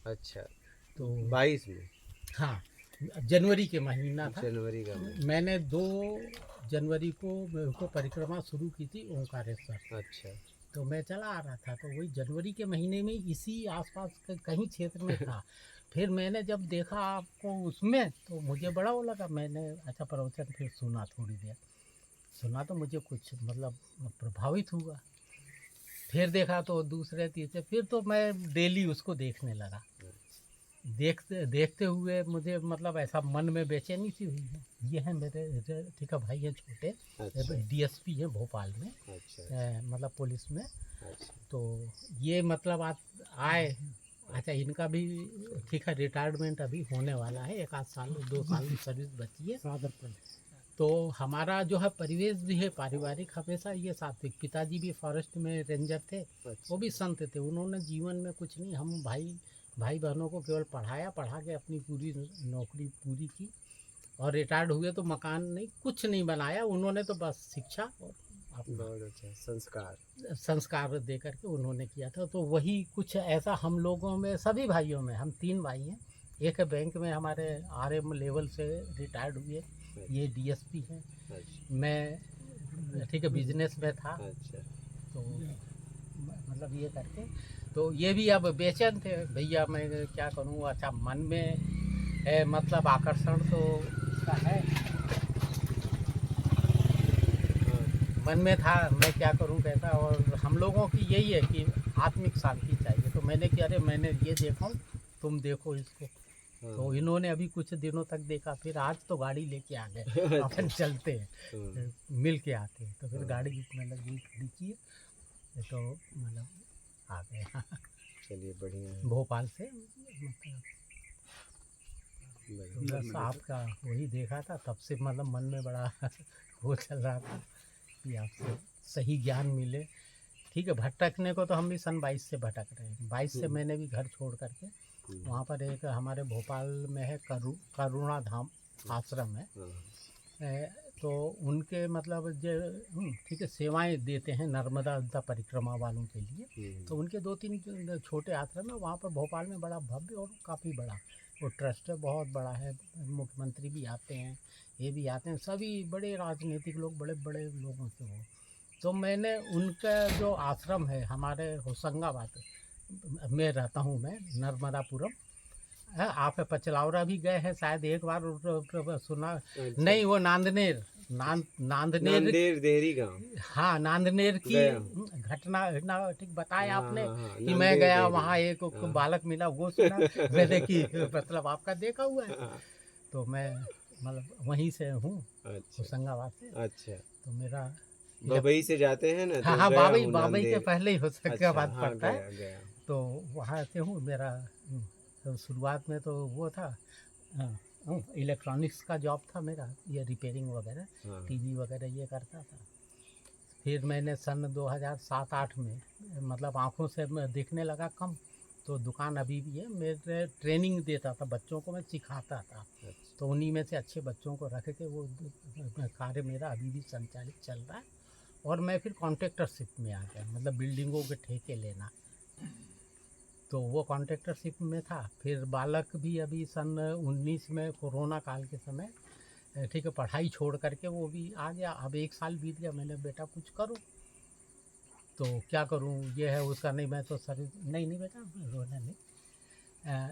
अच्छा, तो 22 में? हाँ, जनवरी के महीना था। जनवरी का महीना। मैंने 2 जनवरी को परिक्रमा शुरू की थी ओंकारेश्वर। अच्छा। तो मैं चला आ रहा था, तो वही जनवरी के महीने में इसी आसपास कहीं क्षेत्र में था। फिर मैंने जब देखा आपको उसमें, तो मुझे बड़ा वो लगा। मैंने अच्छा प्रवचन फिर सुना, थोड़ी देर सुना तो मुझे कुछ मतलब प्रभावित हुआ। फिर देखा तो दूसरे तीसरे, फिर तो मैं डेली उसको देखने लगा। देखते देखते हुए मुझे मतलब ऐसा मन में बेचैनी सी हुई है। ये है मेरे ठीक है भाई, हैं छोटे, अच्छा। डीएसपी हैं भोपाल में, अच्छा। मतलब पुलिस में। अच्छा। तो ये मतलब आज आए। अच्छा, इनका भी ठीक है, रिटायरमेंट अभी होने वाला है, 1 आध साल 2 साल की सर्विस बची है। तो हमारा जो है परिवेश भी है पारिवारिक, हमेशा ये सात्विक। पिताजी भी फॉरेस्ट में रेंजर थे, वो भी संत थे। उन्होंने जीवन में कुछ नहीं, हम भाई बहनों को केवल पढ़ा के अपनी पूरी नौकरी पूरी की, और रिटायर्ड हुए तो मकान नहीं, कुछ नहीं बनाया उन्होंने, तो बस शिक्षा और अपना बहुत अच्छा संस्कार दे करके उन्होंने किया था। तो वही कुछ ऐसा हम लोगों में, सभी भाइयों में, हम 3 भाई हैं। एक है बैंक में हमारे आरएम लेवल से रिटायर्ड हुए, ये डीएसपी हैं। अच्छा। मैं ठीक है बिजनेस में था। अच्छा। तो मतलब ये करके, तो ये भी अब बेचैन थे भैया, मैं क्या करूँ। अच्छा, मन में है मतलब आकर्षण तो इसका है, मन में था, मैं क्या करूं कैसा। और हम लोगों की यही है कि आत्मिक शांति चाहिए। तो मैंने कि अरे मैंने ये देखा हूं, तुम देखो इसको। तो इन्होंने अभी कुछ दिनों तक देखा, फिर आज तो गाड़ी लेके आ गए, अपन चलते हैं, मिल के आते हैं। तो फिर गाड़ी मतलब ये खड़ी की है, तो मतलब आ गए चलिए बढ़िया है। भोपाल से मतलब। तो बस आपका वही देखा था, तब से मतलब मन में बड़ा वो चल रहा था कि आपसे सही ज्ञान मिले। ठीक है, भटकने को तो हम भी सन 22 से भटक रहे हैं। 22 से मैंने भी घर छोड़ करके, वहाँ पर एक हमारे भोपाल में है करुणा धाम आश्रम है। तो उनके मतलब जो ठीक है सेवाएं देते हैं नर्मदा परिक्रमा वालों के लिए। तो उनके 2-3 छोटे आश्रम है वहाँ पर भोपाल में, बड़ा भव्य और काफ़ी बड़ा वो ट्रस्ट है, बहुत बड़ा है। मुख्यमंत्री भी आते हैं, ये भी आते हैं, सभी बड़े राजनीतिक लोग, बड़े बड़े लोगों से वो। तो मैंने उनका जो आश्रम है हमारे होशंगाबाद में रहता हूँ मैं, नर्मदापुरम है। आप पचलावरा भी गए हैं शायद एक बार, सुना? अच्छा। नहीं, वो नांदनेर, नांदेड़ देहरी गांव हाँ, नांदनेर की गया हूँ। घटना घटना ठीक बताया हाँ आपने हाँ हाँ, कि मैं नांदेड़ गया देहरी। वहाँ, एक हाँ। बालक मिला, वो सुना मैंने कि मतलब आपका देखा हुआ है। हाँ। तो मैं मतलब वहीं से हूँ, अच्छा। होशंगाबाद से। अच्छा। तो मेरा बबई से जाते हैं ना, हाँ तो हाँ, गया बाबई हूँ बाबई के नांदेड़। पहले ही अच्छा, होशंगाबाद हाँ पड़ता है। गया गया। तो वहाँ से हूँ। मेरा तो शुरुआत में तो वो था, इलेक्ट्रॉनिक्स का जॉब था मेरा, ये रिपेयरिंग वगैरह, हाँ। टीवी वगैरह ये करता था। फिर मैंने सन 2007-8 में मतलब आँखों से मैं देखने लगा कम। तो दुकान अभी भी है, मेरे ट्रेनिंग देता था बच्चों को, मैं सिखाता था। अच्छा। तो उन्हीं में से अच्छे बच्चों को रख के वो कार्य मेरा अभी भी संचालित चल रहा है। और मैं फिर कॉन्ट्रैक्टरशिप में आ गया, मतलब बिल्डिंगों के ठेके लेना। तो वो कॉन्ट्रैक्टरशिप में था। फिर बालक भी अभी सन 19 में कोरोना काल के समय ठीक है पढ़ाई छोड़ करके वो भी आ गया। अब 1 साल बीत गया, मैंने बेटा कुछ करो। तो क्या करूं, ये है उसका, नहीं मैं तो सर्विस नहीं, नहीं बेटा रोना नहीं।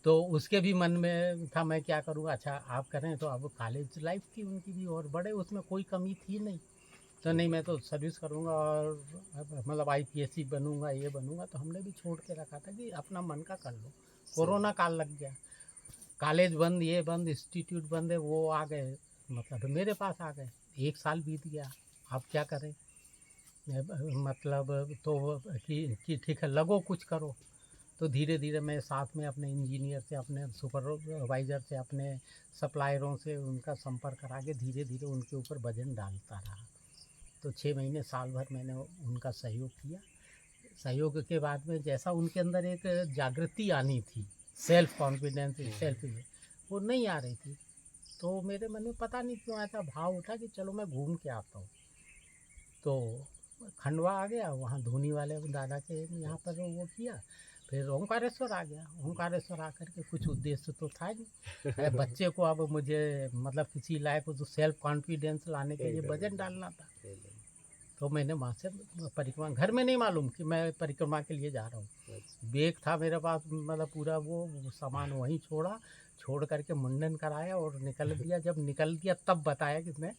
तो उसके भी मन में था मैं क्या करूं। अच्छा, आप करें तो अब कॉलेज लाइफ थी उनकी भी, और बड़े उसमें कोई कमी थी नहीं। तो नहीं, मैं तो सर्विस करूंगा और मतलब आईपीएस बनूंगा, ये बनूंगा। तो हमने भी छोड़ के रखा था कि अपना मन का कर लो। कोरोना काल लग गया, कॉलेज बंद, ये बंद, इंस्टीट्यूट बंद है, वो आ गए, मतलब मेरे पास आ गए। 1 साल बीत गया, अब क्या करें। मतलब तो कि ठीक है लगो कुछ करो। तो धीरे धीरे मैं साथ में अपने इंजीनियर से, अपने सुपरवाइज़र से, अपने सप्लायरों से उनका संपर्क करा के धीरे धीरे उनके ऊपर वजन डालता रहा। तो 6 महीने साल भर मैंने उनका सहयोग किया। सहयोग के बाद में जैसा उनके अंदर एक जागृति आनी थी, सेल्फ कॉन्फिडेंस, सेल्फ, वो नहीं आ रही थी। तो मेरे मन में पता नहीं क्यों ऐसा भाव उठा कि चलो मैं घूम के आता हूँ। तो खंडवा आ गया, वहाँ धोनी वाले दादा के यहाँ पर वो किया। फिर ओंकारेश्वर आ गया। ओंकारेश्वर आकर के कुछ उद्देश्य तो था नहीं। अरे बच्चे को अब मुझे मतलब किसी लायक को तो सेल्फ कॉन्फिडेंस लाने के लिए एकदम, वजन एकदम। डालना था। एकदम। तो मैंने वहाँ से परिक्रमा, घर में नहीं मालूम कि मैं परिक्रमा के लिए जा रहा हूँ। अच्छा। बैग था मेरे पास, मतलब पूरा वो सामान वहीं छोड़ा, छोड़ करके मुंडन कराया और निकल दिया। जब निकल दिया तब बताया कि मैं,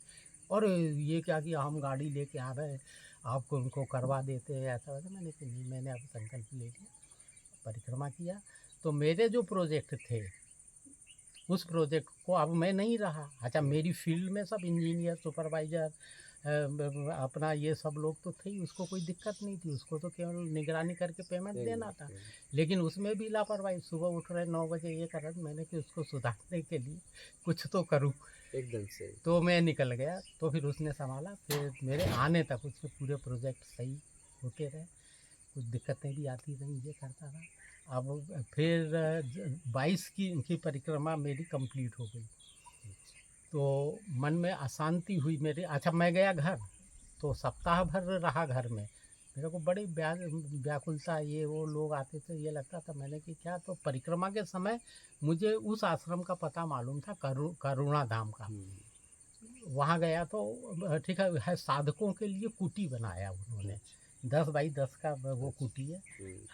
और ये क्या कि हम गाड़ी लेके आ रहे हैं, आपको उनको करवा देते हैं ऐसा वैसा। मैंने कि नहीं, मैंने अब संकल्प ले लिया, परिक्रमा किया। तो मेरे जो प्रोजेक्ट थे उस प्रोजेक्ट को अब मैं नहीं रहा। अच्छा, मेरी फील्ड में सब इंजीनियर, सुपरवाइजर, अपना ये सब लोग तो थे ही, उसको कोई दिक्कत नहीं थी, उसको तो केवल निगरानी करके पेमेंट देना था। लेकिन उसमें भी लापरवाही, सुबह उठ रहे 9 बजे ये कर रहे। मैंने कि उसको सुधारने के लिए कुछ तो करूँ। एकदम सही। तो मैं निकल गया, तो फिर उसने संभाला। फिर मेरे आने तक उसके पूरे प्रोजेक्ट सही होते रहे, कुछ दिक्कतें भी आती रहीं, ये करता रहा। अब फिर 22 की परिक्रमा मेरी कंप्लीट हो गई। तो मन में अशांति हुई मेरे। अच्छा, मैं गया घर, तो सप्ताह भर रहा घर में। मेरे को बड़ी व्याकुलता, ये वो लोग आते थे, ये लगता था। मैंने कि क्या, तो परिक्रमा के समय मुझे उस आश्रम का पता मालूम था, करुणा धाम का। वहाँ गया तो ठीक है, साधकों के लिए कुटी बनाया उन्होंने, 10 बाई 10 का वो कुटी है।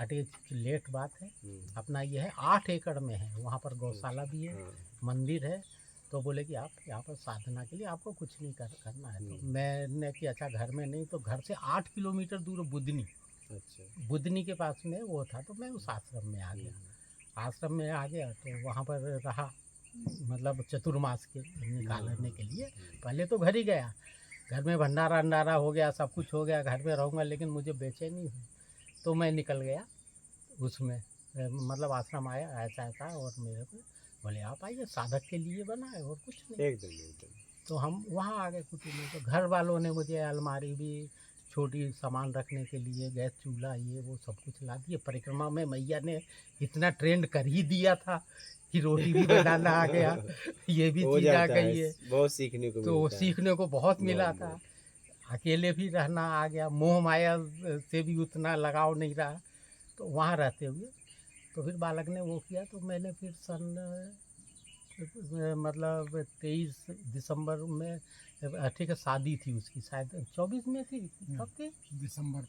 हटे लेट बात है, अपना ये है 8 एकड़ में है। वहाँ पर गौशाला भी है, मंदिर है। तो बोले कि आप यहाँ पर साधना के लिए आपको कुछ नहीं करना है। तो मैंने कि अच्छा, घर में नहीं, तो घर से 8 किलोमीटर दूर बुधनी, अच्छा। बुधनी के पास में वो था। तो मैं उस आश्रम में आ गया। आश्रम में आ गया तो वहाँ पर रहा, मतलब चतुर्मास के निकालने के लिए। पहले तो घर ही गया, घर में भंडारा अंडारा हो गया, सब कुछ हो गया, घर में रहूँगा, लेकिन मुझे बेचैनी हुई। तो मैं निकल गया उसमें, मतलब आश्रम आया, ऐसा था। और मेरे को बोले आप आइए, साधक के लिए बना है और कुछ नहीं। एकदम एकदम। तो हम वहाँ आ गए कुटी में। तो घर वालों ने मुझे अलमारी भी, छोटी सामान रखने के लिए, गैस चूल्हा, ये वो सब कुछ ला दिए। परिक्रमा में मैया ने इतना ट्रेंड कर ही दिया था कि रोटी भी बनाना आ गया, ये भी हो चीज़ आ जाता गई है, है। बहुत सीखने को तो मिलता है। सीखने को बहुत मिला बहुत था। बहुत। अकेले भी रहना आ गया, मोह माया से भी उतना लगाव नहीं रहा। तो वहाँ रहते हुए तो फिर बालक ने वो किया। तो मैंने फिर सन मतलब 23 दिसंबर में, ठीक है, शादी थी उसकी, शायद 24 में थी, कब थी? दिसंबर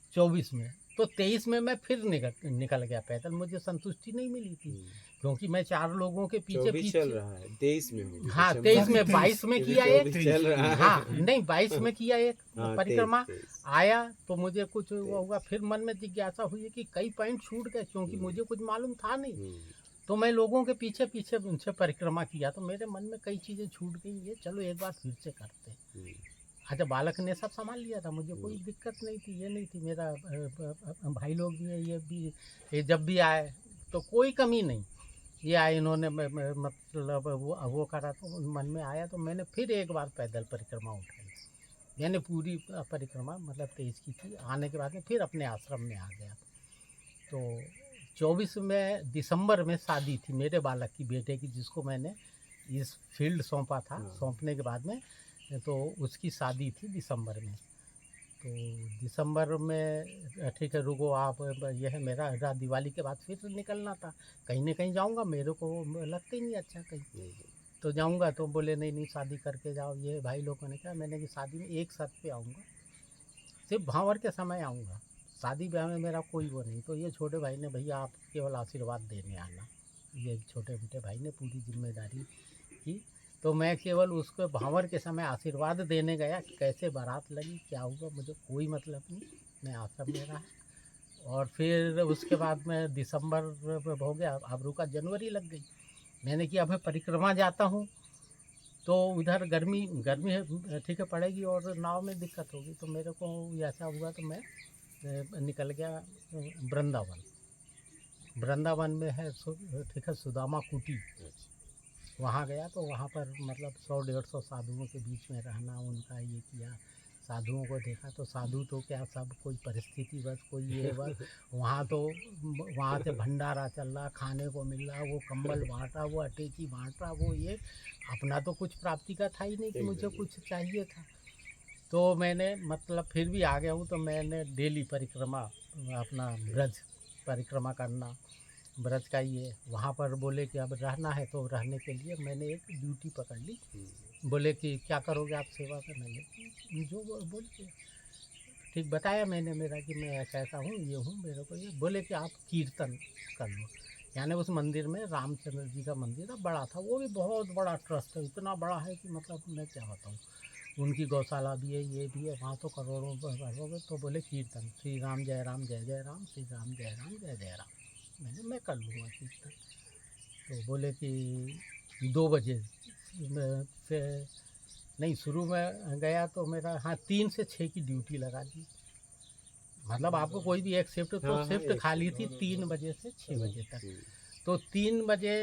24 में। तो 23 में मैं फिर निकल गया पैदल। मुझे संतुष्टि नहीं मिली थी, क्योंकि मैं 4 लोगों के पीछे 24 चल पीछे। रहा है, 23 में हो गई। हाँ, अच्छा, 23 में, 23 22 में ये तो किया एक। 24 चल रहा है। हाँ नहीं, 22 में किया एक हाँ, परिक्रमा। 23। आया तो मुझे कुछ वो हुआ, फिर मन में जिज्ञासा हुई कि कई पॉइंट छूट गए, क्योंकि मुझे कुछ मालूम था नहीं। तो मैं लोगों के पीछे पीछे उनसे परिक्रमा किया, तो मेरे मन में कई चीज़ें छूट गई, ये चलो एक बार फिर से करते हैं। अच्छा, बालक ने सब संभाल लिया था, मुझे कोई दिक्कत नहीं थी, ये नहीं थी। मेरा भाई लोग भी है, ये जब भी आए तो कोई कमी नहीं। ये आए, इन्होंने मतलब वो करा, तो मन में आया। तो मैंने फिर एक बार पैदल परिक्रमा उठाई, यानी पूरी परिक्रमा, मतलब 23 की थी। आने के बाद में फिर अपने आश्रम में आ गया। तो 24 में दिसंबर में शादी थी मेरे बालक की, बेटे की, जिसको मैंने इस फील्ड सौंपा था। सौंपने के बाद में तो उसकी शादी थी दिसंबर में। तो दिसंबर में ठीक है, रुको आप, यह है मेरा दिवाली के बाद फिर निकलना था। कहीं ना कहीं जाऊंगा, मेरे को लगता ही नहीं अच्छा कहीं तो जाऊंगा। तो बोले नहीं नहीं, शादी करके जाओ। ये भाई लोगों ने कहा। मैंने कि शादी में एक शर्त पे आऊँगा, सिर्फ भांवर के समय आऊँगा, शादी ब्याह में मेरा कोई वो नहीं। तो ये छोटे भाई ने, भैया आप केवल आशीर्वाद देने आना। ये छोटे मोटे भाई ने पूरी जिम्मेदारी की। तो मैं केवल उसको भांवर के समय आशीर्वाद देने गया। कैसे बारात लगी, क्या हुआ, मुझे कोई मतलब नहीं। मैं आश्रम में रहा। और फिर उसके बाद में दिसंबर हो गया, अब रुका, जनवरी लग गई। मैंने कि अब मैं परिक्रमा जाता हूँ तो उधर गर्मी है, ठीक है, पड़ेगी और नाव में दिक्कत होगी। तो मेरे को ऐसा हुआ, तो मैं निकल गया वृंदावन में है, ठीक है, सुदामा कुटी। वहाँ गया तो वहाँ पर मतलब 100-150 साधुओं के बीच में रहना, उनका ये किया, साधुओं को देखा। तो साधु तो क्या, सब कोई परिस्थिति बस, कोई ये बस। वहाँ तो वहाँ से भंडारा चल रहा, खाने को मिल रहा, वो कंबल बांट रहा, वो अटैची बांट रहा, वो ये। अपना तो कुछ प्राप्ति का था ही नहीं कि मुझे कुछ चाहिए था। तो मैंने मतलब फिर भी आ गया हूँ। तो मैंने डेली परिक्रमा अपना ब्रज परिक्रमा करना ब्रज का ही है। वहाँ पर बोले कि अब रहना है तो रहने के लिए मैंने एक ड्यूटी पकड़ ली। बोले कि क्या करोगे आप सेवा का? मैंने जो बोले ठीक बताया मैंने मेरा कि मैं ऐसा ऐसा हूँ, ये हूँ, मेरे को ये। बोले कि आप कीर्तन कर लो। यानी उस मंदिर में रामचंद्र जी का मंदिर था, बड़ा था, वो भी बहुत बड़ा ट्रस्ट है, इतना बड़ा है कि मतलब मैं क्या बताऊँ। उनकी गौशाला भी है, ये भी है, वहाँ तो करोड़ों भरोगे। तो बोले कीर्तन श्री राम जय राम जय जय राम, श्री राम जय राम जय जय राम। मैं कर लूँगा कीर्तन। तो बोले कि 2 बजे से नहीं, शुरू में गया तो मेरा हाँ 3 से 6 की ड्यूटी लगा दी। मतलब आपको कोई भी एक शिफ्ट तो हाँ, शिफ्ट एक खाली शिफ्ट। थी 3 बजे से 6 बजे तक। हम्म, तो 3 बजे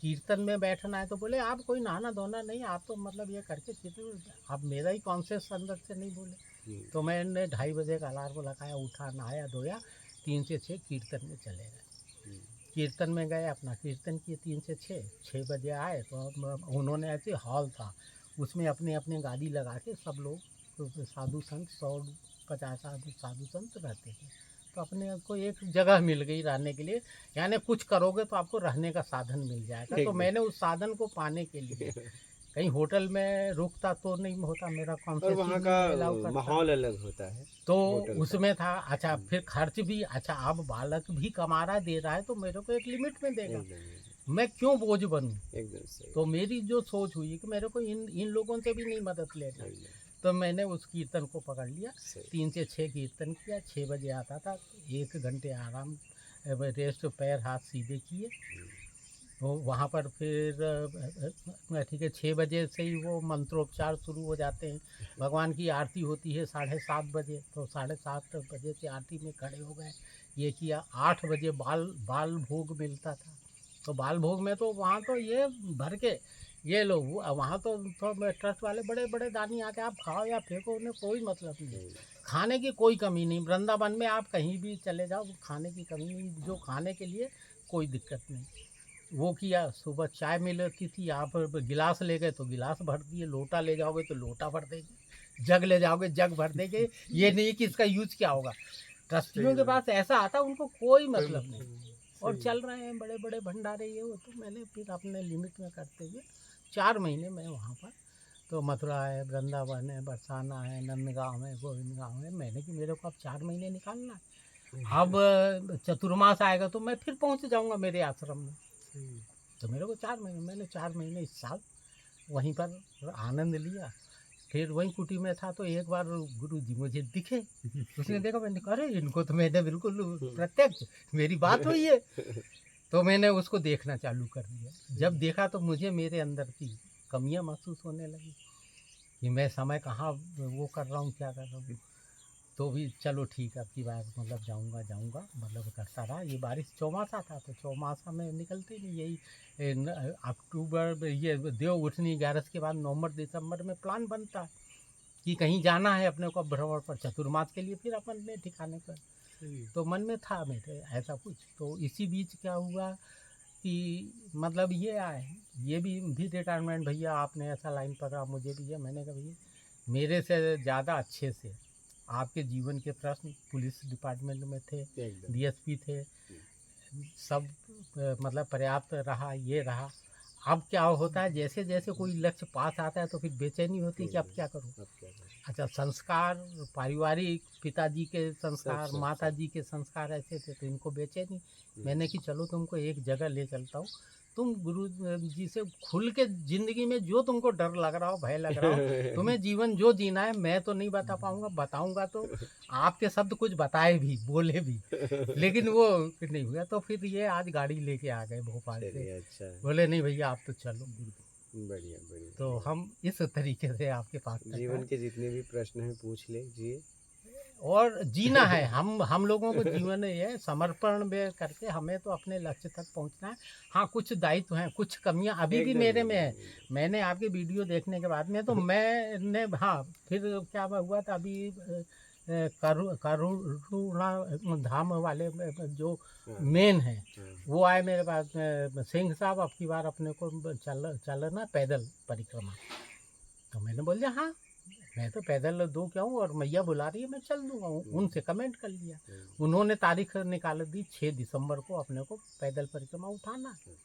कीर्तन में बैठना है तो बोले आप कोई नहाना धोना नहीं, आप तो मतलब ये करके कीर्तन। अब मेरा ही कॉन्शियस अंदर से नहीं बोले। हम्म, तो मैंने 2:30 बजे का अलार्म लगाया, उठा, नहाया धोया, 3 से 6 कीर्तन में चले गए। हम्म, कीर्तन में गए, अपना कीर्तन किए 3 से 6 बजे आए। तो अब उन्होंने ऐसे हॉल था, उसमें अपने अपने गाड़ी लगा के सब लोग तो साधु संत 150 साधु संत रहते थे। तो अपने को एक जगह मिल गई रहने के लिए। यानी कुछ करोगे तो आपको रहने का साधन मिल जाएगा। तो एकदम। मैंने उस साधन को पाने के लिए कहीं होटल में रुकता तो नहीं होता, मेरा और कॉन्शियस ही वहाँ का नहीं अलाउ करता। माहौल अलग होता है तो होटल का। उसमें था अच्छा, फिर खर्च भी अच्छा, अब बालक भी कमा रहा दे रहा है तो मेरे को एक लिमिट में देगा, एकदम एकदम मैं क्यों बोझ बनूं। एकदम सही। तो मेरी जो सोच हुई कि मेरे को इन इन लोगों से भी नहीं मदद लेना। एकदम तो मैंने उस कीर्तन को पकड़ लिया, सही। 3 से 6 कीर्तन किया, 6 बजे आता था, 1 घंटे आराम, रेस्ट, पैर हाथ सीधे किए। तो वहाँ पर फिर ठीक है 6 बजे से ही वो मंत्रोपचार शुरू हो जाते हैं। भगवान की आरती होती है 7:30 बजे, तो 7:30 बजे से आरती में खड़े हो गए, ये किया। 8 बजे बाल बाल भोग मिलता था। तो बाल भोग में तो वहाँ तो ये भर के ये लो वहाँ तो ट्रस्ट वाले बड़े बड़े दानी आके आप खाओ या फेंको, उन्हें कोई मतलब नहीं। खाने की कोई कमी नहीं, वृंदावन में आप कहीं भी चले जाओ खाने की कमी नहीं, जो खाने के लिए कोई दिक्कत नहीं। वो किया, सुबह चाय मिलती थी, आप गिलास ले गए तो गिलास भर दिए, लोटा ले जाओगे तो लोटा भर देंगे, जग ले जाओगे जग भर देंगे। ये नहीं कि इसका यूज क्या होगा। ट्रस्टियों के पास ऐसा आता, उनको कोई मतलब नहीं। और चल रहे हैं बड़े बड़े भंडारे ये वो। तो मैंने फिर अपने लिमिट में करते हुए 4 महीने मैं वहाँ पर, तो मथुरा है, वृंदावन है, बरसाना है, नंदगांव है, गोविंद गाँव है। मैंने कि मेरे को अब 4 महीने निकालना है, अब चतुर्मास आएगा तो मैं फिर पहुँच जाऊँगा मेरे आश्रम में। तो मेरे को 4 महीने, मैंने 4 महीने इस साल वहीं पर आनंद लिया। फिर वहीं कुटी में था तो एक बार गुरु जी मुझे दिखे, उसने देखा, मैंने कहा अरे इनको तो मैंने बिल्कुल प्रत्यक्ष मेरी बात हुई है। तो मैंने उसको देखना चालू कर दिया। जब देखा तो मुझे मेरे अंदर की कमियां महसूस होने लगी कि मैं समय कहाँ वो कर रहा हूँ, क्या कर रहा हूँ। तो भी चलो ठीक है, अब की बार मतलब जाऊँगा मतलब करता रहा। ये बारिश चौमासा था तो चौमासा में निकलते नहीं, यही अक्टूबर में ये देव उठनी 11 के बाद नवंबर दिसंबर में प्लान बनता है कि कहीं जाना है अपने को भ्रमण पर चतुर्मास के लिए, फिर अपन ने ठिकाने पर। तो मन में था मेरे ऐसा कुछ। तो इसी बीच क्या हुआ कि मतलब ये आए, ये भी रिटायरमेंट भैया आपने ऐसा लाइन पकड़ा, मुझे भी है। मैंने कहा भैया मेरे से ज़्यादा अच्छे से आपके जीवन के प्रश्न पुलिस डिपार्टमेंट में थे, एकदम। डीएसपी थे, सब मतलब पर्याप्त रहा, ये रहा। अब क्या होता है, जैसे जैसे कोई लक्ष्य पास आता है तो फिर बेचैनी होती है कि अब क्या करूँ। अब क्या करें? अच्छा, संस्कार पारिवारिक, पिताजी के संस्कार, सब माता जी के संस्कार ऐसे थे तो इनको बेचैनी। मैंने कि चलो तुमको एक जगह ले चलता हूँ, तुम गुरु जी से खुल के ज़िंदगी में जो तुमको डर लग रहा हो, भय लग रहा हो, तुम्हें जीवन जो जीना है, मैं तो नहीं बता पाऊँगा, बताऊँगा तो आपके शब्द कुछ बताए भी, बोले भी, लेकिन वो नहीं हुआ। तो फिर ये आज गाड़ी लेके आ गए भोपाल से। चलिए अच्छा है। बोले नहीं भैया आप तो चलो। बढ़िया बढ़िया। तो हम इस तरीके से आपके पास तक जीवन आए। के जितने भी प्रश्न हैं पूछ लीजिए। और जीना है, हम लोगों को जीवन ये है, समर्पण में करके हमें तो अपने लक्ष्य तक पहुंचना है। हाँ, कुछ दायित्व हैं, कुछ कमियां अभी भी एकदम मेरे में है। एकदम मैंने आपकी वीडियो देखने के बाद में तो मैंने हाँ फिर क्या हुआ था अभी करुणा धाम वाले जो हाँ, मेन है हाँ, वो आए मेरे पास सिंह साहब अब की बार अपने को चलना पैदल परिक्रमा। तो मैंने बोल दिया हाँ, मैं तो पैदल दो क्या हूँ, और मैया बुला रही है मैं चल दूंगा। उनसे कमेंट कर लिया। हम्म, उन्होंने तारीख निकाल दी 6 दिसंबर को अपने को पैदल परिक्रमा उठाना है।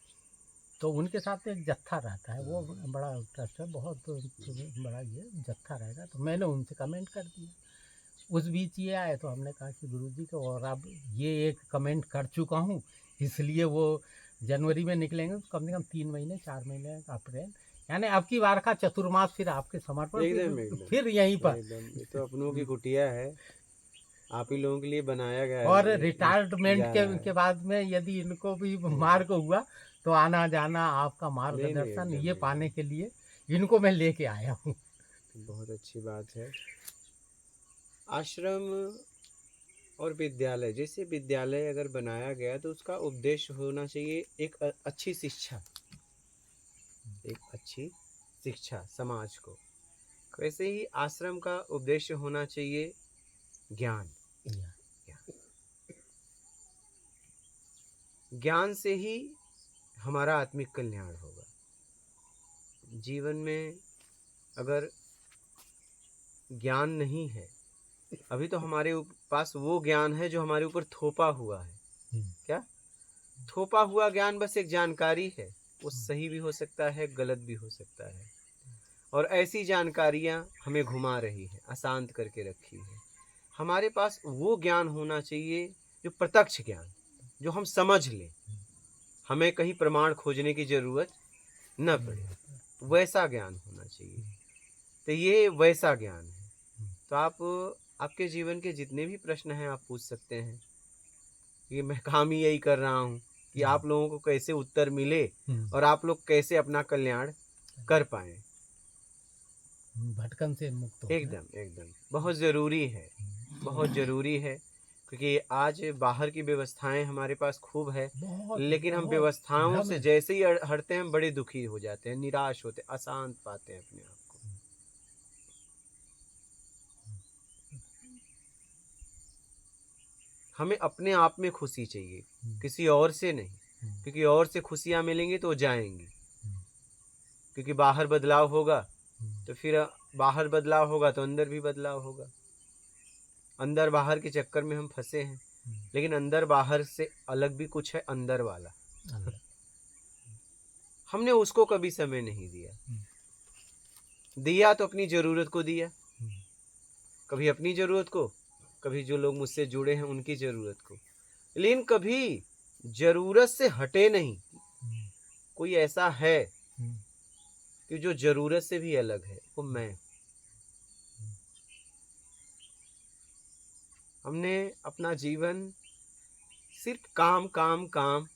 तो उनके साथ एक जत्था रहता है, वो बड़ा ट्रस्ट है, बहुत बड़ा ये जत्था रहेगा। तो मैंने उनसे कमेंट कर दिया। उस बीच ये आए तो हमने कहा कि गुरुजी को, और अब ये एक कमेंट कर चुका हूँ, इसलिए वो जनवरी में निकलेंगे तो कम से कम 3 महीने 4 महीने अप्रैल, यानी अब की बार का चतुर्मास फिर आपके समर्पण, एकदम एकदम फिर यहीं पर। एकदम। ये तो अपनों की कुटिया है, आप ही लोगों के लिए बनाया गया है और ये रिटायरमेंट जा के रहा है। बाद में यदि इनको भी मार्ग हुआ तो आना जाना आपका नहीं नहीं, मार्गदर्शन एकदम ये पाने एकदम के लिए इनको मैं लेके आया हूँ। बहुत अच्छी बात है। आश्रम और विद्यालय, जैसे विद्यालय अगर बनाया गया तो उसका उद्देश्य होना चाहिए एक अच्छी शिक्षा, एक अच्छी शिक्षा समाज को। वैसे ही आश्रम का उद्देश्य होना चाहिए ज्ञान। ज्ञान से ही हमारा आत्मिक कल्याण होगा। जीवन में अगर ज्ञान नहीं है, अभी तो हमारे पास वो ज्ञान है जो हमारे ऊपर थोपा हुआ है। क्या थोपा हुआ ज्ञान? बस एक जानकारी है, वो सही भी हो सकता है, गलत भी हो सकता है। और ऐसी जानकारियां हमें घुमा रही है, अशांत करके रखी है। हमारे पास वो ज्ञान होना चाहिए जो प्रत्यक्ष ज्ञान, जो हम समझ लें, हमें कहीं प्रमाण खोजने की जरूरत न पड़े, वैसा ज्ञान होना चाहिए। तो ये वैसा ज्ञान है। तो आप आपके जीवन के जितने भी प्रश्न हैं आप पूछ सकते हैं। कि मैं काम ही यही कर रहा हूँ कि आप लोगों को कैसे उत्तर मिले और आप लोग कैसे अपना कल्याण कर पाए। भटकन से मुक्त हो। एकदम एकदम बहुत ज़रूरी है, बहुत ज़रूरी है। क्योंकि आज बाहर की व्यवस्थाएं हमारे पास खूब है, बहुत लेकिन हम बहुत व्यवस्थाओं भ्रम से है। जैसे ही हटते हैं हम बड़े दुखी हो जाते हैं, निराश होते हैं, अशांत पाते हैं अपने आप को। हमें अपने आप में खुशी चाहिए, किसी और से नहीं। क्योंकि और से खुशियाँ मिलेंगी तो जाएंगी। क्योंकि बाहर बदलाव होगा तो फिर बाहर बदलाव होगा तो अंदर भी बदलाव होगा। अंदर बाहर के चक्कर में हम फंसे हैं, लेकिन अंदर बाहर से अलग भी कुछ है, अंदर वाला। हमने उसको कभी समय नहीं दिया तो अपनी ज़रूरत को दिया, कभी अपनी ज़रूरत को, कभी जो लोग मुझसे जुड़े हैं उनकी ज़रूरत को, लेकिन कभी ज़रूरत से हटे नहीं। कोई ऐसा है कि जो ज़रूरत से भी अलग है, वो मैं। हमने अपना जीवन सिर्फ काम काम काम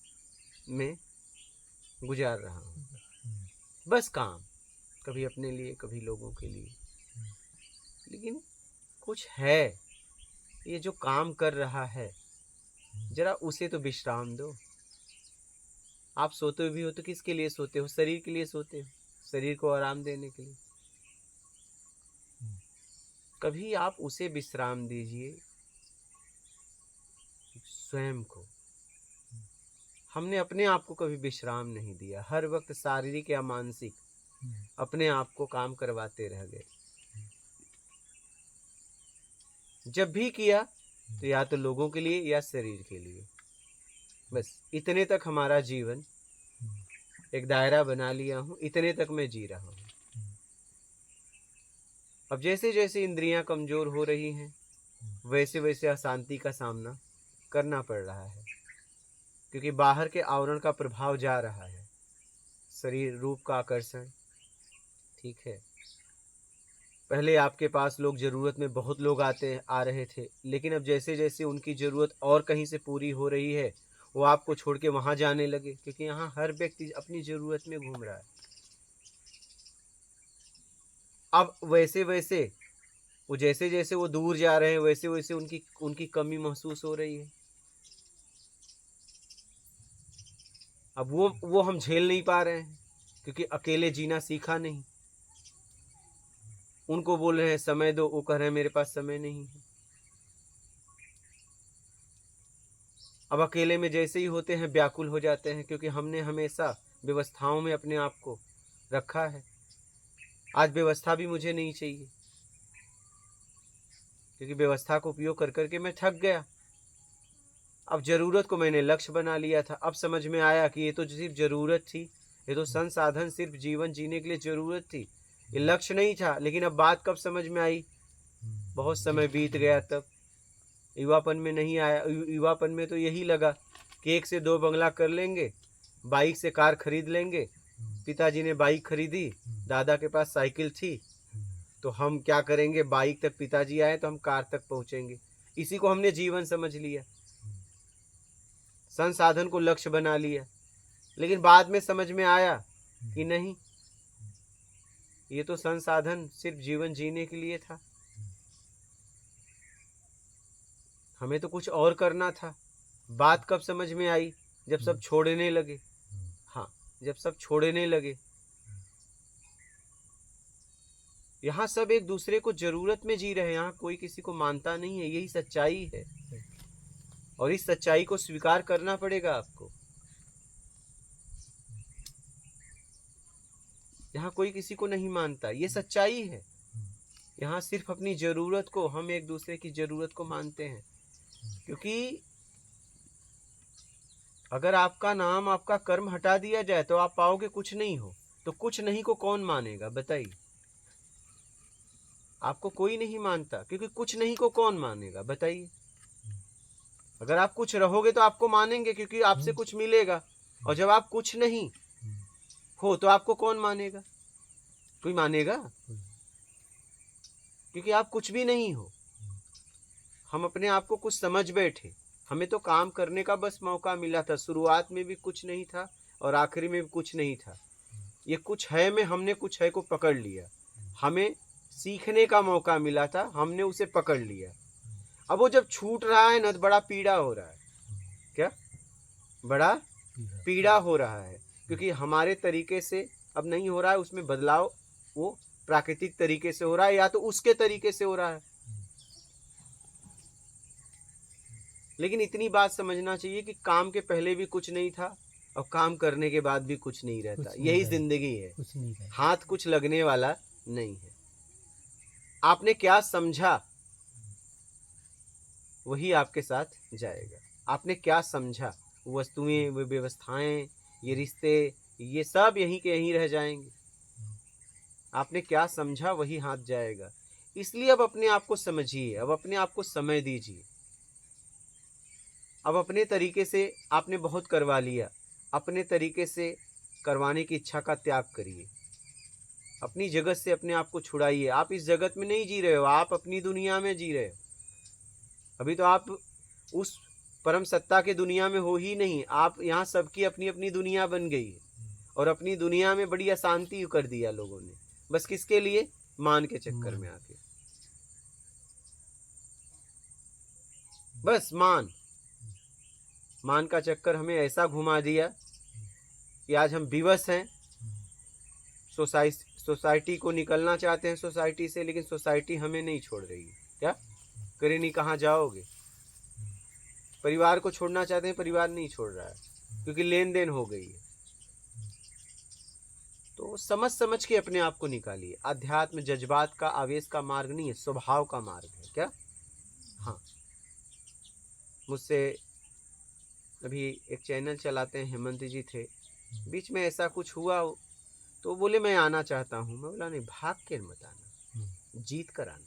में गुजार रहा हूँ, बस काम, कभी अपने लिए कभी लोगों के लिए। लेकिन कुछ है, ये जो काम कर रहा है जरा उसे तो विश्राम दो। आप सोते भी हो तो किसके लिए सोते हो? शरीर के लिए सोते हो, शरीर को आराम देने के लिए। कभी आप उसे विश्राम दीजिए, स्वयं को। हमने अपने आप को कभी विश्राम नहीं दिया, हर वक्त शारीरिक या मानसिक अपने आप को काम करवाते रह गए। जब भी किया तो या तो लोगों के लिए या शरीर के लिए, बस इतने तक हमारा जीवन एक दायरा बना लिया हूँ, इतने तक मैं जी रहा हूँ। अब जैसे जैसे इंद्रियां कमजोर हो रही हैं वैसे वैसे अशांति का सामना करना पड़ रहा है। क्योंकि बाहर के आवरण का प्रभाव जा रहा है, शरीर रूप का आकर्षण, ठीक है। पहले आपके पास लोग ज़रूरत में बहुत लोग आ रहे थे, लेकिन अब जैसे जैसे उनकी ज़रूरत और कहीं से पूरी हो रही है वो आपको छोड़ के वहाँ जाने लगे, क्योंकि यहाँ हर व्यक्ति अपनी ज़रूरत में घूम रहा है। अब वैसे वैसे वो जैसे जैसे वो दूर जा रहे हैं वैसे वैसे उनकी उनकी कमी महसूस हो रही है। अब वो हम झेल नहीं पा रहे हैं, क्योंकि अकेले जीना सीखा नहीं। उनको बोल रहे हैं समय दो, वो कह रहे हैं मेरे पास समय नहीं है। अब अकेले में जैसे ही होते हैं व्याकुल हो जाते हैं, क्योंकि हमने हमेशा व्यवस्थाओं में अपने आप को रखा है। आज व्यवस्था भी मुझे नहीं चाहिए, क्योंकि व्यवस्था का उपयोग कर करके मैं थक गया। अब जरूरत को मैंने लक्ष्य बना लिया था। अब समझ में आया कि ये तो सिर्फ जरूरत थी, ये तो संसाधन सिर्फ जीवन जीने के लिए जरूरत थी, ये लक्ष्य नहीं था। लेकिन अब बात कब समझ में आई? बहुत समय बीत गया। तब युवापन में नहीं आया। युवापन में तो यही लगा कि 1 से 2 बंगला कर लेंगे, बाइक से कार खरीद लेंगे। पिताजी ने बाइक खरीदी, दादा के पास साइकिल थी, तो हम क्या करेंगे, बाइक तक पिताजी आए तो हम कार तक पहुंचेंगे। इसी को हमने जीवन समझ लिया, संसाधन को लक्ष्य बना लिया। लेकिन बाद में समझ में आया कि नहीं, ये तो संसाधन सिर्फ जीवन जीने के लिए था, हमें तो कुछ और करना था। बात कब समझ में आई? जब सब छोड़ने लगे। हाँ, जब सब छोड़ने लगे। यहाँ सब एक दूसरे को जरूरत में जी रहे हैं, यहाँ कोई किसी को मानता नहीं है, यही सच्चाई है। और इस सच्चाई को स्वीकार करना पड़ेगा आपको। यहाँ कोई किसी को नहीं मानता, ये सच्चाई है। यहाँ सिर्फ अपनी जरूरत को, हम एक दूसरे की जरूरत को मानते हैं। क्योंकि अगर आपका नाम, आपका कर्म हटा दिया जाए तो आप पाओगे कुछ नहीं हो। तो कुछ नहीं को कौन मानेगा बताइए? आपको कोई नहीं मानता, क्योंकि कुछ नहीं को कौन मानेगा बताइए? अगर आप कुछ रहोगे तो आपको मानेंगे, क्योंकि आपसे कुछ मिलेगा। और जब आप कुछ नहीं हो तो आपको कौन मानेगा? कोई मानेगा? क्योंकि आप कुछ भी नहीं हो। हम अपने आप को कुछ समझ बैठे, हमें तो काम करने का बस मौका मिला था। शुरुआत में भी कुछ नहीं था और आखिरी में भी कुछ नहीं था। ये कुछ है में हमने कुछ है को पकड़ लिया। हमें सीखने का मौका मिला था, हमने उसे पकड़ लिया। अब वो जब छूट रहा है ना तो बड़ा पीड़ा हो रहा है। क्या? बड़ा पीड़ा हो रहा है, क्योंकि हमारे तरीके से अब नहीं हो रहा है। उसमें बदलाव वो प्राकृतिक तरीके से हो रहा है, या तो उसके तरीके से हो रहा है। लेकिन इतनी बात समझना चाहिए कि काम के पहले भी कुछ नहीं था और काम करने के बाद भी कुछ नहीं रहता। यही जिंदगी है। कुछ नहीं रहता। हाथ कुछ लगने वाला नहीं है। आपने क्या समझा वही आपके साथ जाएगा। आपने क्या समझा, वस्तुएं, वो व्यवस्थाएं, ये रिश्ते, ये सब यहीं के यहीं रह जाएंगे। आपने क्या समझा वही हाथ जाएगा। इसलिए अब अपने आप को समझिए, अब अपने आप को समय दीजिए। अब अपने तरीके से आपने बहुत करवा लिया, अपने तरीके से करवाने की इच्छा का त्याग करिए। अपनी जगत से अपने आप को छुड़ाइए। आप इस जगत में नहीं जी रहे हो, आप अपनी दुनिया में जी रहे हो। अभी तो आप उस परम सत्ता के दुनिया में हो ही नहीं। आप यहाँ सबकी अपनी अपनी दुनिया बन गई है, और अपनी दुनिया में बड़ी अशांति कर दिया लोगों ने। बस किसके लिए? मान के चक्कर में आके। बस मान का चक्कर हमें ऐसा घुमा दिया कि आज हम विवश हैं। सोसाइटी को निकलना चाहते हैं सोसाइटी से, लेकिन सोसाइटी हमें नहीं छोड़ रही है। क्या करें? नहीं, कहाँ जाओगे? परिवार को छोड़ना चाहते हैं, परिवार नहीं छोड़ रहा है, क्योंकि लेन देन हो गई है। तो समझ समझ के अपने आप को निकालिए। अध्यात्म जज्बात का, आवेश का मार्ग नहीं है, स्वभाव का मार्ग है। क्या? हाँ, मुझसे अभी एक चैनल चलाते हैं, हेमंत जी थे। बीच में ऐसा कुछ हुआ तो बोले मैं आना चाहता हूँ। मैं बोला नहीं, भाग के मत आना, जीत कर आना।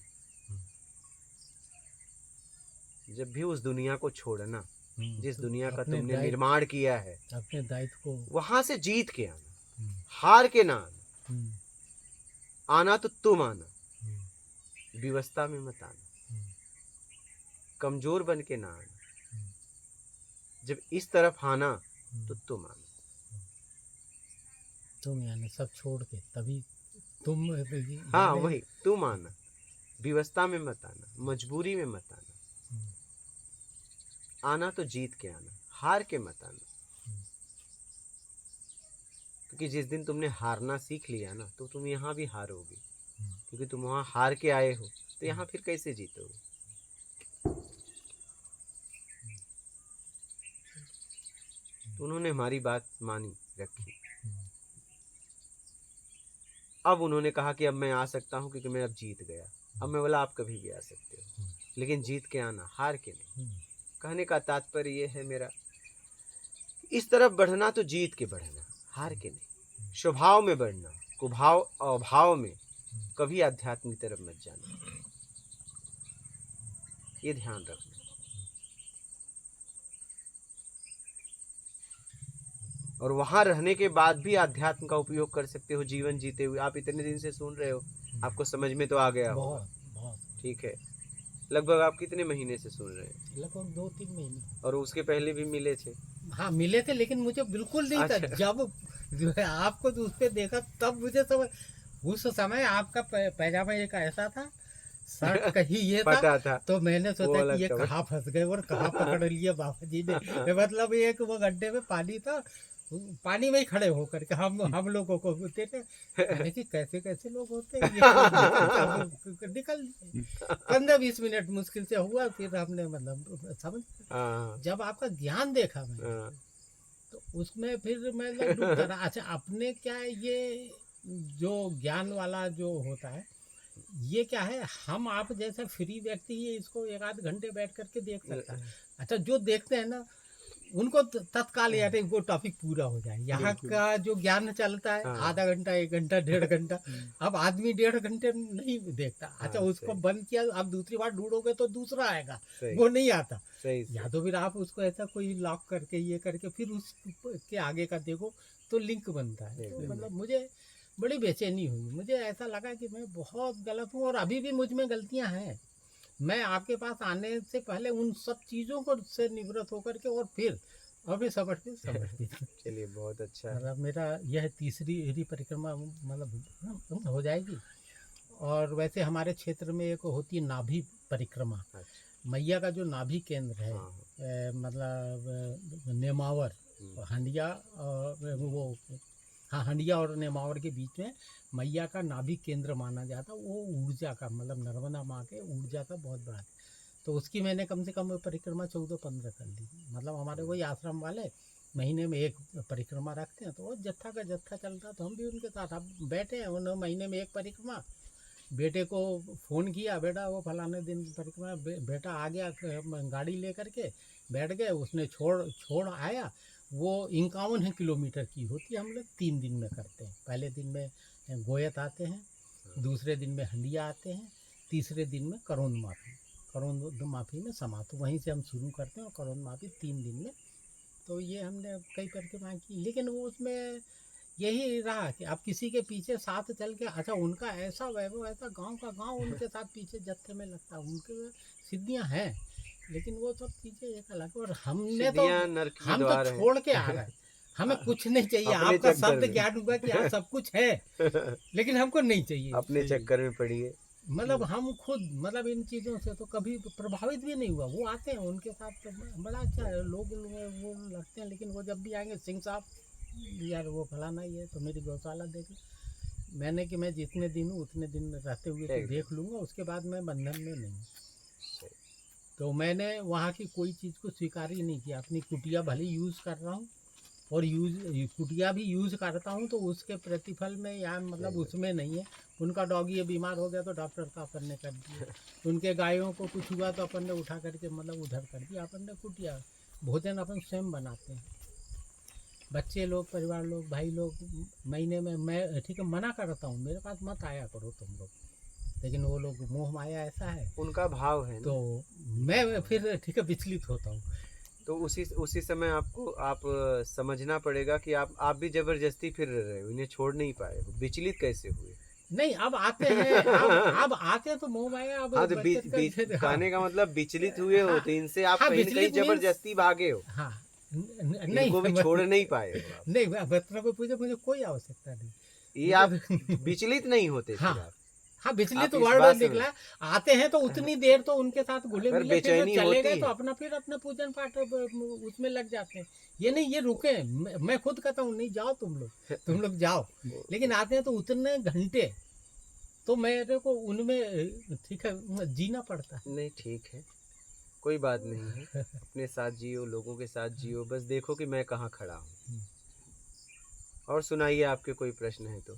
जब भी उस दुनिया को छोड़ना, जिस दुनिया का तुमने निर्माण किया है, अपने दायित्व को वहां से जीत के आना, हार के ना आना। आना तो तुम आना, विवशता में मत आना, कमजोर बन के ना आना। जब इस तरफ आना तो तुम आना। तुम यानी सब छोड़ के तभी तुम। हाँ, वही तुम आना, विवशता में मत आना, मजबूरी में मत आना। आना तो जीत के आना, हार के मत आना। क्योंकि जिस दिन तुमने हारना सीख लिया ना, तो तुम यहाँ भी हारोगे, क्योंकि तुम वहाँ हार के आए हो, तो यहाँ फिर कैसे जीतोगे? तो उन्होंने हमारी बात मानी, रखी। अब उन्होंने कहा कि अब मैं आ सकता हूँ, क्योंकि मैं अब जीत गया। अब मैं बोला आप कभी भी आ सकते हो। लेकिन जीत के आना, हार के नहीं। कहने का तात्पर्य ये है मेरा, इस तरफ बढ़ना तो जीत के बढ़ना, हार के नहीं। स्वभाव में बढ़ना, कुभाव अभाव में कभी आध्यात्म की तरफ मत जाना, ये ध्यान रखना। और वहां रहने के बाद भी आध्यात्म का उपयोग कर सकते हो जीवन जीते हुए। आप इतने दिन से सुन रहे हो, आपको समझ में तो आ गया होगा। बहुत बहुत ठीक है, लगभग आप कितने महीने से सुन रहे हैं? लगभग 2-3 महीने। और उसके पहले भी मिले थे? हाँ मिले थे, लेकिन मुझे बिल्कुल नहीं था। अच्छा। जब जो है आपको तो उस पे देखा तब मुझे समझ, उस समय आपका पैजामा एक ऐसा था, शर्ट कहीं ये था, पता था तो मैंने वो सोचा कि अलग ये खबर। कहाँ फंस गए और कहाँ पकड़ लिया बाबा जी ने। मतलब एक वो गड्ढे में पानी था, पानी में ही खड़े होकर के हम लोगों को होते थे। मैंने कि कैसे कैसे लोग होते हैं ये, हम निकल 15-20 मिनट मुश्किल से हुआ, फिर हमने मतलब समझ। हाँ जब आपका ज्ञान देखा मैंने, हाँ, तो उसमें फिर मैं डूबता रहा। अच्छा, अपने क्या है ये जो ज्ञान वाला जो होता है, ये क्या है, हम आप जैसे फ्री व्यक्ति ही इसको 1-8 घंटे बैठ करके देख सकता है। अच्छा, जो देखते हैं ना उनको तत्काल याद है, वो टॉपिक पूरा हो जाए। यहाँ बिल्कुल। का जो ज्ञान चलता है हाँ। आधा घंटा, 1 घंटा, 1.5 घंटा, अब आदमी 1.5 घंटे नहीं देखता। अच्छा, हाँ, उसको सही। बंद किया, अब दूसरी बार ढूंढोगे तो दूसरा आएगा, सही वो नहीं आता। सही या सही। तो फिर आप उसको ऐसा कोई लॉक करके ये करके फिर उसके आगे का देखो तो लिंक बनता है। तो एकदम। मतलब मुझे बड़ी बेचैनी हुई, मुझे ऐसा लगा कि मैं बहुत गलत हूँ और अभी भी मुझ में गलतियाँ हैं। मैं आपके पास आने से पहले उन सब चीज़ों को से निवृत्त होकर के और फिर अभी समझती चलिए, बहुत अच्छा है। मतलब मेरा यह तीसरी परिक्रमा मतलब हो जाएगी। और वैसे हमारे क्षेत्र में एक होती है नाभि परिक्रमा। अच्छा। मैया का जो नाभि केंद्र है, हाँ मतलब नेमावर, हंडिया और वो, हाँ हंडिया और नेमावर के बीच में मैया का नाभि केंद्र माना जाता। वो ऊर्जा का मतलब नर्मदा माँ के ऊर्जा का बहुत बड़ा है। तो उसकी मैंने कम से कम परिक्रमा 14-15 कर ली। मतलब हमारे वही आश्रम वाले महीने में एक परिक्रमा रखते हैं, तो वो जत्था का जत्था चलता, तो हम भी उनके साथ अब बैठे हैं। उन्होंने महीने में एक परिक्रमा, बेटे को फ़ोन किया, बेटा वो फलाने दिन परिक्रमा, बेटा आ गया गाड़ी लेकर के, बैठ गए, उसने छोड़ आया। वो 51 किलोमीटर की होती है, हम लोग 3 दिन में करते हैं। पहले दिन में गोयत आते हैं, दूसरे दिन में हंडिया आते हैं, तीसरे दिन में करोंद माफी में समाप्त। वहीं से हम शुरू करते हैं और करोंद माफी 3 दिन में। तो ये हमने कई परिक्रमाएँ की, लेकिन वो उसमें यही रहा कि आप किसी के पीछे साथ चल के, अच्छा उनका ऐसा वैभव, ऐसा गांव का गांव उनके साथ पीछे जत्थे में लगता है, उनके सिद्धियां हैं, लेकिन वो सब चीज़ें एक अलग। और सिद्धियां नर्क के हम तो द्वार छोड़ के आ हैं। रहे हैं, हमें कुछ नहीं चाहिए। अपने आपका चक्कर शब्द में। ज्ञान हुआ कि हाँ सब कुछ है, लेकिन हमको नहीं चाहिए। अपने चक्कर में पड़िए। मतलब हम खुद मतलब इन चीज़ों से तो कभी प्रभावित भी नहीं हुआ। वो आते हैं उनके साथ तो बड़ा अच्छा है, लोग वो लगते हैं, लेकिन वो जब भी आएंगे, सिंह साहब यार वो फलाना ही है तो मेरी गौशाला देख लो। मैंने कि मैं जितने दिन हूँ उतने दिन रहते हुए तो एकदम। देख लूँगा, उसके बाद मैं बंधन में नहीं हूँ। सही। तो मैंने वहाँ की कोई चीज़ को स्वीकार ही नहीं किया। अपनी कुटिया भले यूज़ कर रहा हूँ, और कुटिया भी यूज़ करता हूँ, तो उसके प्रतिफल में या मतलब एकदम। उसमें नहीं है। उनका डॉगी ये बीमार हो गया तो डॉक्टर का अपन ने कर दिया, उनके गायों को कुछ हुआ तो अपन ने उठा करके मतलब उधर कर दिया। अपन ने कुटिया, भोजन अपन स्वयं बनाते हैं, बच्चे लोग, परिवार लोग, भाई लोग। महीने में मैं ठीक है मना करता हूँ, मेरे पास मत आया करो तुम लोग, लेकिन वो लोग मोह माया ऐसा है, उनका भाव है तो ना। मैं फिर ठीक है विचलित होता हूँ। तो उसी समय आपको समझना पड़ेगा कि आप भी जबरदस्ती फिर रहे हो, इन्हें छोड़ नहीं पाए हो, विचलित कैसे हुए? नहीं, अब आते हैं, अब आते हैं तो मोह माया, अब हाँ, तो बचत का, हाँ कहने का मतलब विचलित हुए हो, हाँ तो इनसे आप हाँ, कहीं ना कहीं विचलित मीन्स, जबरदस्ती भागे हो, हाँ नहीं इनको भी छोड़ नहीं पाए हो आप। नहीं, बच्चों को पूछे, मुझे कोई आवश्यकता नहीं, ये आप मुझे विचलित नहीं होते हाँ फिर आप हाँ, विचलित आप इस वर्ड बात समझ। निकला। आते हैं तो उतनी देर तो उनके साथ घुले अगर मिले, फिर जब बेचैनी चले गए होती तो है, फिर अपना पूजन पाठ उसमें लग जाते हैं। ये नहीं, ये रुके, मैं खुद कहता हूँ नहीं जाओ तुम लोग जाओ, लेकिन आते हैं तो उतने घंटे तो मेरे को उनमें ठीक है जीना पड़ता है। नहीं ठीक है, कोई बात नहीं है। अपने साथ जियो, लोगों के साथ जियो, बस देखो कि मैं कहाँ खड़ा हूँ। और सुनाइए, आपके कोई प्रश्न है तो।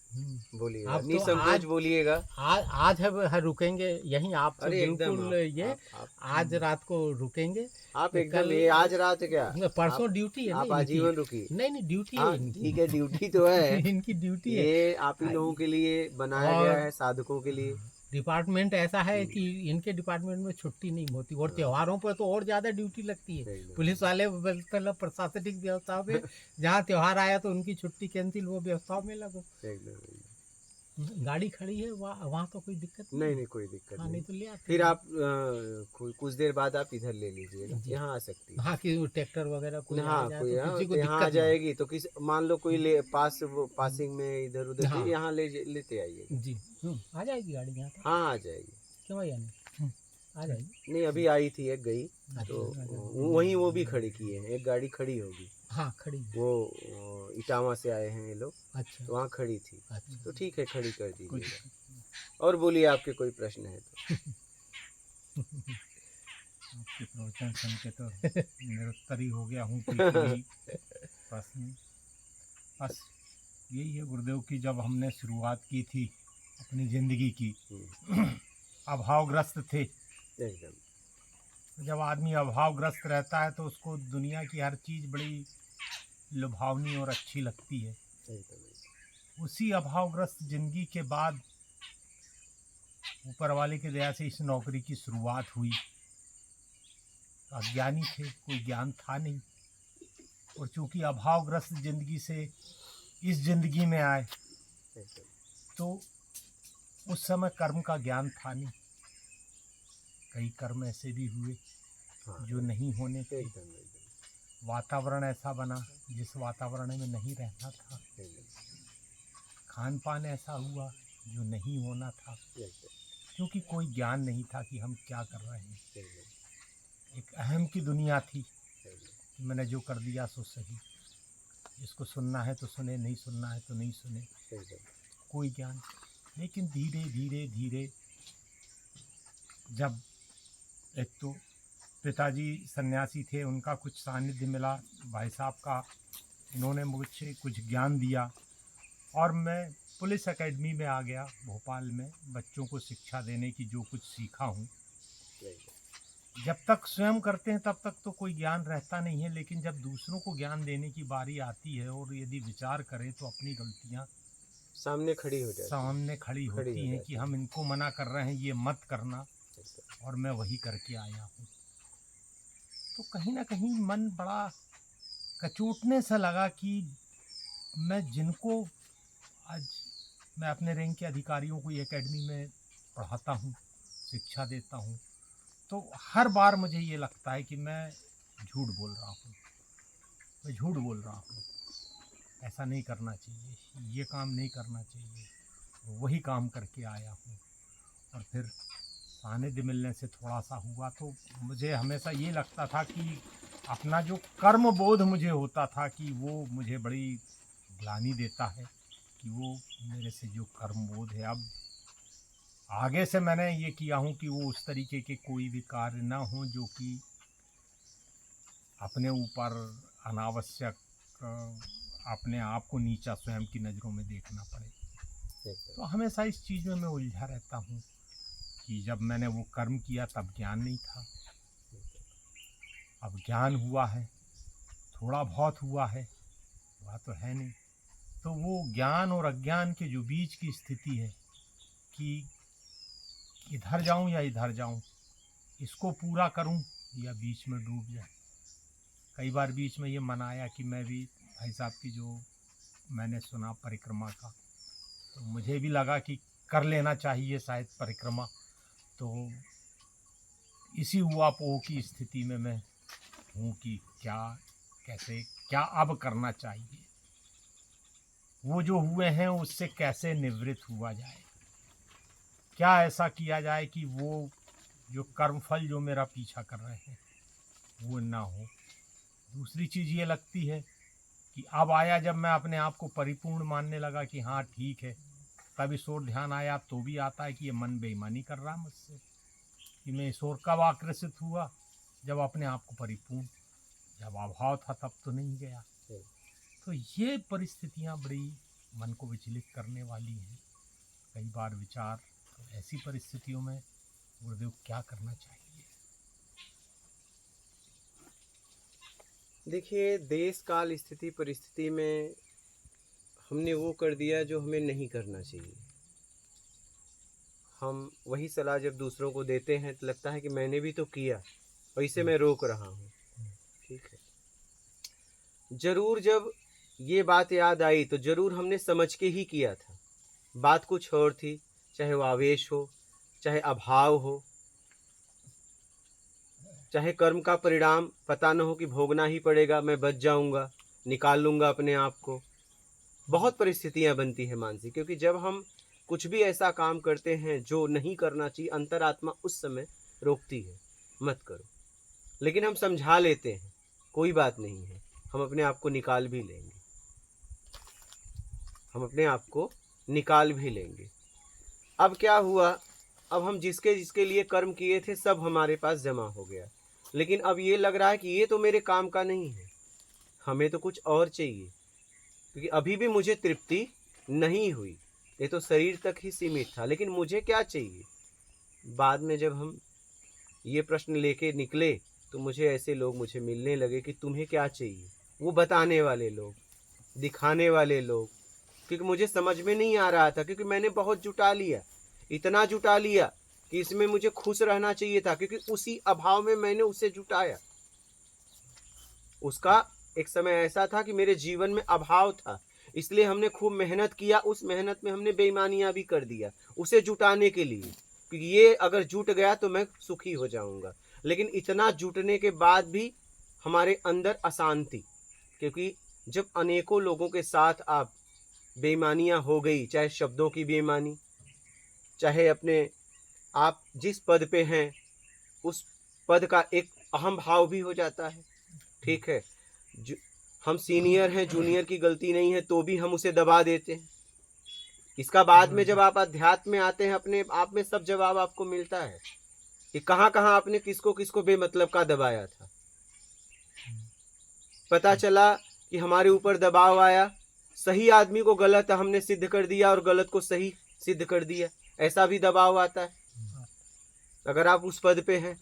बोलिएगा, अब तो निसंकोच आज बोलिएगा। आज है रुकेंगे यहीं आपसे अरे एकदम बिल्कुल ये आप आज रात को रुकेंगे। आप एकदम कल ये आज रात क्या, आप परसों ड्यूटी है ना आप इनकी। आजीवन रुकिए। नहीं नहीं ड्यूटी है हाँ इनकी। ठीक है, ड्यूटी तो है। इनकी ड्यूटी है। ये आप ही लोगों के लिए बनाया गया और है, साधकों के लिए। डिपार्टमेंट ऐसा है हम्म, कि इनके डिपार्टमेंट में छुट्टी नहीं होती और हाँ, त्योहारों पर तो और ज़्यादा ड्यूटी लगती है। एकदम पुलिस वाले मतलब प्रशासनिक व्यवस्था में जहाँ त्योहार आया तो उनकी छुट्टी कैंसिल, वो व्यवस्थाओं में लगो। एकदम। गाड़ी खड़ी है वहाँ, वहाँ तो कोई दिक्कत नहीं है। नहीं, कोई दिक्कत हाँ नहीं। नहीं तो ले आते फिर हैं। आप कुछ देर बाद आप इधर ले लीजिएगा, जी यहाँ आ सकती है। हाँ कि वो ट्रैक्टर वगैरह कोई आ हाँ जाए कोई, तो हाँ किसी को तो यहाँ आ दिक्कत ना हो। जाएगी तो किस, मान लो कोई ले पास, वो पासिंग में इधर उधर से हाँ यहाँ लेते आइएगा। जी आ जाएगी गाड़ी यहाँ पर। हाँ आ जाएगी। क्यों भैया नहीं आ जाएगी। नहीं अभी आई थी एक गई, तो वहीं वो भी खड़ी किए हैं, एक गाड़ी खड़ी होगी। हाँ खड़ी है। वो इटावा से आए हैं ये लोग, अच्छा तो वहाँ खड़ी थी। अच्छा तो ठीक है, खड़ी कर कुछ दीजिएगा। और बोलिए, आपके कोई प्रश्न है तो। आपके प्रवचन सुन के तो निरुत्तर ही हो गया हूँ। कोई प्रश्न बस यही है गुरुदेव की, जब हमने शुरुआत की थी अपनी ज़िंदगी की, अभावग्रस्त थे। एकदम। जब आदमी अभावग्रस्त रहता है तो उसको दुनिया की हर चीज़ बड़ी लुभावनी और अच्छी लगती है। एकदम। उसी अभावग्रस्त ज़िंदगी के बाद ऊपर वाले की दया से इस नौकरी की शुरुआत हुई। अज्ञानी थे, कोई ज्ञान था नहीं, और चूंकि अभावग्रस्त ज़िंदगी से इस ज़िंदगी में आए तो उस समय कर्म का ज्ञान था नहीं। कई कर्म ऐसे भी हुए हाँ, जो नहीं होने थे। एकदम। वातावरण ऐसा बना जिस वातावरण में नहीं रहना था। खान पान ऐसा हुआ जो नहीं होना था, क्योंकि कोई ज्ञान नहीं था कि हम क्या कर रहे हैं। एक अहम की दुनिया थी कि मैंने जो कर दिया सो सही, जिसको सुनना है तो सुने, नहीं सुनना है तो नहीं सुने, कोई ज्ञान। लेकिन धीरे धीरे धीरे जब एक तो पिताजी सन्यासी थे, उनका कुछ सानिध्य मिला, भाई साहब का, इन्होंने मुझे कुछ ज्ञान दिया और मैं पुलिस एकेडमी में आ गया भोपाल में, बच्चों को शिक्षा देने की जो कुछ सीखा हूँ। जब तक स्वयं करते हैं तब तक तो कोई ज्ञान रहता नहीं है, लेकिन जब दूसरों को ज्ञान देने की बारी आती है और यदि विचार करें तो अपनी गलतियाँ सामने खड़ी हो जाती, सामने खड़ी होती हैं कि हम इनको मना कर रहे हैं ये मत करना, और मैं वही करके आया हूँ। तो कहीं ना कहीं मन बड़ा कचोटने सा लगा कि मैं जिनको आज मैं अपने रैंक के अधिकारियों को एकेडमी में पढ़ाता हूँ, शिक्षा देता हूँ, तो हर बार मुझे ये लगता है कि मैं झूठ बोल रहा हूँ, मैं झूठ बोल रहा हूँ, ऐसा नहीं करना चाहिए, ये काम नहीं करना चाहिए, वही काम करके आया हूँ। और फिर सानिध्य मिलने से थोड़ा सा हुआ तो मुझे हमेशा ये लगता था कि अपना जो कर्म बोध मुझे होता था कि वो मुझे बड़ी ग्लानि देता है कि वो मेरे से जो कर्म बोध है, अब आगे से मैंने ये किया हूँ कि वो उस तरीके के कोई भी कार्य ना हो जो कि अपने ऊपर अनावश्यक अपने आप को नीचा स्वयं की नज़रों में देखना पड़े। तो हमेशा इस चीज़ में मैं उलझा रहता हूँ कि जब मैंने वो कर्म किया तब ज्ञान नहीं था, अब ज्ञान हुआ है, थोड़ा बहुत हुआ है, वह तो है नहीं। तो वो ज्ञान और अज्ञान के जो बीच की स्थिति है कि इधर जाऊं या इधर जाऊं, इसको पूरा करूं या बीच में डूब जाए। कई बार बीच में ये मन आया कि मैं भी भाई साहब की जो मैंने सुना परिक्रमा का, तो मुझे भी लगा कि कर लेना चाहिए शायद परिक्रमा। तो इसी हुआ पोह की स्थिति में मैं हूँ कि क्या कैसे क्या अब करना चाहिए, वो जो हुए हैं उससे कैसे निवृत्त हुआ जाए, क्या ऐसा किया जाए कि वो जो कर्मफल जो मेरा पीछा कर रहे हैं वो ना हो। दूसरी चीज़ ये लगती है कि अब आया जब मैं अपने आप को परिपूर्ण मानने लगा कि हाँ ठीक है, तब इस ओर ध्यान आया तो भी आता है कि ये मन बेईमानी कर रहा मुझसे, कि मैं इस ओर कब आकर्षित हुआ जब अपने आप को परिपूर्ण, जब अभाव था तब तो नहीं गया। तो ये परिस्थितियाँ बड़ी मन को विचलित करने वाली हैं कई बार विचार। तो ऐसी परिस्थितियों में गुरुदेव क्या करना चाहिए? देखिए, देश काल स्थिति परिस्थिति में हमने वो कर दिया जो हमें नहीं करना चाहिए। हम वही सलाह जब दूसरों को देते हैं तो लगता है कि मैंने भी तो किया और इसे मैं रोक रहा हूँ। ठीक है, जरूर जब ये बात याद आई तो जरूर हमने समझ के ही किया था। बात कुछ और थी, चाहे वो आवेश हो, चाहे अभाव हो, चाहे कर्म का परिणाम पता न हो कि भोगना ही पड़ेगा, मैं बच जाऊंगा, निकाल लूंगा अपने आप को। बहुत परिस्थितियां बनती है मानसिक, क्योंकि जब हम कुछ भी ऐसा काम करते हैं जो नहीं करना चाहिए, अंतरात्मा उस समय रोकती है, मत करो। लेकिन हम समझा लेते हैं, कोई बात नहीं है, हम अपने आप को निकाल भी लेंगे, हम अपने आप को निकाल भी लेंगे। अब क्या हुआ, अब हम जिसके जिसके लिए कर्म किए थे सब हमारे पास जमा हो गया, लेकिन अब ये लग रहा है कि ये तो मेरे काम का नहीं है, हमें तो कुछ और चाहिए, क्योंकि अभी भी मुझे तृप्ति नहीं हुई, ये तो शरीर तक ही सीमित था, लेकिन मुझे क्या चाहिए। बाद में जब हम ये प्रश्न लेके निकले तो मुझे ऐसे लोग मुझे मिलने लगे कि तुम्हें क्या चाहिए, वो बताने वाले लोग, दिखाने वाले लोग, क्योंकि मुझे समझ में नहीं आ रहा था, क्योंकि मैंने बहुत जुटा लिया, इतना जुटा लिया कि इसमें मुझे खुश रहना चाहिए था, क्योंकि उसी अभाव में मैंने उसे जुटाया। उसका एक समय ऐसा था कि मेरे जीवन में अभाव था, इसलिए हमने खूब मेहनत किया, उस मेहनत में हमने बेईमानियां भी कर दिया उसे जुटाने के लिए, क्योंकि ये अगर जुट गया तो मैं सुखी हो जाऊंगा। लेकिन इतना जुटने के बाद भी हमारे अंदर अशांति, क्योंकि जब अनेकों लोगों के साथ आप बेईमानियां हो गई, चाहे शब्दों की बेईमानी, चाहे अपने आप जिस पद पे हैं उस पद का एक अहम भाव भी हो जाता है। ठीक है, हम सीनियर हैं, जूनियर की गलती नहीं है तो भी हम उसे दबा देते हैं। इसका बाद में जब आप अध्यात्म में आते हैं, अपने आप में सब जवाब आपको मिलता है कि कहाँ कहाँ आपने किसको किसको बेमतलब का दबाया था। पता चला कि हमारे ऊपर दबाव आया, सही आदमी को गलत हमने सिद्ध कर दिया और गलत को सही सिद्ध कर दिया, ऐसा भी दबाव आता है अगर आप उस पद पे हैं।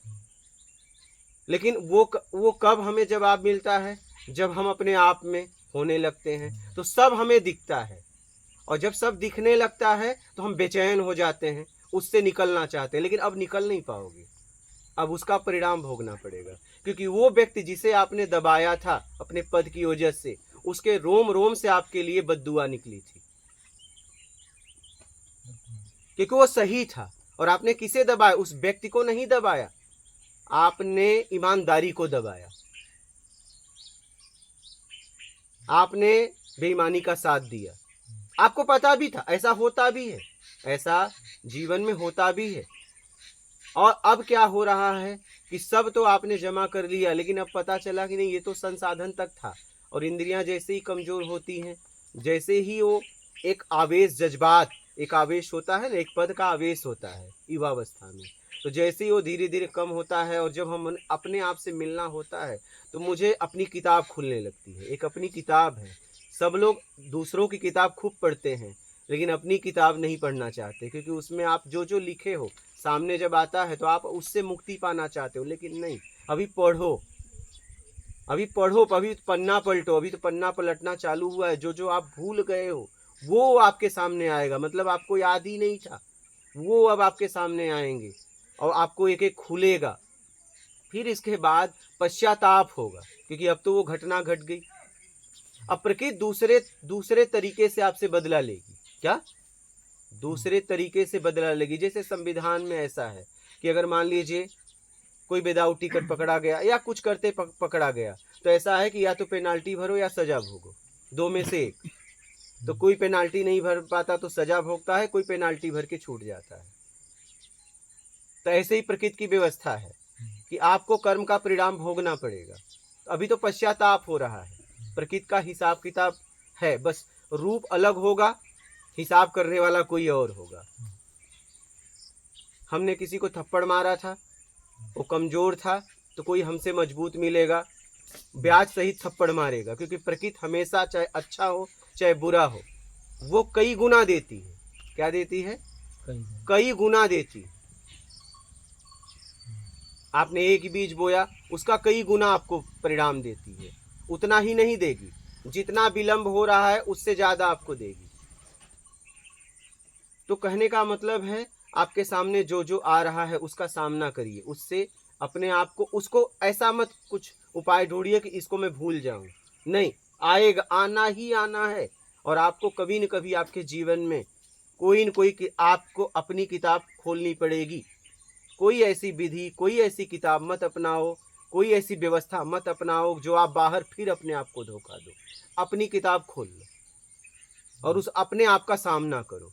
लेकिन वो कब हमें जवाब मिलता है, जब हम अपने आप में होने लगते हैं तो सब हमें दिखता है, और जब सब दिखने लगता है तो हम बेचैन हो जाते हैं, उससे निकलना चाहते हैं, लेकिन अब निकल नहीं पाओगे, अब उसका परिणाम भोगना पड़ेगा, क्योंकि वो व्यक्ति जिसे आपने दबाया था अपने पद की वजह से, उसके रोम रोम से आपके लिए बद्दुआ निकली थी, क्योंकि वो सही था। और आपने किसे दबाया, उस व्यक्ति को नहीं दबाया, आपने ईमानदारी को दबाया, आपने बेईमानी का साथ दिया। आपको पता भी था, ऐसा होता भी है, ऐसा जीवन में होता भी है। और अब क्या हो रहा है कि सब तो आपने जमा कर लिया, लेकिन अब पता चला कि नहीं, ये तो संसाधन तक था, और इंद्रियां जैसे ही कमजोर होती हैं, जैसे ही वो एक आवेश, जज्बात, एक आवेश होता है ना, एक पद का आवेश होता है युवावस्था में, तो जैसे ही वो धीरे धीरे कम होता है और जब हम अपने आप से मिलना होता है तो मुझे अपनी किताब खुलने लगती है। एक अपनी किताब है, सब लोग दूसरों की किताब खूब पढ़ते हैं लेकिन अपनी किताब नहीं पढ़ना चाहते, क्योंकि उसमें आप जो जो लिखे हो सामने जब आता है तो आप उससे मुक्ति पाना चाहते हो। लेकिन नहीं, अभी पढ़ो, अभी पढ़ो, अभी पन्ना पलटो, अभी तो पन्ना पलटना चालू हुआ है। जो जो आप भूल गए हो वो आपके सामने आएगा, मतलब आपको याद ही नहीं था, वो अब आपके सामने आएंगे और आपको एक एक खुलेगा। फिर इसके बाद पश्चाताप होगा, क्योंकि अब तो वो घटना घट गई। अब प्रकृति दूसरे तरीके से आपसे बदला लेगी। क्या? दूसरे तरीके से बदला लेगी। जैसे संविधान में ऐसा है कि अगर मान लीजिए कोई विदाउट टिकट पकड़ा गया या कुछ करते पकड़ा गया, तो ऐसा है कि या तो पेनाल्टी भरो या सजा भोगो, दो में से एक। तो कोई पेनाल्टी नहीं भर पाता तो सजा भोगता है, कोई पेनाल्टी भर के छूट जाता है। तो ऐसे ही प्रकृति की व्यवस्था है कि आपको कर्म का परिणाम भोगना पड़ेगा। अभी तो पश्चाताप हो रहा है, प्रकृति का हिसाब किताब है, बस रूप अलग होगा, हिसाब करने वाला कोई और होगा। हमने किसी को थप्पड़ मारा था, वो कमजोर था, तो कोई हमसे मजबूत मिलेगा, ब्याज सहित थप्पड़ मारेगा, क्योंकि प्रकृति हमेशा चाहे अच्छा हो चाहे बुरा हो, वो कई गुना देती है। क्या देती है? कई कई गुना देती है। आपने एक बीज बोया, उसका कई गुना आपको परिणाम देती है। उतना ही नहीं देगी, जितना विलंब हो रहा है उससे ज्यादा आपको देगी। तो कहने का मतलब है, आपके सामने जो जो आ रहा है उसका सामना करिए, उससे अपने आप को, उसको ऐसा मत कुछ उपाय ढूंढिए कि इसको मैं भूल जाऊं। नहीं, आएगा, आना ही आना है। और आपको कभी न कभी आपके जीवन में कोई न कोई आपको अपनी किताब खोलनी पड़ेगी। कोई ऐसी विधि, कोई ऐसी किताब मत अपनाओ, कोई ऐसी व्यवस्था मत अपनाओ जो आप बाहर फिर अपने आप को धोखा दो। अपनी किताब खोल लो और उस अपने आप का सामना करो।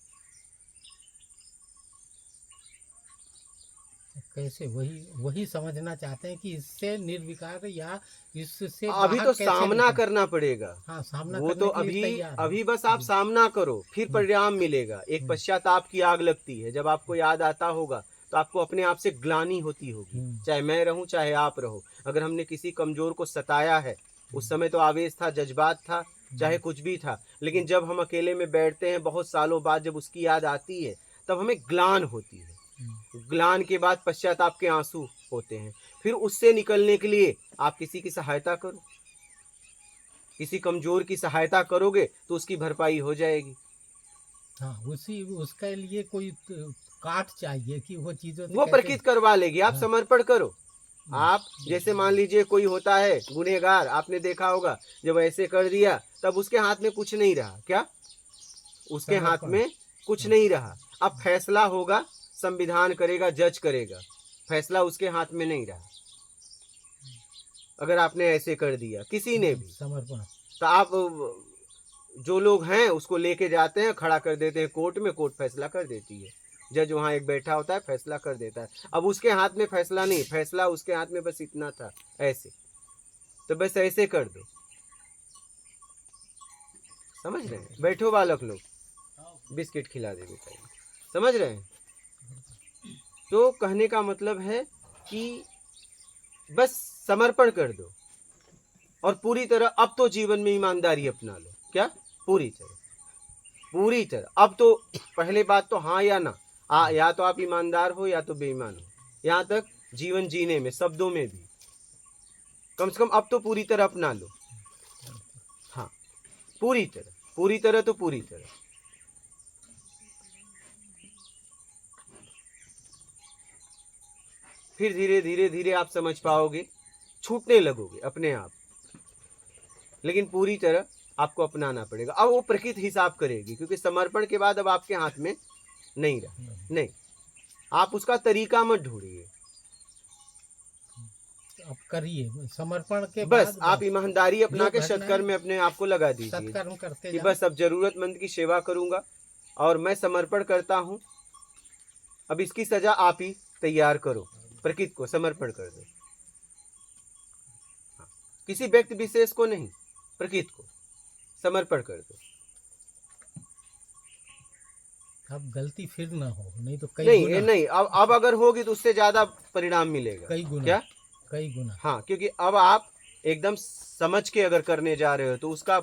कैसे, वही समझना चाहते हैं कि इससे निर्विकार या इससे अभी बाहर तो कैसे सामना निकलें? करना पड़ेगा। हाँ, सामना वो करने तो के लिए अभी तैयार हैं। अभी बस आप जी। सामना करो, फिर परिणाम मिलेगा। एक पश्चाताप की आग लगती है, जब आपको याद आता होगा तो आपको अपने आप से ग्लानि होती होगी। चाहे मैं रहूं, चाहे आप रहो, अगर हमने किसी कमजोर को सताया है, उस समय तो आवेश था, जज्बात था, चाहे कुछ भी था, लेकिन जब हम अकेले में बैठते हैं बहुत सालों बाद, जब उसकी याद आती है तब हमें ग्लान होती है। ग्लान के बाद पश्चाताप के आंसू होते हैं। फिर उससे निकलने के लिए आप किसी की सहायता करो। किसी कमजोर की सहायता करोगे तो उसकी भरपाई हो जाएगी। हाँ, उसके लिए कोई काट चाहिए कि वो चीजों से वो कैसे। प्रकित करवा लेगी। आप हाँ। समर्पण करो। आप जैसे मान लीजिए कोई होता है गुनहगार, आपने देखा होगा, जब ऐसे कर दिया तब उसके हाथ में कुछ नहीं रहा। क्या? उसके हाथ समर्पण। में कुछ नहीं रहा। अब फैसला होगा, संविधान करेगा, जज करेगा, फैसला उसके हाथ में नहीं रहा। अगर आपने ऐसे कर दिया किसी ने भी, समर्पण। तो आप जो लोग हैं उसको लेके जाते हैं, खड़ा कर देते हैं कोर्ट में, कोर्ट फैसला कर देती है। जज वहां एक बैठा होता है, फैसला कर देता है। अब उसके हाथ में फैसला नहीं, फैसला उसके हाथ में बस इतना था, ऐसे। तो बस ऐसे कर दो। समझ रहे हैं? बैठो बालक लोग, बिस्किट खिला दे बेटा। समझ रहे हैं? तो कहने का मतलब है कि बस समर्पण कर दो और पूरी तरह अब तो जीवन में ईमानदारी अपना लो। क्या? पूरी तरह, पूरी तरह। अब तो पहले बात तो हाँ या ना, या तो आप ईमानदार हो या तो बेईमान हो। यहाँ तक जीवन जीने में, शब्दों में भी कम से कम अब तो पूरी तरह अपना लो। हाँ, पूरी तरह, पूरी तरह तो पूरी तरह। फिर धीरे धीरे धीरे आप समझ पाओगे, छूटने लगोगे अपने आप। लेकिन पूरी तरह आपको अपनाना पड़ेगा। अब वो प्रकृति हिसाब करेगी, क्योंकि समर्पण के बाद अब आपके हाथ में नहीं रहा। नहीं, आप उसका तरीका मत ढूंढिए। अब करिए समर्पण के बस बाद आप ईमानदारी अपना जो के घटनाएं- सत्कर्म में अपने आप को लगा दीजिए सत्कर्म करते कि जाओ। बस अब जरूरतमंद की सेवा करूंगा और मैं समर्पण करता हूं। अब इसकी सजा आप ही तैयार करो। प्रकृति को समर्पण कर दो। हाँ, किसी व्यक्ति विशेष को नहीं, प्रकृति को समर्पण कर दो। अब गलती फिर ना हो, नहीं तो कई नहीं गुना। नहीं, अब अगर होगी तो उससे ज्यादा परिणाम मिलेगा। कई गुना। क्या? कई गुना। हाँ, क्योंकि अब आप एकदम समझ के अगर करने जा रहे हो तो उसका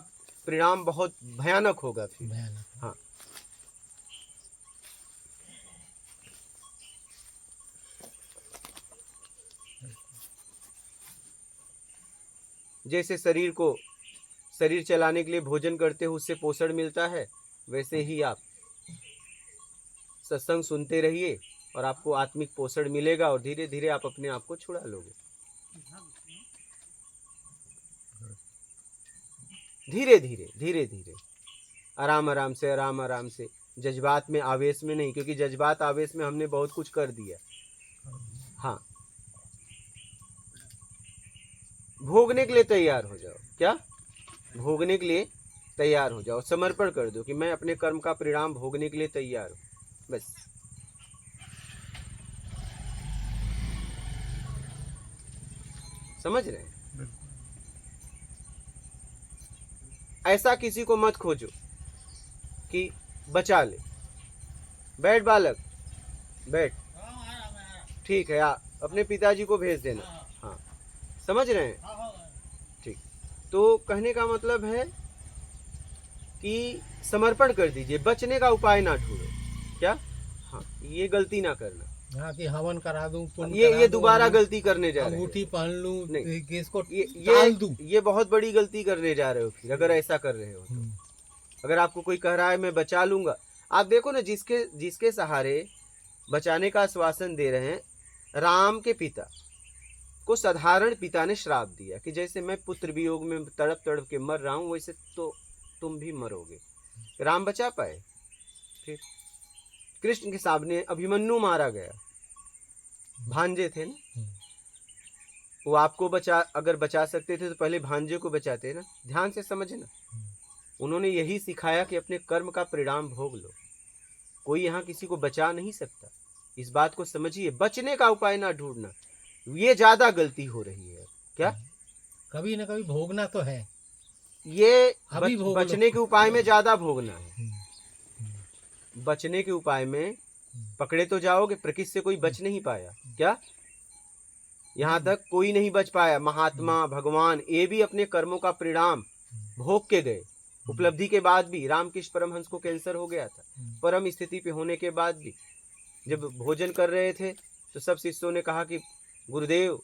परिणाम बहुत भयानक होगा फिर। भयानक। हाँ, जैसे शरीर चलाने के लिए भोजन करते हो, उससे पोषण मिलता है, वैसे ही आप सत्संग सुनते रहिए और आपको आत्मिक पोषण मिलेगा और धीरे धीरे आप अपने आप को छुड़ा लोगे। धीरे धीरे धीरे धीरे, आराम आराम से, आराम आराम से, जज्बात में, आवेश में नहीं, क्योंकि जज्बात आवेश में हमने बहुत कुछ कर दिया। हाँ, भोगने के लिए तैयार हो जाओ। क्या? भोगने के लिए तैयार हो जाओ। समर्पण कर दो कि मैं अपने कर्म का परिणाम भोगने के लिए तैयार हूं। बस समझ रहे हैं? ऐसा किसी को मत खोजो कि बचा ले। बैठ बालक, बैठ। ठीक है, अपने पिताजी को भेज देना। हाँ, समझ रहे हैं? ठीक। तो कहने का मतलब है कि समर्पण कर दीजिए, बचने का उपाय ना ढूंढो। क्या? हाँ, ये गलती ना करना। हाँ कि हवन करा दूं, पुण्य ये करा दूं, दोबारा गलती करने जा रहे अंगूठी हो। पहन लूं, नहीं, कि इसको ये टाल दूं। ये बहुत बड़ी गलती करने जा रहे हो फिर, अगर ऐसा कर रहे हो तो। अगर आपको कोई कह रहा है मैं बचा लूंगा, आप देखो ना, जिसके जिसके सहारे बचाने का आश्वासन दे रहे हैं, राम के पिता को साधारण पिता ने श्राप दिया कि जैसे मैं पुत्र वियोग में तड़प तड़प के मर रहा हूं, वैसे तो तुम भी मरोगे। राम बचा पाए? फिर कृष्ण के सामने अभिमन्यु मारा गया, भांजे थे ना, वो आपको अगर बचा सकते थे तो पहले भांजे को बचाते ना। ध्यान से समझना, उन्होंने यही सिखाया कि अपने कर्म का परिणाम भोग लो। कोई यहाँ किसी को बचा नहीं सकता, इस बात को समझिए। बचने का उपाय ना ढूंढना, ये ज्यादा गलती हो रही है। क्या? कभी ना कभी भोगना तो है, ये अभी भोग लो। बचने के उपाय में ज्यादा भोगना है। बचने के उपाय में पकड़े तो जाओगे, प्रकृति से कोई बच नहीं पाया। क्या? यहाँ तक कोई नहीं बच पाया, महात्मा भगवान ये भी अपने कर्मों का परिणाम भोग के गए। उपलब्धि के बाद भी रामकृष्ण परमहंस को कैंसर हो गया था, परम स्थिति पे होने के बाद भी जब भोजन कर रहे थे तो सब शिष्यों ने कहा कि गुरुदेव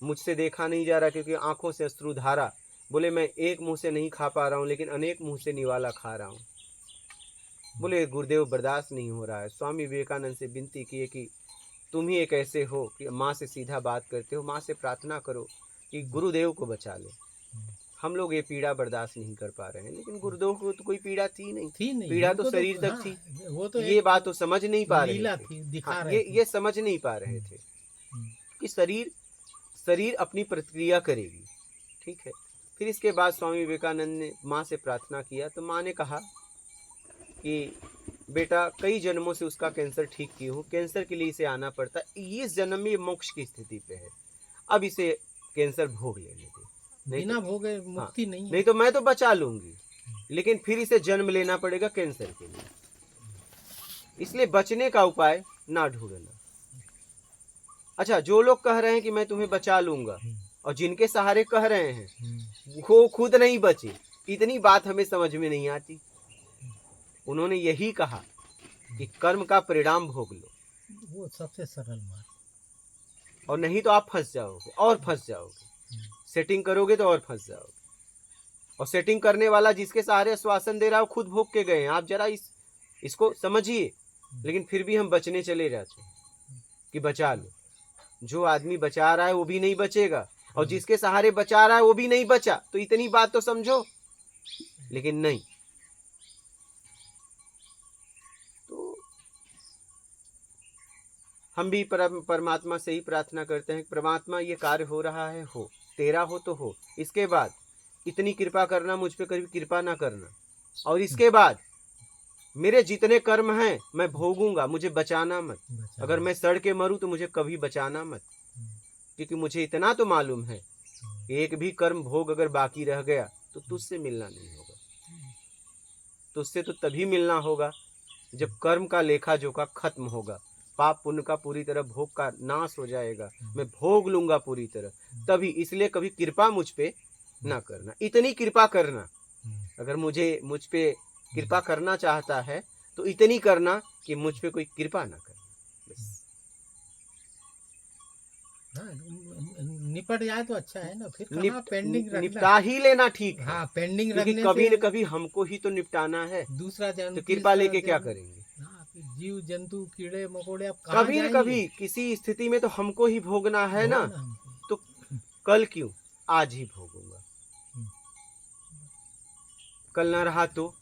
मुझसे देखा नहीं जा रहा क्योंकि आंखों से अश्रुधारा। बोले मैं एक मुंह से नहीं खा पा रहा हूँ, लेकिन अनेक मुंह से निवाला खा रहा हूँ। बोले गुरुदेव बर्दाश्त नहीं हो रहा है। स्वामी विवेकानंद से विनती किए कि तुम ही एक ऐसे हो कि माँ से सीधा बात करते हो, माँ से प्रार्थना करो कि गुरुदेव को बचा ले। हम लोग ये पीड़ा बर्दाश्त नहीं कर पा रहे हैं, लेकिन गुरुदेव को तो कोई पीड़ा थी नहीं, पीड़ा तो शरीर तक हाँ, थी। वो तो ये बात तो समझ नहीं पा रहे लीला थे। थी, दिखा हाँ, रहे ये समझ नहीं पा रहे थे कि शरीर अपनी प्रतिक्रिया करेगी। ठीक है। फिर इसके बाद स्वामी विवेकानंद ने माँ से प्रार्थना किया तो माँ ने कहा कि बेटा कई जन्मों से उसका कैंसर ठीक की हूँ, कैंसर के लिए इसे आना पड़ता, इस जन्म में मोक्ष की स्थिति पे है, अब इसे कैंसर भोग लेने दे। बिना भोगे मुक्ति नहीं है। नहीं तो मैं तो बचा लूंगी, लेकिन फिर इसे जन्म लेना पड़ेगा कैंसर के लिए। इसलिए बचने का उपाय ना ढूंढना। अच्छा, जो लोग कह रहे हैं कि मैं तुम्हें बचा लूंगा और जिनके सहारे कह रहे हैं वो खुद नहीं बचे, इतनी बात हमें समझ में नहीं आती। उन्होंने यही कहा कि कर्म का परिणाम भोग लो, वो सबसे सरल मार्ग, और नहीं तो आप फंस जाओगे और फंस जाओगे। सेटिंग करोगे तो और फंस जाओगे। और सेटिंग करने वाला जिसके सहारे आश्वासन दे रहा है वो खुद भोग के गए हैं। आप जरा इसको समझिए। लेकिन फिर भी हम बचने चले जाते हैं कि बचा लो। जो आदमी बचा रहा है वो भी नहीं बचेगा, और जिसके सहारे बचा रहा है वो भी नहीं बचा, तो इतनी बात तो समझो। लेकिन नहीं, तो हम भी परमात्मा से ही प्रार्थना करते हैं कि परमात्मा ये कार्य हो रहा है, हो तेरा हो तो हो। इसके बाद इतनी कृपा करना, मुझ पे कभी कृपा ना करना। और इसके बाद मेरे जितने कर्म हैं मैं भोगूंगा, मुझे बचाना मत। अगर मैं सड़ के मरूं तो मुझे कभी बचाना मत, क्योंकि मुझे इतना तो मालूम है एक भी कर्म भोग अगर बाकी रह गया तो तुझसे मिलना नहीं होगा। तुझसे तो तभी मिलना होगा जब कर्म का लेखा जोखा खत्म होगा, पाप पुण्य का पूरी तरह भोग का नाश हो जाएगा, मैं भोग लूंगा पूरी तरह, तभी। इसलिए कभी कृपा मुझ पे ना करना, इतनी कृपा करना। अगर मुझ पे कृपा करना चाहता है तो इतनी करना कि मुझ पे कोई कृपा ना करे, बस। निपट जाए तो अच्छा है ना, फिर कहाँ पेंडिंग रखना। निपटा ही लेना ठीक है। हाँ, पेंडिंग क्योंकि रखने कभी से न कभी हमको ही तो निपटाना है, दूसरा जन्म, तो कृपा तीसरा लेके क्या जन्म। करेंगे? हाँ, जीव जंतु कीड़े मकोड़े अब कहाँ कभी न जाएंगे? कभी किसी स्थिति में तो हमको ही भोगना है ना। भोगना हमको। तो कल क्यों, आज ही भोगूंगा। कल ना रहा तो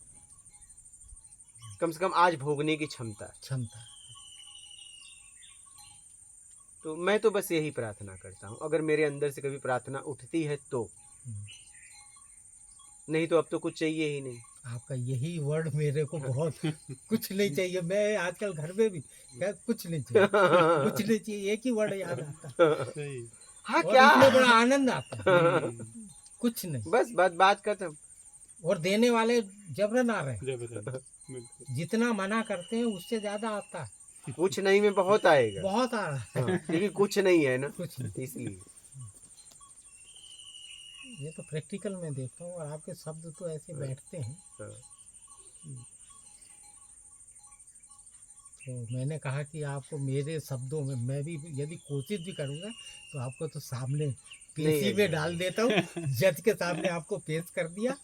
कम से कम आज भोगने की क्षमता। तो मैं तो बस यही प्रार्थना करता हूँ, अगर मेरे अंदर से कभी प्रार्थना उठती है तो। नहीं तो अब तो कुछ चाहिए ही नहीं। आपका यही वर्ड मेरे को बहुत कुछ नहीं चाहिए। मैं आजकल घर में भी कुछ नहीं चाहिए, कुछ नहीं चाहिए, एक ही वर्ड याद आता है। हाँ, और क्या इसमें बड़ा आनंद आता है। कुछ नहीं, बस बात खत्म। और देने वाले जबरन आ रहे हैं। जितना मना करते हैं उससे ज्यादा आता है। कुछ नहीं में बहुत आएगा, बहुत आ रहा है। हाँ, क्योंकि कुछ नहीं है ना, कुछ नहीं। इसलिए। ये तो प्रैक्टिकल में देखता हूँ, और आपके शब्द तो ऐसे बैठते हैं। हाँ। तो मैंने कहा कि आपको मेरे शब्दों में, मैं भी यदि कोशिश भी करूँगा तो आपको तो सामने पेशी नहीं, में डाल देता हूँ। जज के सामने आपको पेश कर दिया।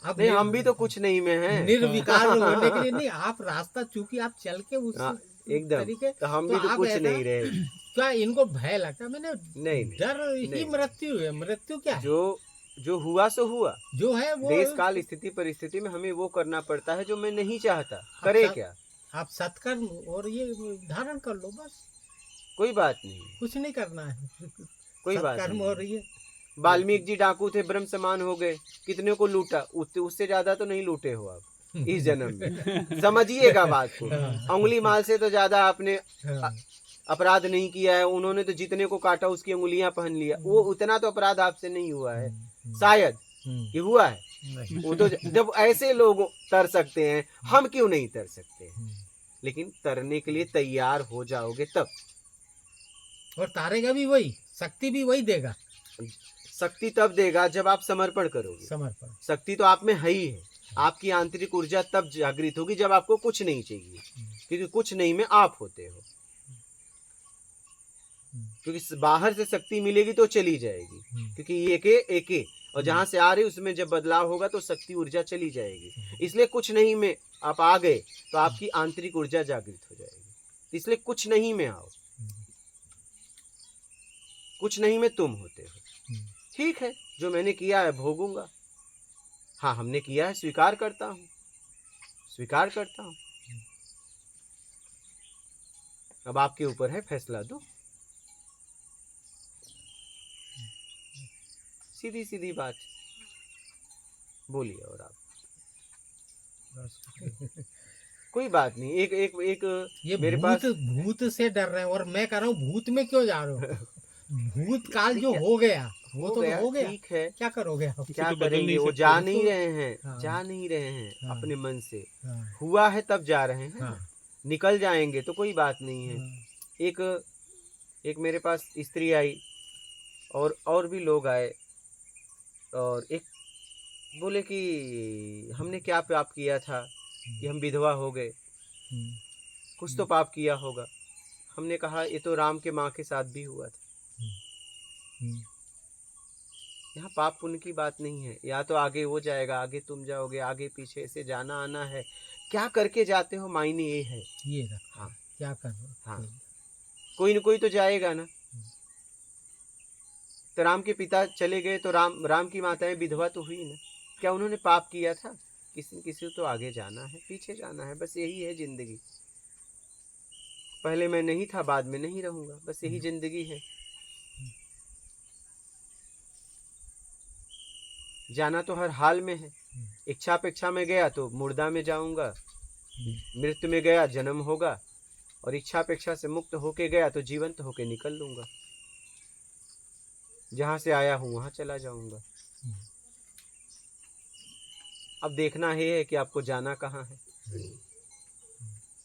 अब नहीं, हम भी तो कुछ नहीं में हैं। निर्विकार होने के लिए नहीं, आप रास्ता चूंकि आप चल के उस हाँ, एकदम। तरीके, तो हम तो भी तो आप कुछ ऐसा, नहीं रहे। क्या इनको भय लगता है? मैंने नहीं, डर ही नहीं। मृत्यु है, मृत्यु क्या है? जो हुआ सो हुआ। जो है वो देश काल स्थिति परिस्थिति में हमें वो करना पड़ता है जो मैं नहीं चाहता। करे क्या? आप सत्कर्म और ये धारण कर लो, बस कोई बात नहीं, कुछ नहीं करना है। कोई बात सत्कर्म नहीं। और ये वाल्मीकि जी डाकू थे, ब्रह्म समान हो गए, कितने को लूटा, उससे ज्यादा तो नहीं लूटे हो आप इस जन्म में। समझिएगा बात को। अंगुली माल से तो ज्यादा आपने अपराध नहीं किया है। उन्होंने तो जितने को काटा उसकी अंगुलियां पहन लिया, वो उतना तो अपराध आपसे नहीं हुआ है शायद, कि हुआ है। वो तो जब ऐसे लोग तर सकते हैं, हम क्यों नहीं तर सकते? लेकिन तरने के लिए तैयार हो जाओगे तब। और तारेगा भी वही, शक्ति भी वही देगा। शक्ति तब देगा जब आप समर्पण करोगे। समर्पण, शक्ति तो आप में है ही है। आपकी आंतरिक ऊर्जा तब जागृत होगी जब आपको कुछ नहीं चाहिए, क्योंकि कुछ नहीं में आप होते हो। क्योंकि बाहर से शक्ति मिलेगी तो चली जाएगी, क्योंकि ये एके और जहां से आ रही उसमें जब बदलाव होगा तो शक्ति ऊर्जा चली जाएगी। इसलिए कुछ नहीं में आप आ गए तो आपकी आंतरिक ऊर्जा जागृत हो जाएगी। इसलिए कुछ नहीं में आओ, कुछ नहीं में तुम होते हो। ठीक है, जो मैंने किया है भोगूंगा। हाँ, हमने किया है, स्वीकार करता हूं, स्वीकार करता हूं। अब आपके ऊपर है, फैसला दो। सीधी सीधी बात बोलिए। और आप कोई बात नहीं। एक एक एक ये मेरे भूत पास भूत से डर रहे हैं, और मैं कह रहा हूँ भूत में क्यों जा रहे हो? भूत काल जो हो गया वो तो हो गया। ठीक है, क्या करोगे आप? क्या तो बदल करेंगे? नहीं वो सकते। जा नहीं रहे हैं, हाँ। जा नहीं रहे हैं हाँ। अपने मन से। हाँ, हुआ है तब जा रहे हैं। हाँ, निकल जाएंगे तो कोई बात नहीं है। हाँ, एक मेरे पास स्त्री आई और भी लोग आए, और एक बोले कि हमने क्या पाप किया था कि हम विधवा हो गए? कुछ तो पाप किया होगा। हमने कहा ये तो राम के माँ के साथ भी हुआ था। यहाँ पाप पुण्य की बात नहीं है। या तो आगे वो जाएगा, आगे तुम जाओगे, आगे पीछे से जाना आना है। क्या करके जाते हो मायने ये है। ये रखा। हाँ, क्या कर रहे हो? हाँ, कोई न कोई तो जाएगा ना। तो राम के पिता चले गए तो राम की माताएं विधवा तो हुई ना। क्या उन्होंने पाप किया था? किसी किसी को तो आगे जाना है, पीछे जाना है, बस यही है जिंदगी। पहले मैं नहीं था, बाद में नहीं रहूंगा, बस यही जिंदगी है। जाना तो हर हाल में है। इच्छा अपेक्षा में गया तो मुर्दा में जाऊंगा, मृत्यु में गया जन्म होगा, और इच्छा अपेक्षा से मुक्त होके गया तो जीवंत होके निकल लूंगा। जहां से आया हूं वहां चला जाऊंगा। अब देखना है कि आपको जाना कहाँ है,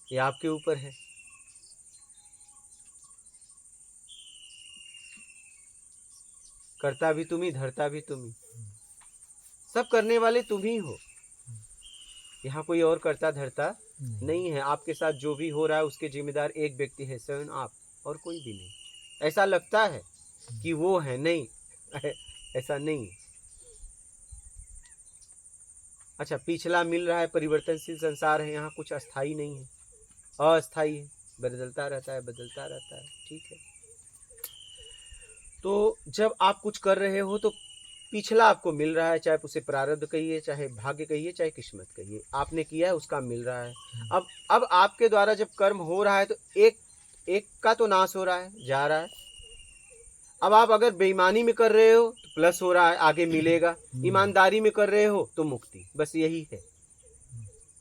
ये आपके ऊपर है। करता भी तुम ही, धरता भी तुम ही, सब करने वाले तुम ही हो। यहाँ कोई और करता धरता नहीं है। आपके साथ जो भी हो रहा है उसके जिम्मेदार एक व्यक्ति है, स्वयं आप, और कोई भी नहीं। ऐसा लगता है कि वो है, नहीं, ऐसा नहीं है। अच्छा, पिछला मिल रहा है, परिवर्तनशील संसार है, यहाँ कुछ अस्थाई नहीं है, अस्थाई है, बदलता रहता है, बदलता रहता है। ठीक है, तो जब आप कुछ कर रहे हो तो पिछला आपको मिल रहा है, चाहे उसे प्रारब्ध कहिए, चाहे भाग्य कहिए, चाहे किस्मत कहिए, आपने किया है उसका मिल रहा है। अब आपके द्वारा जब कर्म हो रहा है तो एक का तो नाश हो रहा है, जा रहा है। अब आप अगर बेईमानी में कर रहे हो तो प्लस हो रहा है, आगे मिलेगा। ईमानदारी में कर रहे हो तो मुक्ति, बस यही है।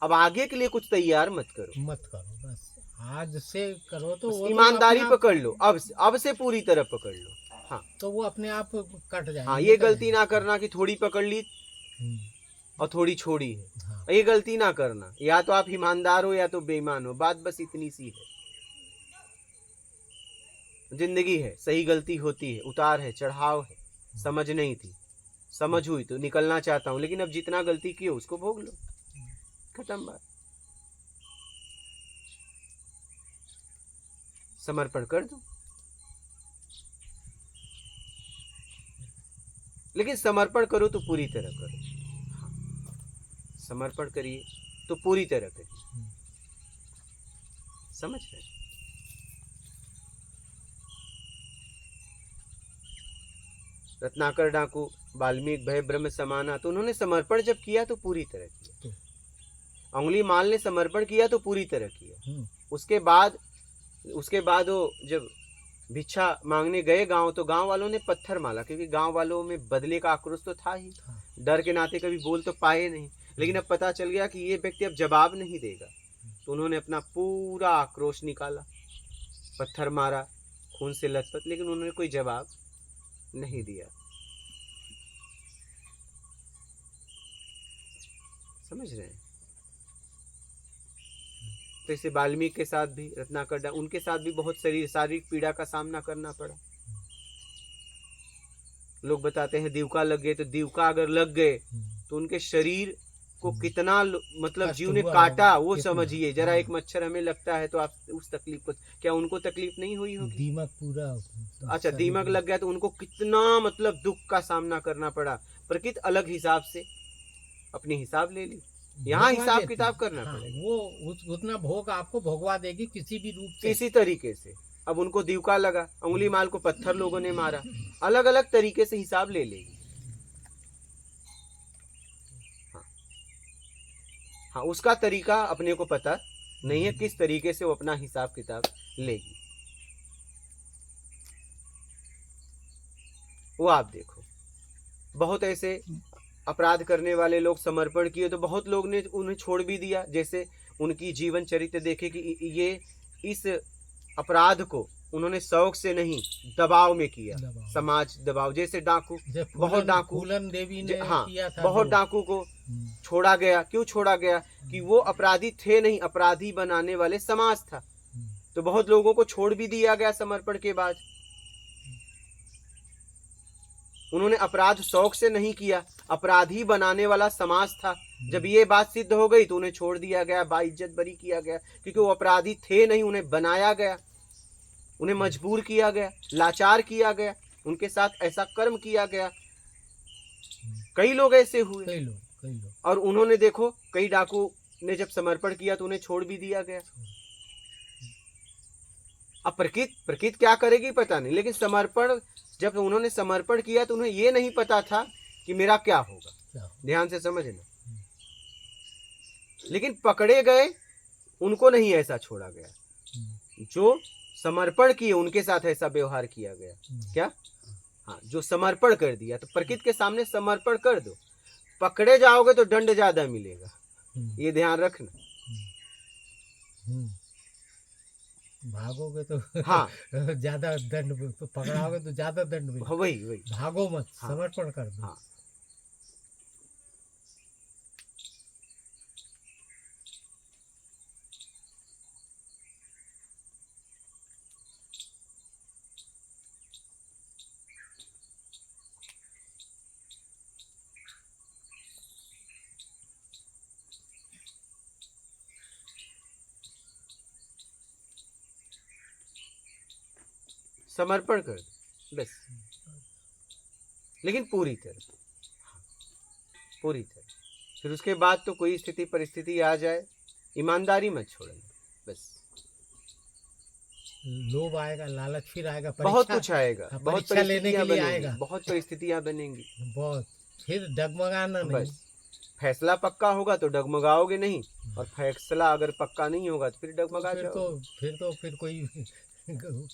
अब आगे के लिए कुछ तैयार मत करो, बस आज से करो तो वो ईमानदारी तो पकड़ लो। अब से पूरी तरह पकड़ लो। हाँ, तो वो अपने आप कट जाएंगे। हाँ, ये गलती ना करना कि थोड़ी पकड़ ली और थोड़ी छोड़ी है। हाँ। ये गलती ना करना। या तो आप ईमानदार हो या तो बेईमान हो, बात बस इतनी सी है। जिंदगी है, सही गलती होती है, उतार है, चढ़ाव है। समझ नहीं थी, समझ हुई तो निकलना चाहता हूं, लेकिन अब जितना गलती की हो उसको भोग लो, खत्म बात। समर्पण कर दो, लेकिन समर्पण करो तो पूरी तरह करो। हाँ, समर्पण करिए तो पूरी तरह करिए। समझ रहे? रत्नाकर डाकू वाल्मीकि भय ब्रह्म समाना, तो उन्होंने समर्पण जब किया तो पूरी तरह किया। अंगुली माल ने समर्पण किया तो पूरी तरह किया। उसके बाद वो जब भिक्षा मांगने गए गांव, तो गांव वालों ने पत्थर मारा, क्योंकि गांव वालों में बदले का आक्रोश तो था ही, डर के नाते कभी बोल तो पाए नहीं। लेकिन अब पता चल गया कि ये व्यक्ति अब जवाब नहीं देगा, तो उन्होंने अपना पूरा आक्रोश निकाला, पत्थर मारा, खून से लथपथ, लेकिन उन्होंने कोई जवाब नहीं दिया। समझ रहे हैं? तो इसे वाल्मीकि के साथ भी, रत्नाकर उनके साथ भी बहुत शारीरिक पीड़ा का सामना करना पड़ा। लोग बताते हैं दीवका लग गए, तो दीवका अगर लग गए तो उनके शरीर को कितना मतलब जीव ने काटा, वो समझिए जरा। एक मच्छर हमें लगता है तो आप उस तकलीफ को, क्या उनको तकलीफ नहीं हुई होगी? दीमक पूरा, अच्छा, दीमक लग गया तो उनको कितना मतलब दुख का सामना करना पड़ा। प्रकृति अलग हिसाब से अपनी हिसाब ले ली, यहाँ हिसाब किताब करना पड़ेगा। वो उतना भोग आपको भोगवा देगी किसी भी रूप से, किसी तरीके से। अब उनको दीवका लगा, अंगुली माल को पत्थर लोगों ने मारा, अलग अलग तरीके से हिसाब ले लेगी। हाँ, उसका तरीका अपने को पता नहीं है, किस तरीके से वो अपना हिसाब किताब लेगी, वो आप देखो। बहुत ऐसे अपराध करने वाले लोग समर्पण किए तो बहुत लोग ने उन्हें छोड़ भी दिया। जैसे उनकी जीवन चरित्र देखे कि ये इस अपराध को उन्होंने शौक से नहीं, दबाव में किया, समाज दबाव। जैसे डाकू, बहुत डाकू, फूलन देवी ने हाँ, किया था, बहुत डाकू को छोड़ा गया। क्यों छोड़ा गया? कि वो अपराधी थे नहीं, अपराधी बनाने वाले समाज था। तो बहुत लोगों को छोड़ भी दिया गया समर्पण के बाद। उन्होंने अपराध शौक से नहीं किया, अपराधी बनाने वाला समाज था। जब ये बात सिद्ध हो गई तो उन्हें छोड़ दिया गया, बाइज्जत बरी किया गया, क्योंकि वो अपराधी थे नहीं, उन्हें बनाया गया, उन्हें मजबूर किया गया, लाचार किया गया, उनके साथ ऐसा कर्म किया गया। कई लोग ऐसे हुए, कई लोग। और उन्होंने देखो, कई डाकू ने जब समर्पण किया तो उन्हें छोड़ भी दिया गया। अब प्रकृति क्या करेगी पता नहीं, लेकिन समर्पण, जब उन्होंने समर्पण किया तो उन्हें ये नहीं पता था कि मेरा क्या होगा। ध्यान से समझना। लेकिन पकड़े गए, उनको नहीं ऐसा छोड़ा गया। जो समर्पण किए उनके साथ ऐसा व्यवहार किया गया। क्या? हाँ, जो समर्पण कर दिया। तो प्रकृति के सामने समर्पण कर दो, पकड़े जाओगे तो दंड ज्यादा मिलेगा, ये ध्यान रखना। भागोगे तो हाँ ज्यादा दंड, तो पकड़ाओगे तो ज्यादा दंड मिलेगा। वही भागो मत, हाँ, समर्पण कर दो। हाँ। समर्पण कर दो बस, लेकिन पूरी तरह, पूरी तरह। फिर उसके बाद तो कोई स्थिति परिस्थिति आ जाए, ईमानदारी मत छोड़ना बस। लोभ आएगा, लालच फिर आएगा, बहुत कुछ आएगा, बहुत परीक्षा लेने के परिस्थितियां लिए बनेंगी, आएगा, बहुत परिस्थितियां बनेंगी, बहुत। फिर डगमगाना नहीं। बस फैसला पक्का होगा तो डगमगाओगे नहीं, और फैसला अगर पक्का नहीं होगा तो फिर डगमगा जाओगे। फिर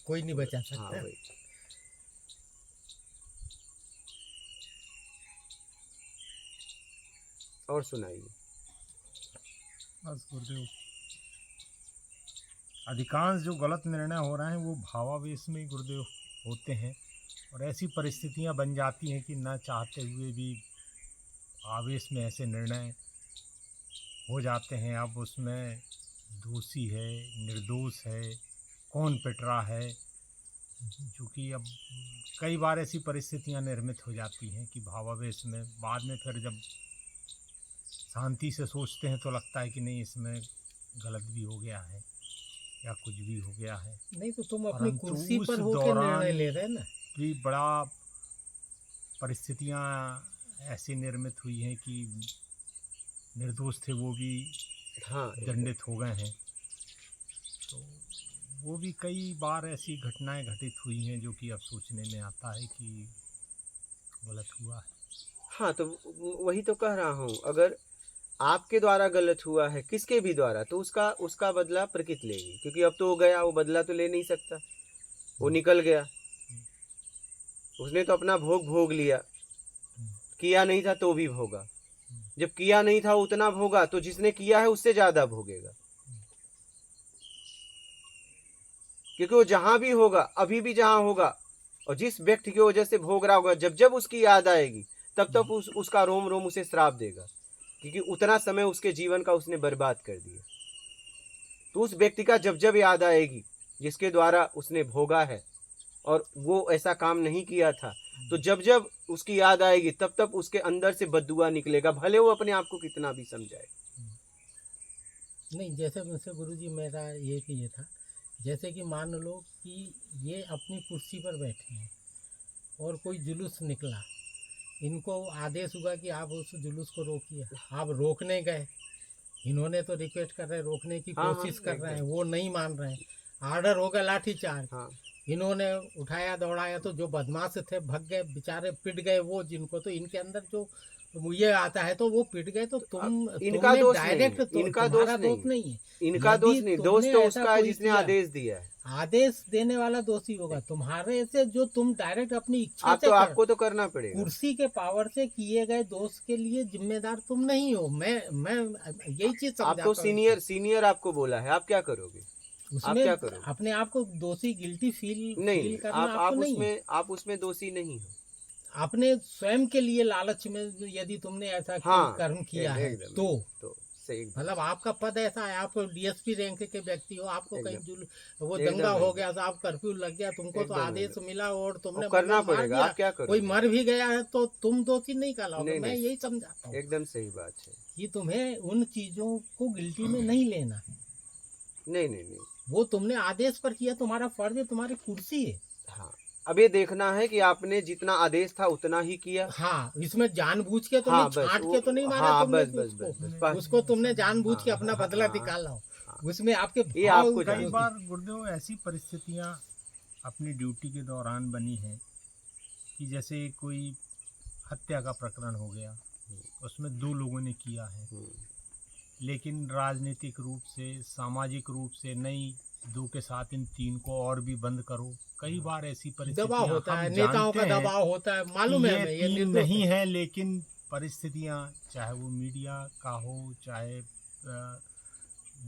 कोई नहीं बचा सकता। हाँ भाई। और सुनाइए। बस गुरुदेव, अधिकांश जो गलत निर्णय हो रहे हैं वो भावावेश में ही गुरुदेव होते हैं, और ऐसी परिस्थितियां बन जाती हैं कि न चाहते हुए भी आवेश में ऐसे निर्णय हो जाते हैं। अब उसमें दोषी है, निर्दोष है, कौन पिट रहा है, क्योंकि अब कई बार ऐसी परिस्थितियां निर्मित हो जाती हैं कि भावावेश में बाद में फिर जब शांति से सोचते हैं तो लगता है कि नहीं, इसमें गलत भी हो गया है, या कुछ भी हो गया है। नहीं तो तुम अपनी परंतु कुर्सी उस पर होकर दौरान निर्णय ले रहे ना। भी बड़ा परिस्थितियां ऐसी निर्मित हुई हैं कि निर्दोष थे वो भी हाँ दंडित हो गए हैं। तो वो भी कई बार ऐसी घटनाएं घटित हुई हैं जो कि अब सोचने में आता है कि गलत हुआ है। हाँ, तो वही तो कह रहा हूँ, अगर आपके द्वारा गलत हुआ है किसके भी द्वारा, तो उसका उसका बदला प्रकृति लेगी, क्योंकि अब तो वो गया, वो बदला तो ले नहीं सकता, वो निकल गया, उसने तो अपना भोग भोग लिया, किया नहीं था तो भी भोगा, जब किया नहीं था उतना भोगा, तो जिसने किया है उससे ज्यादा भोगेगा, क्योंकि वो जहां भी होगा, अभी भी जहां होगा, और जिस व्यक्ति की वजह से भोग रहा होगा, जब जब उसकी याद आएगी तब तक उसका रोम रोम उसे श्राप देगा, क्योंकि उतना समय उसके जीवन का उसने बर्बाद कर दिया। तो उस व्यक्ति का जब जब याद आएगी जिसके द्वारा उसने भोगा है और वो ऐसा काम नहीं किया था, तो जब जब उसकी याद आएगी तब तब उसके अंदर से बददुआ निकलेगा, भले वो अपने आप को कितना भी समझाए। नहीं, जैसे मुझसे गुरुजी मेरा ये था, जैसे कि मान लो कि ये अपनी कुर्सी पर बैठे हैं और कोई जुलूस निकला, इनको आदेश हुआ कि आप उस जुलूस को रोकिए, आप रोकने गए, इन्होंने तो रिक्वेस्ट कर रहे हैं, रोकने की हाँ, कोशिश हाँ, कर रहे हैं, एकदम। वो नहीं मान रहे हैं, आर्डर हो गया लाठी चार्ज, हाँ, इन्होंने उठाया दौड़ाया, तो जो बदमाश थे भग गए बेचारे, पिट गए वो, जिनको तो इनके अंदर जो ये आता है तो वो पिट गए, तो इनका तुमने दोष नहीं डायरेक्ट है, इनका तुम्हारा दोष दोष नहीं, नहीं है। इनका दोष यदि नहीं, दोष तुमने तो ऐसा उसका है कोई जिसने किया, आदेश दिया है। आदेश देने वाला दोषी होगा, तुम्हारे से जो तुम डायरेक्ट अपनी इच्छा आप से तो आपको तो करना पड़ेगा। कुर्सी के पावर से किए गए दोष के लिए जिम्मेदार तुम नहीं हो। मैं यही चीज आपको समझाता हूँ। सीनियर आपको बोला है, आप क्या करोगे? आप उसमें क्या करोगे? अपने आप को दोषी गिल्टी नहीं फील नहीं, करना आपको नहीं है। आप उसमें दोषी नहीं हो। अपने स्वयं के लिए लालच में यदि तुमने ऐसा कोई हाँ, कर्म किया है एकदम तो सही, मतलब आपका पद ऐसा है, आप डीएसपी रैंक के व्यक्ति हो, आपको कहीं वो एकदम, दंगा हो एकदम। गया, तो आप कर्फ्यू लग गया, तुमको तो एकदम, आदेश मिला और तुमने और करना मतलब मार पड़ेगा, दिया, आप क्या कोई करोगे? मर भी गया है तो तुम दोषी नहीं कहलाओगे। नहीं मैं नहीं, यही समझाता हूँ एकदम सही बात है। कि तुम्हें उन चीजों को गिल्टी में नहीं लेना है, नहीं नहीं नहीं, वो तुमने आदेश पर किया, तुम्हारा फर्ज है, तुम्हारी कुर्सी है। हाँ, अब ये देखना है कि आपने जितना आदेश था उतना ही किया। हाँ, इसमें जानबूझ के हाँ, तुमने बस छांट वो, के तो नहीं मारा हाँ, तुमने बस कि बस बस बस बस। उसको तुमने जानबूझ के हाँ, अपना हाँ, बदला हाँ, निकाला हो, हाँ। उसमें आपके ये भाव आपको कई जान- बार गुरुदेव ऐसी परिस्थितियां अपनी ड्यूटी के दौरान बनी हैं कि जैसे कोई हत्या का प्रकरण हो गया, उसमें 2 लोगों ने किया है, लेकिन राजनीतिक रूप से, सामाजिक रूप से नहीं, 2 के साथ इन 3 को और भी बंद करो। कई बार ऐसी दबाव परिस्थितियां होता है, हम नेताओं का जानते हैं दबाव होता है, मालूम कि है ये हमें, ये 3 निर्दोष नहीं है। है, लेकिन परिस्थितियां चाहे वो मीडिया का हो, चाहे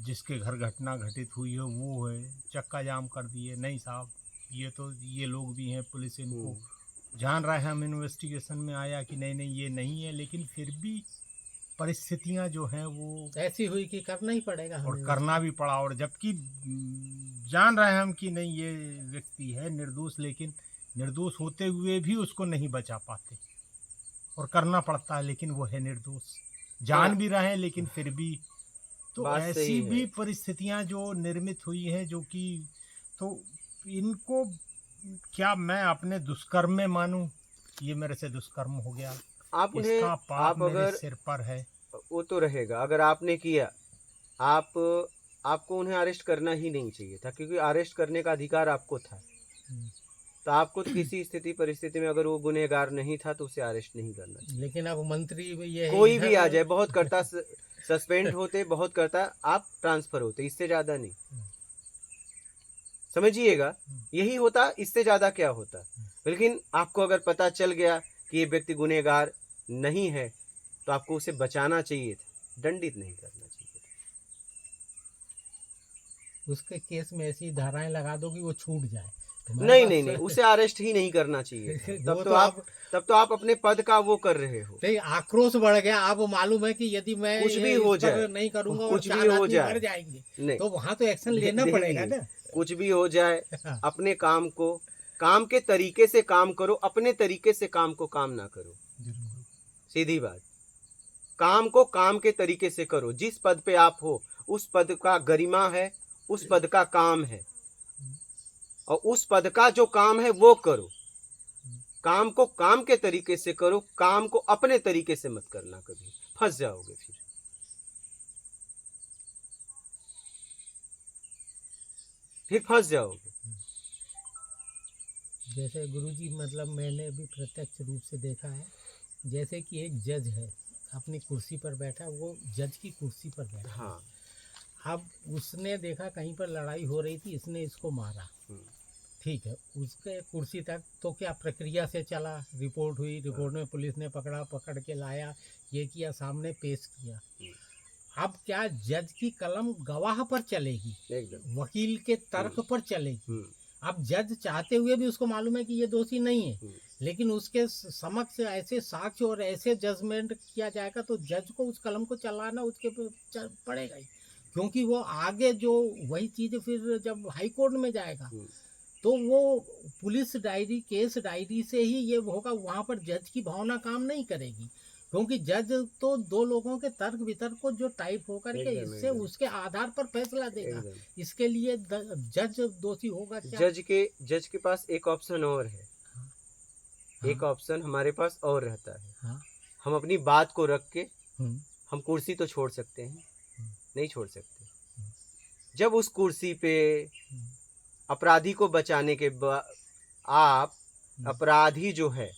जिसके घर घटना घटित हुई हो वो है, चक्का जाम कर दिए, नहीं साहब ये तो ये लोग भी हैं, पुलिस इनको जान रहा है, हम इन्वेस्टिगेशन में आया कि नहीं नहीं ये नहीं है, लेकिन फिर भी परिस्थितियां जो हैं वो ऐसी हुई कि करना ही पड़ेगा और हमें। करना भी पड़ा, और जबकि जान रहे हैं हम कि नहीं ये व्यक्ति है निर्दोष, लेकिन निर्दोष होते हुए भी उसको नहीं बचा पाते और करना पड़ता है, लेकिन वो है निर्दोष, जान भी रहे हैं लेकिन फिर भी। तो बात ऐसी सही है। भी परिस्थितियां जो निर्मित हुई हैं, जो कि तो इनको क्या मैं अपने दुष्कर्म में मानूं? ये मेरे से दुष्कर्म हो गया, आप उन्हें, इसका पाप आप मेरे अगर, सिर पर है। वो तो रहेगा, अगर आपने किया, आपको उन्हें अरेस्ट करना ही नहीं चाहिए था, क्योंकि अरेस्ट करने का अधिकार आपको था। तो आपको तो किसी स्थिति परिस्थिति में अगर वो गुनहगार नहीं था तो उसे अरेस्ट नहीं करना चाहिए। लेकिन अब मंत्री भी ये है, कोई भी इधर- आ जाए, बहुत करता सस्पेंड होते, बहुत करता आप ट्रांसफर होते, इससे ज्यादा नहीं, समझिएगा, यही होता, इससे ज्यादा क्या होता। लेकिन आपको अगर पता चल गया कि ये व्यक्ति गुनहगार नहीं है तो आपको उसे बचाना चाहिए था, दंडित नहीं करना चाहिए था। उसके केस में ऐसी धाराएं लगा दो कि वो छूट जाए। नहीं नहीं नहीं, उसे अरेस्ट ही नहीं करना चाहिए था। वो तब तो आप अपने पद का वो कर रहे हो। नहीं, आक्रोश बढ़ गया। आप मालूम है कि यदि मैं कुछ भी ये हो इस पर जाए, नहीं करूंगा और कुछ 4 भी हो आदमी जाए, मर जाएंगे, नहीं, तो वहां तो एक्शन लेना पड़ेगा ना। कुछ भी हो जाए, अपने काम को काम के तरीके से काम करो, अपने तरीके से काम को काम ना करो। सीधी बात, काम को काम के तरीके से करो। जिस पद पे आप हो उस पद का गरिमा है, उस पद का काम है, और उस पद का जो काम है वो करो। काम को काम के तरीके से करो, काम को अपने तरीके से मत करना, कभी फंस जाओगे। फिर फंस जाओगे। जैसे गुरुजी मतलब मैंने भी प्रत्यक्ष रूप से देखा है, जैसे कि एक जज है अपनी कुर्सी पर बैठा, वो जज की कुर्सी पर बैठा। हाँ। अब उसने देखा कहीं पर लड़ाई हो रही थी, इसने इसको मारा, ठीक है, उसके कुर्सी तक तो क्या प्रक्रिया से चला, रिपोर्ट हुई, रिपोर्ट में पुलिस ने पकड़ा, पकड़ के लाया, ये किया, सामने पेश किया। अब क्या जज की कलम गवाह पर चलेगी, एकदम वकील के तर्क पर चलेगी। अब जज चाहते हुए भी उसको मालूम है कि ये दोषी नहीं है, लेकिन उसके समक्ष ऐसे साक्ष्य और ऐसे जजमेंट किया जाएगा तो जज को उस कलम को चलाना उसके पड़ेगा ही, क्योंकि वो आगे जो वही चीज़ फिर जब हाई कोर्ट में जाएगा तो वो पुलिस डायरी, केस डायरी से ही ये होगा, वहाँ पर जज की भावना काम नहीं करेगी, क्योंकि जज तो दो लोगों के तर्क वितर्क को जो टाइप होकर के इससे उसके आधार पर फैसला देगा। इसके लिए जज दोषी होगा क्या? जज के पास एक ऑप्शन और है। हाँ। एक ऑप्शन हमारे पास और रहता है। हाँ। हम अपनी बात को रख के हम कुर्सी तो छोड़ सकते हैं, नहीं छोड़ सकते। जब उस कुर्सी पे अपराधी को बचाने के बाद आप अपराधी जो है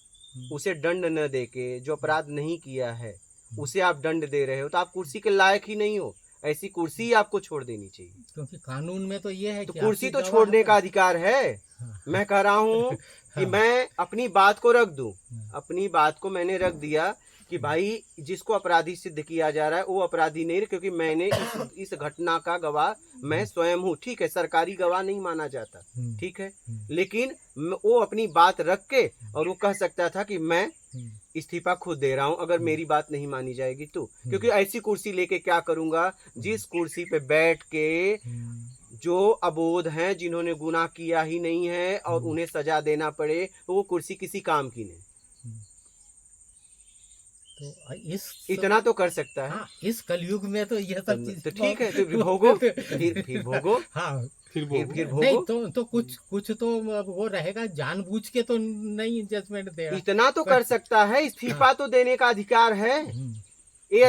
उसे दंड न देके, जो अपराध नहीं किया है उसे आप दंड दे रहे हो, तो आप कुर्सी के लायक ही नहीं हो। ऐसी कुर्सी आपको छोड़ देनी चाहिए, क्योंकि कानून में तो ये है तो कि कुर्सी तो छोड़ने का अधिकार है। मैं कह रहा हूँ कि मैं अपनी बात को रख दूं, अपनी बात को मैंने रख दिया कि भाई जिसको अपराधी सिद्ध किया जा रहा है वो अपराधी नहीं, क्योंकि मैंने इस घटना का गवाह मैं स्वयं हूँ। ठीक है, सरकारी गवाह नहीं माना जाता, ठीक है, लेकिन वो अपनी बात रख के और वो कह सकता था कि मैं इस्तीफा खुद दे रहा हूँ अगर मेरी बात नहीं मानी जाएगी तो, क्योंकि ऐसी कुर्सी लेके क्या करूंगा जिस कुर्सी पे बैठ के जो अबोध हैं, जिन्होंने गुनाह किया ही नहीं है और उन्हें सजा देना पड़े, तो वो कुर्सी किसी काम की नहीं। तो इतना तो कर सकता है। हाँ, इस कलयुग में तो ये सब चीज तो ठीक है, तो भोगो, फिर भोगो। हाँ, फिर भोगो। नहीं तो कुछ तो वो रहेगा, जानबूझ के तो नहीं जजमेंट देगा। इतना तो कर सकता है, इस्तीफा तो देने का अधिकार है। ये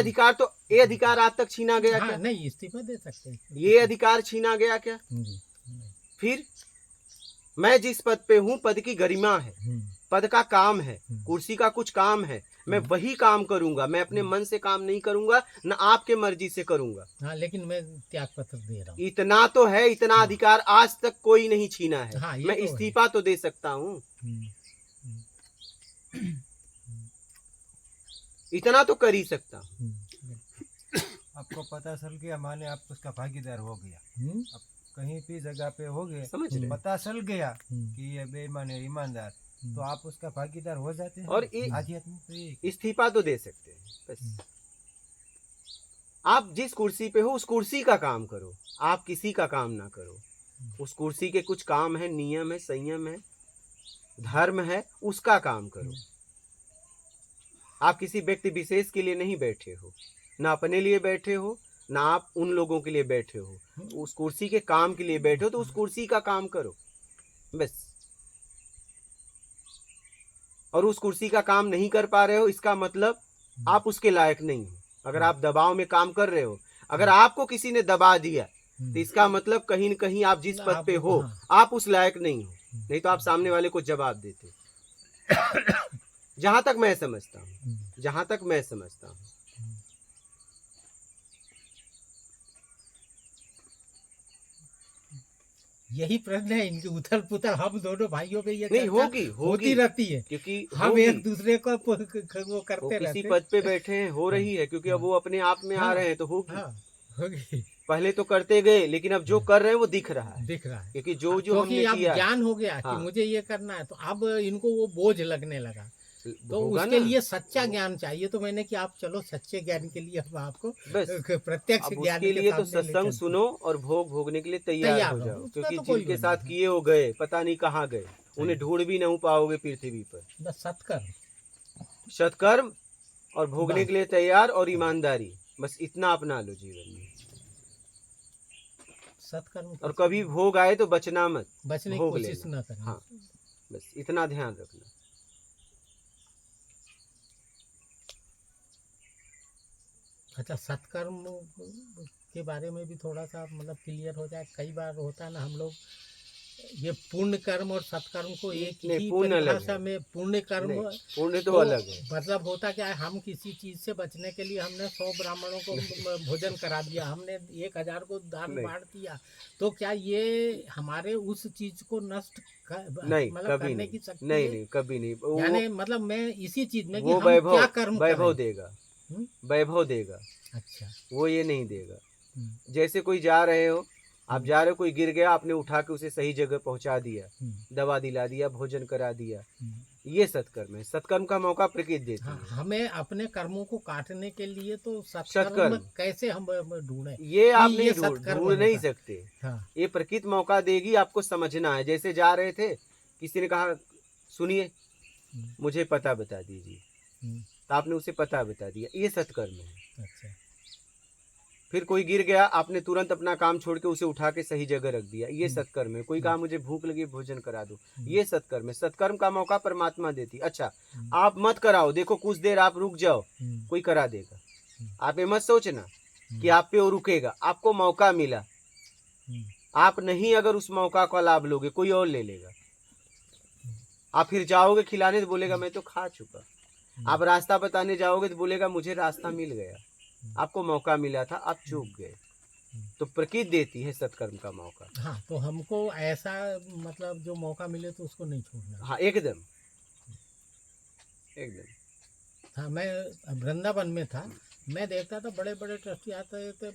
अधिकार आज तक छीना गया क्या? नहीं, इस्तीफा दे सकते, ये अधिकार छीना गया क्या? फिर मैं जिस पद पे हूँ, पद की गरिमा है, पद का काम है, कुर्सी का कुछ काम है, मैं वही काम करूंगा। मैं अपने मन से काम नहीं करूंगा, न आपके मर्जी से करूंगा। हाँ, लेकिन मैं त्याग पत्र दे रहा हूँ। इतना तो है, इतना अधिकार आज तक कोई नहीं छीना है। हाँ, मैं इस्तीफा तो दे सकता हूँ, इतना तो कर ही सकता हूँ। आपको पता चल गया, माने आप उसका भागीदार हो गया, अब कहीं भी जगह पे हो गए, समझ रहे, पता चल गया कि ये बेईमान है, ईमानदार, तो आप उसका भागीदार हो जाते हैं। और इस्तीफा तो दे सकते हैं बस। आप जिस कुर्सी पे हो उस कुर्सी का काम करो, आप किसी का काम ना करो। उस कुर्सी के कुछ काम है, नियम है, संयम है, धर्म है, उसका काम करो। आप किसी व्यक्ति विशेष के लिए नहीं बैठे हो, ना अपने लिए बैठे हो, ना आप उन लोगों के लिए बैठे हो, उस कुर्सी के काम के लिए बैठे हो, तो उस कुर्सी का काम करो बस। और उस कुर्सी का काम नहीं कर पा रहे हो, इसका मतलब आप उसके लायक नहीं हो। अगर आप दबाव में काम कर रहे हो, अगर आपको किसी ने दबा दिया, तो इसका मतलब कहीं न कहीं आप जिस पद पे हो आप उस लायक नहीं हो, नहीं तो आप सामने वाले को जवाब देते। जहां तक मैं समझता हूँ, जहां तक मैं समझता हूँ। यही प्रश्न है इनकी, उथल पुथल हम दोनों भाइयों में ये नहीं होती रहती है, क्योंकि हम एक दूसरे को वो करते रहते हैं। किसी पद पे बैठे हैं, हो रही है, क्योंकि अब वो अपने आप में आ रहे हैं, तो होगी। पहले तो करते गए, लेकिन अब जो कर रहे हैं वो दिख रहा है, क्योंकि जो हमने किया, ज्ञान हो गया कि मुझे ये करना है, तो अब इनको वो बोझ लगने लगा, तो उसके लिए सच्चा ज्ञान चाहिए। तो मैंने कि आप चलो सच्चे ज्ञान के लिए हम आपको प्रत्यक्ष ज्ञान के लिए तो सत्संग सुनो और भोगने के लिए तैयार हो जाओ, क्योंकि जिनके साथ किए वो गए, पता नहीं कहाँ गए, उन्हें ढूंढ भी नहीं पाओगे पृथ्वी पर। बस सत्कर्म और भोगने के लिए तैयार और ईमानदारी, बस इतना अपना लो जीवन में। सत्कर्म और कभी भोग आए तो बचना मत, बचने की भोग कोशिश लेना। न करें। हाँ, बस इतना ध्यान रखना। अच्छा, सत्कर्म के बारे में भी थोड़ा सा मतलब क्लियर हो जाए। कई बार होता है ना, हम लोग ये पुण्य कर्म और सत्कर्म को एक नहीं, ही पुण्य अलग परिभाषा है। में, पुण्य कर्म नहीं, पुण्य तो तो अलग है। मतलब होता क्या है, हम किसी चीज से बचने के लिए हमने 100 ब्राह्मणों को भोजन करा दिया, हमने 1000 को दान नहीं, बांट दिया, तो क्या ये हमारे उस चीज को नष्ट नहीं, मतलब कभी करने नहीं, की शक्ति नहीं, है? नहीं, कभी नहीं। यानी मतलब मैं इसी चीज में कि वो हम क्या वैभव कर्म वैभव करें। देगा, हम्म? वैभव देगा, अच्छा। वो ये नहीं देगा। हम्म, जैसे कोई जा रहे हो, आप हम्म, जा रहे हो, कोई गिर गया, आपने उठा के उसे सही जगह पहुंचा दिया, हम्म, दवा दिला दिया, भोजन करा दिया, हम्म। ये सत्कर्म है। सत्कर्म का मौका प्रकृति देती हाँ, है। हमें अपने कर्मों को काटने के लिए तो सत्कर्म सत्कर्म कैसे हम ढूंढें ये कि आप ये नहीं सत्कर्म ढूंढ नहीं होगा? सकते। हाँ। ये प्रकृति मौका देगी, आपको समझना है। जैसे जा रहे थे, किसी ने कहा सुनिए, हम्म, मुझे पता बता दीजिए, हम्म, तो आपने उसे पता बता दिया, ये सत्कर्म है। अच्छा। फिर कोई गिर गया, आपने तुरंत अपना काम छोड़ के उसे उठा के सही जगह रख दिया, ये हम्म, सत्कर्म है। कोई कहा मुझे भूख लगी, भोजन करा दो, हम्म, ये सत्कर्म है। सत्कर्म का मौका परमात्मा देती। अच्छा, हम्म, आप मत कराओ, देखो कुछ देर आप रुक जाओ, हम्म, कोई करा देगा। हम्म, आप ये मत सोचना कि हम्म, आप पे वो रुकेगा। आपको मौका मिला, हम्म, आप नहीं अगर उस मौका का लाभ लोगे, कोई और ले लेगा। आप फिर जाओगे खिलाने तो बोलेगा मैं तो खा चुका। आप रास्ता बताने जाओगे तो बोलेगा मुझे रास्ता मिल गया। आपको मौका मिला था, आप चूक गए। तो प्रकृति देती है सत्कर्म का मौका। हाँ, तो हमको ऐसा मतलब जो मौका मिले तो उसको नहीं छोड़ना। हाँ, एकदम एकदम। हाँ, मैं वृंदावन में था, मैं देखता था बड़े बड़े ट्रस्टी आते थे,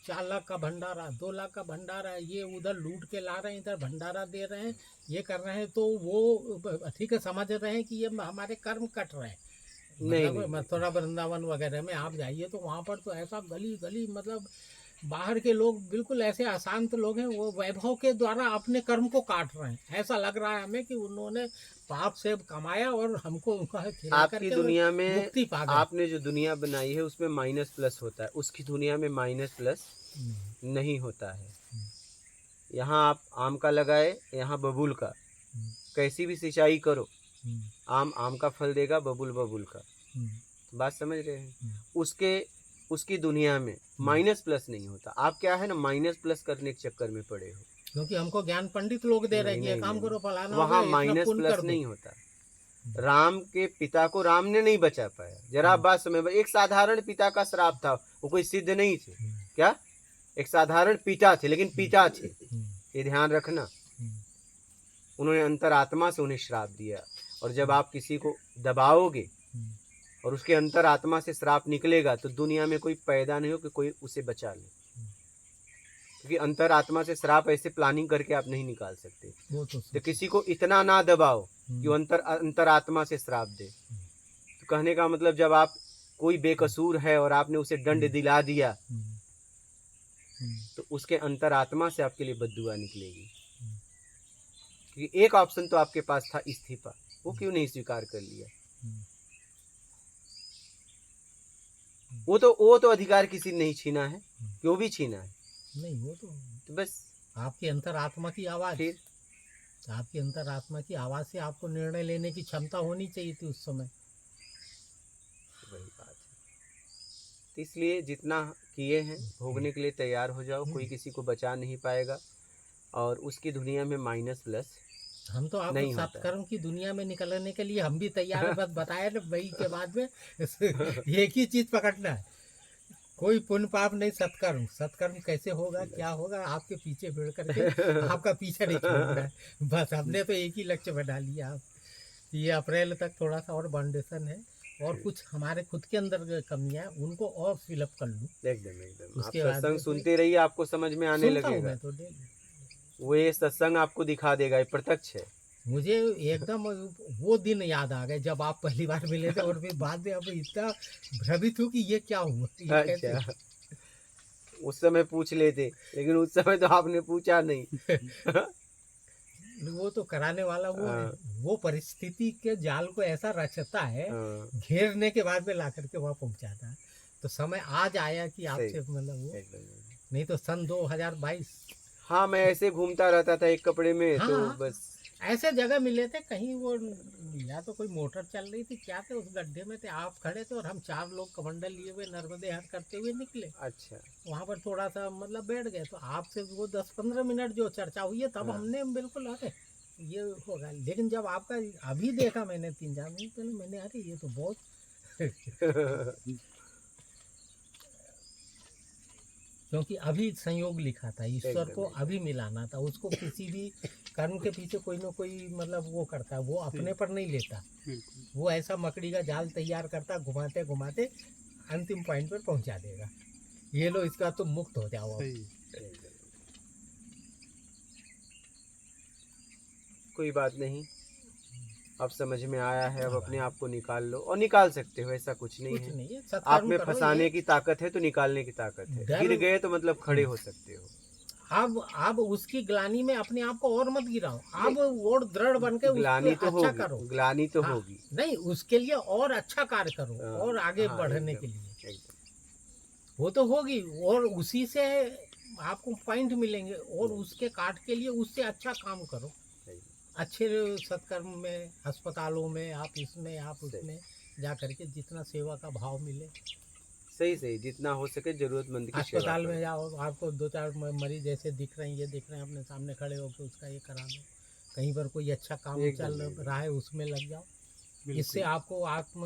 4 लाख का भंडारा, 2 लाख का भंडारा, ये उधर लूट के ला रहे हैं, इधर भंडारा दे रहे हैं, ये कर रहे हैं, तो वो ठीक है, समझ रहे हैं कि ये हमारे कर्म कट रहे हैं। नहीं मतलब नहीं, मथुरा वृंदावन वगैरह में आप जाइए तो वहाँ पर तो ऐसा गली गली, मतलब बाहर के लोग बिल्कुल ऐसे अशांत लोग हैं, वो वैभव के द्वारा अपने कर्म को काट रहे हैं। ऐसा लग रहा है हमें कि उन्होंने पाप से कमाया और हमको उनका खिला आपकी करके वो दुनिया में मुक्ति पा गए। आपने जो दुनिया बनाई है उसमें माइनस प्लस होता है, उसकी दुनिया में माइनस प्लस नहीं होता है। यहाँ आप आम का लगाए, यहाँ बबूल का, कैसी भी सिंचाई करो, आम आम का फल देगा, बबूल बबूल का। बात समझ रहे हैं? उसकी दुनिया में माइनस प्लस नहीं होता। आप क्या है ना, माइनस प्लस करने के चक्कर में पड़े हो। क्योंकि हमको ज्ञान पंडित लोग दे रहे नहीं हैं कि ये नहीं काम नहीं, करो, फलाना हो वहाँ गया, इतना माइनस पुण्य प्लस कर दो। नहीं होता। राम के पिता को राम ने नहीं बचा पाया। जरा आप बात समझ, एक साधारण पिता का श्राप था, वो कोई सिद्ध नहीं थे। क्या, एक साधारण पिता थे, लेकिन पिता थे, ये ध्यान रखना। उन्होंने अंतरात्मा से उन्हें श्राप दिया। और जब आप किसी को दबाओगे और उसके अंतरात्मा से श्राप निकलेगा, तो दुनिया में कोई पैदा नहीं हो कि कोई उसे बचा ले। क्योंकि अंतरात्मा से श्राप ऐसे प्लानिंग करके आप नहीं निकाल सकते। वो तो किसी को इतना ना दबाओ कि वो अंतरात्मा से श्राप दे। तो कहने का मतलब, जब आप कोई बेकसूर है और आपने उसे दंड दिला दिया, तो उसके अंतरात्मा से आपके लिए बद्दुआ निकलेगी। क्योंकि एक ऑप्शन तो आपके पास था, इस्तीफा, वो क्यों नहीं स्वीकार कर लिया? वो तो अधिकार किसी ने नहीं छीना है, क्यों भी छीना है? नहीं, वो तो बस आपकी अंतरात्मा की आवाज, फिर आपकी अंतरात्मा की आवाज से आपको निर्णय लेने की क्षमता होनी चाहिए थी उस समय। वही बात है। तो इसलिए जितना किए हैं भोगने के लिए तैयार हो जाओ। कोई किसी को बचा नहीं पाएगा, और उसकी दुनिया में माइनस प्लस हम तो आपको नहीं होता है। सत्कर्म की दुनिया में निकलने के लिए हम भी तैयार है, बस बताया ना वही के बाद में एक ही चीज पकड़ना है, कोई पुण्य पाप नहीं, सत्कर्म। सत्कर्म कैसे होगा, क्या होगा, आपके पीछे भिड़ करके आपका पीछा नहीं छोड़ना है। बस हमने तो एक ही लक्ष्य बना लिया। आप ये अप्रैल तक थोड़ा सा और बाउंडेशन है, और कुछ हमारे खुद के अंदर कमियां हैं, उनको और फिलअप कर लूँ। एकदम एकदम। आप उसके बाद सत्संग में सुनते रहिए, आपको समझ में आने सुनता हूँ लगेगा। मैं तो डेली। वो ये सत्संग आपको दिखा देगा, ये प्रत्यक्ष है। मुझे एकदम वो दिन याद आ गए जब आप पहली बार मिले थे, और फिर बाद में अब इतना भ्रमित हूँ कि ये क्या हुआ, ये कैसे अच्छा, हुआ? उस समय पूछ लेते, लेकिन उस समय तो आपने पूछा नहीं। वो तो कराने वाला वो है, हाँ, वो परिस्थिति के जाल को ऐसा रचता है, हाँ, घेरने के बाद में ला करके वहाँ पहुँचाता है। तो समय आज आया कि सही, आपसे मतलब वो, एकदम। नहीं तो सन 2022 हाँ, मैं ऐसे घूमता रहता था एक कपड़े में, हाँ, तो हाँ। बस ऐसे जगह मिले थे कहीं, वो या तो कोई मोटर चल रही थी क्या थे, उस गड्ढे में थे, आप खड़े थे और हम 4 लोग कमंडल लिए हुए नर्मदे हर करते हुए निकले। अच्छा। वहाँ पर थोड़ा सा मतलब बैठ गए, तो आपसे वो 10-15 मिनट जो चर्चा हुई है तब हाँ। हमने बिल्कुल अरे ये होगा, लेकिन जब आपका अभी देखा मैंने 3-4 मिनट पहले, मैंने अरे ये तो बहुत क्योंकि अभी संयोग लिखा था, ईश्वर एकदम को एकदम। अभी मिलाना था उसको। किसी भी कर्म के पीछे कोई ना कोई मतलब वो करता है, वो अपने पर नहीं लेता, वो ऐसा मकड़ी का जाल तैयार करता, घुमाते घुमाते अंतिम पॉइंट पर पहुंचा देगा। ये लो इसका तुम मुक्त हो जाओ अब। एकदम। कोई बात नहीं, अब समझ में आया है, अब हाँ अपने भाई, आप को निकाल लो, और निकाल सकते हो, ऐसा कुछ नहीं कुछ है। नहीं है, आप सत्कर्म में करो। फंसाने ये की ताकत है तो निकालने की ताकत है। डर गिर गए तो मतलब खड़े हो सकते हो। अब उसकी ग्लानी में अपने आप को और मत गिराओ, नहीं, अब और दृढ़ बन के उस पर ग्लानि तो अच्छा होगी, करो। ग्लानि तो हाँ, होगी। नहीं उसके लिए और अच्छा कार्य करो और आगे हाँ, बढ़ने एकदम के लिए, एकदम। वो तो होगी। और उसी से आपको पॉइंट मिलेंगे, और उसके काट के लिए उससे अच्छा काम करो, एकदम। अच्छे सत्कर्म में, अस्पतालों में, आप इसमें आप सही उसमें जा करके जितना सेवा का भाव मिले। सही सही, जितना हो सके जरूरतमंद की सेवा अस्पताल में करो। जाओ, आपको 2-4 मरीज ऐसे दिख रहे हैं, ये दिख रहे हैं, अपने सामने खड़े होकर उसका ये करा दो। कहीं पर कोई अच्छा काम एकदम चल एकदम। रहा है उसमें लग जाओ, इससे आपको आत्म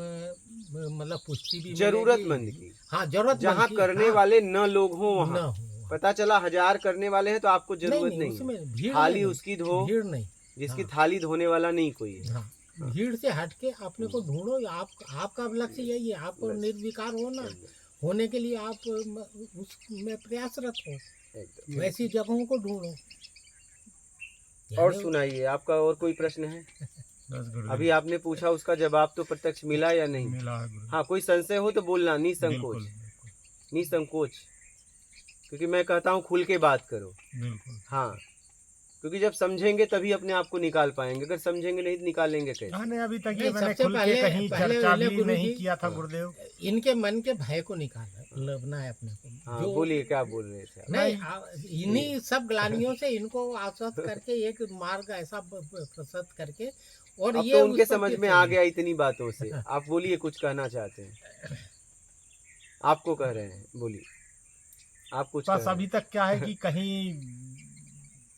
मतलब पुष्टि भी जरूरतमंद मिलेगी। की, हाँ, जरूरतमंद जहाँ की, करने हाँ, वाले न लोग हों न वहाँ। हो। पता चला 1000 करने वाले हैं तो आपको नहीं जरूरत नहीं, नहीं है। उसमें भीड़ में थाली नहीं, उसकी धो भीड़ नहीं। जिसकी हाँ थाली धोने वाला नहीं कोई है। हाँ, हाँ। भीड़ से हट के अपने को ढूंढो। आपका लक्ष्य यही है, आपको बस निर्विकार होना, एकदम होने के लिए आप उसमें प्रयासरत हो, एकदम। वैसी जगहों को ढूंढो। और यानी सुनाइए, आपका और कोई प्रश्न है? बस गुरुदेव। अभी आपने पूछा, उसका जवाब तो प्रत्यक्ष मिला या नहीं? मिला है गुरुदेव। हाँ, कोई संशय हो तो बोलना, बिल्कुल निसंकोच, बिल्कुल निसंकोच। क्योंकि मैं कहता हूँ खुल के बात करो। बिल्कुल। हाँ, क्योंकि जब समझेंगे तभी अपने आप को निकाल पाएंगे, अगर समझेंगे नहीं तो निकालेंगे हाँ कैसे? नहीं, अभी तक ये नहीं, मैंने सबसे खुल के कहीं पहले चर्चा पहले भी गुरु नहीं जी, किया था हाँ गुरुदेव। इनके मन के भय को निकालना है अपने को। हाँ, जो बोलिए क्या बोल रहे थे आप? नहीं, नहीं। इन्हीं सब ग्लानियों से इनको आश्वस्त करके एक मार्ग ऐसा प्रशस्त करके, और अब ये तो उस उनके पर समझ फिर में आ चलेंगे। गया इतनी बातों से। आप बोलिए, कुछ कहना चाहते हैं? आपको कह रहे हैं, बोलिए, आप कुछ कह बस रहे अभी हैं। तक क्या है कि कहीं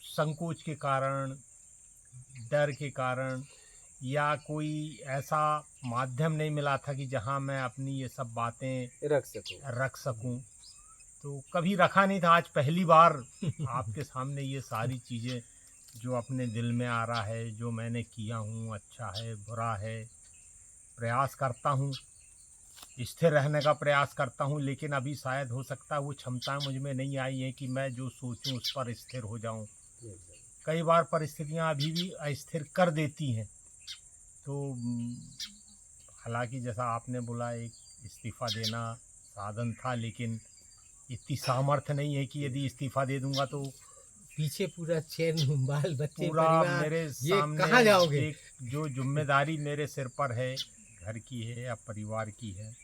संकोच के कारण, डर के कारण, या कोई ऐसा माध्यम नहीं मिला था कि जहां मैं अपनी ये सब बातें रख सको। रख सकूं। तो कभी रखा नहीं था, आज पहली बार आपके सामने ये सारी चीज़ें जो अपने दिल में आ रहा है, जो मैंने किया हूँ, अच्छा है बुरा है, प्रयास करता हूँ, स्थिर रहने का प्रयास करता हूँ, लेकिन अभी शायद हो सकता है वो क्षमता मुझ में नहीं आई है कि मैं जो सोचूं उस पर स्थिर हो जाऊं। कई बार परिस्थितियां अभी भी अस्थिर कर देती हैं। तो हालांकि जैसा आपने बोला, एक इस्तीफ़ा देना साधन था, लेकिन इतनी सामर्थ्य नहीं है कि यदि इस्तीफ़ा दे दूंगा तो पीछे पूरा चैन, बाल बच्चे, पूरा परिवार, मेरे ये सामने कहाँ जाओगे? एक जो जिम्मेदारी मेरे सिर पर है, घर की है या परिवार की है।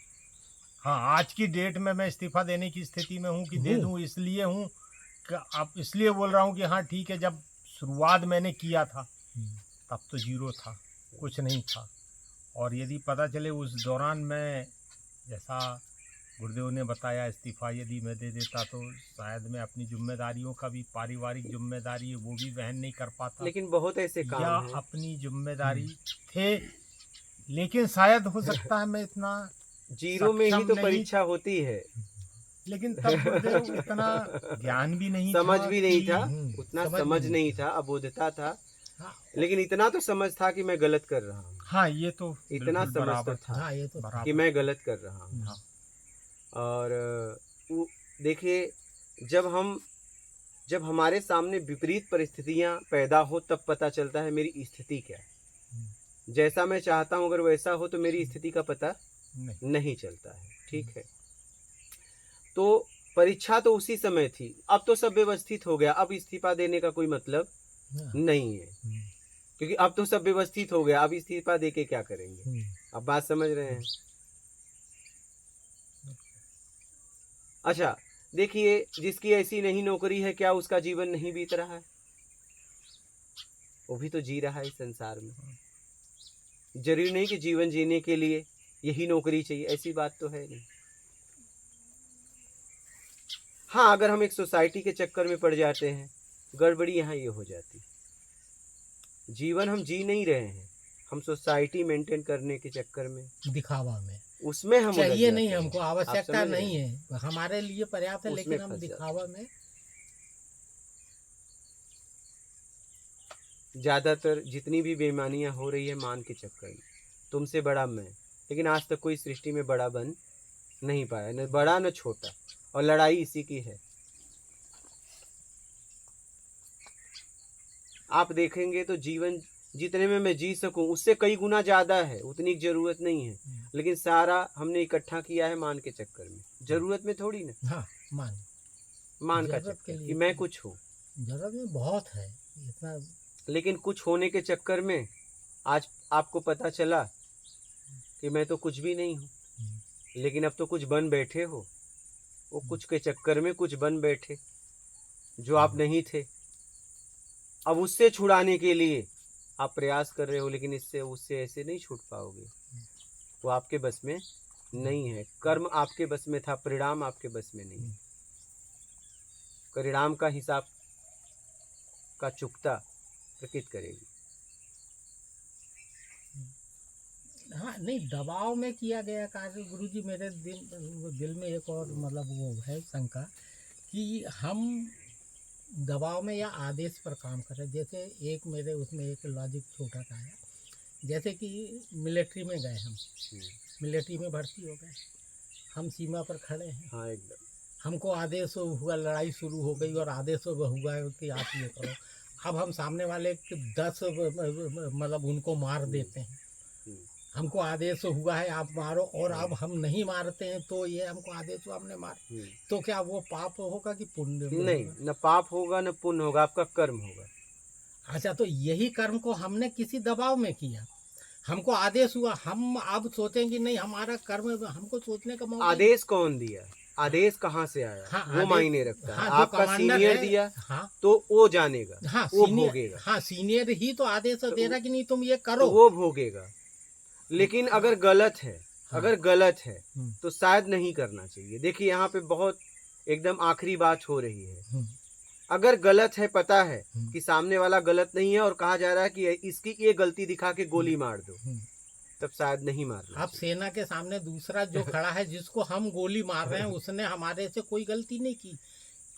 हाँ, आज की डेट में मैं इस्तीफ़ा देने की स्थिति में हूँ कि दे दूँ, इसलिए हूँ कि अब इसलिए बोल रहा हूँ कि हाँ ठीक है, जब शुरुआत मैंने किया था तब तो जीरो था, कुछ नहीं था। और यदि पता चले उस दौरान मैं, जैसा गुरुदेव ने बताया, इस्तीफ़ा यदि मैं दे देता तो शायद मैं अपनी जिम्मेदारियों का भी, पारिवारिक जिम्मेदारी है वो भी वहन नहीं कर पाता, लेकिन बहुत ऐसे या काम हैं। अपनी जिम्मेदारी थे, लेकिन शायद हो सकता है मैं इतना जीरो में ही सक्षम तो नहीं। परीक्षा होती है। लेकिन तब गुरुदेव इतना ज्ञान भी नहीं समझ था भी नहीं कि था, उतना समझ नहीं था, अबोधता था, हाँ, लेकिन इतना तो समझ था कि मैं गलत कर रहा हूँ। हाँ ये तो इतना बिल्कुल समझ तो बराबर था हाँ, ये तो था। कि बराबर। मैं गलत कर रहा हूँ। हाँ और वो देखिए, जब हमारे सामने विपरीत परिस्थितियां पैदा हो तब पता चलता है मेरी स्थिति क्या है। जैसा मैं चाहता हूं अगर वैसा हो तो मेरी स्थिति का पता नहीं चलता है। ठीक है, तो परीक्षा तो उसी समय थी, अब तो सब व्यवस्थित हो गया, अब इस्तीफा देने का कोई मतलब नहीं है, क्योंकि अब तो सब व्यवस्थित हो गया, अब इस्तीफा दे के क्या करेंगे? अब बात समझ रहे हैं? अच्छा, देखिए, जिसकी ऐसी नहीं नौकरी है, क्या उसका जीवन नहीं बीत रहा है? वो भी तो जी रहा है इस संसार में। जरूरी नहीं कि जीवन जीने के लिए यही नौकरी चाहिए, ऐसी बात तो है नहीं। हाँ, अगर हम एक सोसाइटी के चक्कर में पड़ जाते हैं, गड़बड़ी यहाँ ये हो जाती है। जीवन हम जी नहीं रहे हैं, हम सोसाइटी मेंटेन करने के चक्कर में, दिखावा में उसमें हम उलझ चाहिए जाते नहीं, हैं। हमको आप आवश्यकता समझ रहे नहीं हैं? है, हमारे लिए पर्याप्त है, उसमें लेकिन हम फंस जाते दिखावा में ज्यादातर जितनी भी बेईमानियां हो रही है मान के चक्कर में, तुमसे बड़ा मैं, लेकिन आज तक कोई सृष्टि में बड़ा बन नहीं पाया, न बड़ा न छोटा, और लड़ाई इसी की है। आप देखेंगे तो जीवन जितने में मैं जी सकूं उससे कई गुना ज्यादा है, उतनी जरूरत नहीं है, लेकिन सारा हमने इकट्ठा किया है मान के चक्कर में। जरूरत में थोड़ी ना, हाँ मान का जरूरत के चक्कर लिए कि मैं कुछ हूँ, जरूरत में बहुत है इतना। लेकिन कुछ होने के चक्कर में आज आपको पता चला कि मैं तो कुछ भी नहीं हूँ, लेकिन अब तो कुछ बन बैठे हो। वो कुछ के चक्कर में कुछ बन बैठे जो आप नहीं थे। अब उससे छुड़ाने के लिए आप प्रयास कर रहे हो, लेकिन इससे उससे ऐसे नहीं छूट पाओगे। वो आपके बस में नहीं है। कर्म आपके बस में था, परिणाम आपके बस में नहीं। परिणाम का हिसाब का चुकता प्रकृति करेगी। हाँ नहीं, दबाव में किया गया कार्य गुरुजी, मेरे दिल में एक और मतलब वो है शंका कि हम दबाव में या आदेश पर काम कर रहे हैं। जैसे एक मेरे उसमें एक लॉजिक छोटा सा है, जैसे कि मिलिट्री में गए हम, मिलिट्री में भर्ती हो गए, हम सीमा पर खड़े हैं। हाँ एकदम। हमको आदेश हुआ, लड़ाई शुरू हो गई और आदेश हुआ है कि आप ये करो। अब हम सामने वाले 10 मतलब उनको मार देते हैं। हमको आदेश हुआ है आप मारो, और अब हम नहीं मारते हैं तो ये हमको आदेश हुआ हमने मार, तो क्या वो पाप होगा कि पुण्य? नहीं, न पाप होगा न पुण्य होगा, आपका कर्म होगा। अच्छा, तो यही कर्म को हमने किसी दबाव में किया, हमको आदेश हुआ, हम अब सोचेंगे नहीं हमारा कर्म, हमको सोचने का मौका। आदेश कौन दिया? आदेश कहाँ से आया? हाँ, वो मायने रखता है। हाँ, जो आपका कमांडर सीनियर है, दिया हाँ, तो वो जानेगा, हाँ, वो सीनियर, भोगेगा। हाँ, सीनियर ही तो आदेश तो दे रहा कि नहीं तुम ये तो करो, वो भोगेगा। लेकिन अगर गलत है, हाँ, अगर गलत है हम्म, तो शायद नहीं करना चाहिए। देखिए यहाँ पे बहुत एकदम आखिरी बात हो रही है। अगर गलत है, पता है कि सामने वाला गलत नहीं है और कहा जा रहा है कि इसकी ये गलती दिखा के गोली मार दो, तब शायद नहीं मारना अब चाहिए। सेना के सामने दूसरा जो खड़ा है जिसको हम गोली मार रहे हैं, उसने हमारे से कोई गलती नहीं की।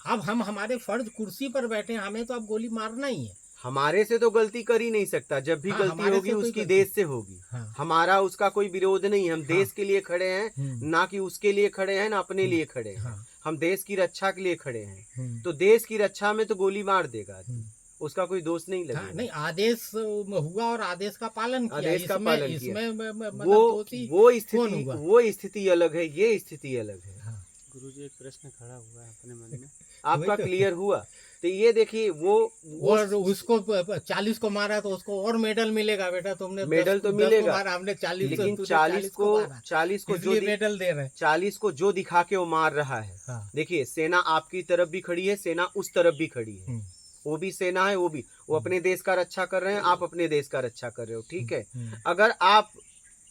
अब हम हमारे फर्ज कुर्सी पर बैठे हैं, हमें तो अब गोली मारना ही है। हमारे से तो गलती कर ही नहीं सकता। जब भी हाँ, गलती हमारे होगी से कोई उसकी गलती- देश से होगी। हाँ, हमारा उसका कोई विरोध नहीं। हम हाँ, देश के लिए खड़े हैं, ना कि उसके लिए खड़े हैं, ना अपने लिए खड़े हैं। हाँ, हम देश की रक्षा के लिए खड़े हैं। तो देश की रक्षा में तो गोली मार देगा आदमी, उसका कोई दोष नहीं हाँ, लगेगा। नहीं, आदेश हुआ और आदेश का पालन किया, आदेश का पालन किया। इसमें मतलब वो दोषी वो कौन स्थिति हुआ? वो स्थिति अलग है, ये स्थिति अलग है। हाँ, गुरुजी, एक प्रश्न खड़ा हुआ है अपने मन में। आपका वही तो। क्लियर हुआ? तो ये देखिए वो और उसको 40 को मारा तो उसको और मेडल मिलेगा, बेटा तुमने मेडल 10 तो 10 मिलेगा, को मारा, हमने 40, लेकिन तूने 40 को मारा, 40 को जो इसलिए मेडल दे रहे हैं। 40 को जो दिखा के वो मार रहा है। हाँ, देखिए सेना आपकी तरफ भी खड़ी है, सेना उस तरफ भी खड़ी है। वो भी सेना है, वो अपने देश का रक्षा कर रहे हैं, आप अपने देश का रक्षा कर रहे हो, ठीक है। अगर आप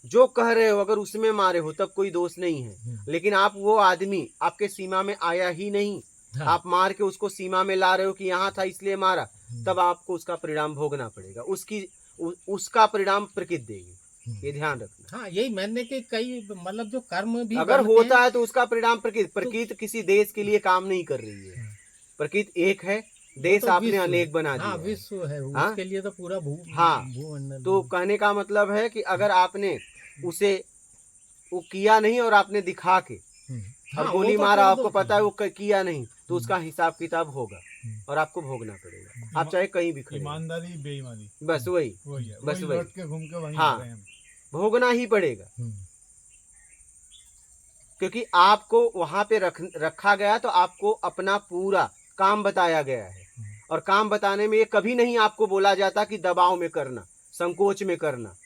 जो कह रहे हो अगर उसमें मारे हो तब कोई दोष नहीं है, लेकिन आप वो आदमी आपके सीमा में आया ही नहीं, हाँ, आप मार के उसको सीमा में ला रहे हो कि यहाँ था इसलिए मारा, तब आपको उसका परिणाम भोगना पड़ेगा। उसका परिणाम प्रकृति देगी, ये ध्यान रखना। हाँ, यही मैंने कि कई मतलब जो कर्म भी अगर बनते होता हैं, है तो उसका परिणाम प्रकृति किसी देश के लिए काम नहीं कर रही है। प्रकृति एक है, देश वो तो आपने विश्व अनेक बना है। दिया हाँ, है। विश्व है, हाँ? उसके लिए तो पूरा हाँ, भूमंडल तो कहने का मतलब है कि अगर आपने उसे वो किया नहीं और आपने दिखा के और हाँ, गोली वो तो मारा, कर आपको दो। पता है वो किया नहीं, तो उसका हिसाब किताब होगा और आपको भोगना पड़ेगा, आप चाहे कहीं भी खड़े हो। ईमानदारी बेईमानी बस वही वही है, बस वही वही। लौट के घूम के वहीं हाँ। आ रहे हैं हम। भोगना ही पड़ेगा, क्योंकि आपको वहां पे रखा गया, तो आपको अपना पूरा काम बताया गया है। और काम बताने में ये कभी नहीं आपको बोला जाता कि दबाव में करना, संकोच में करना।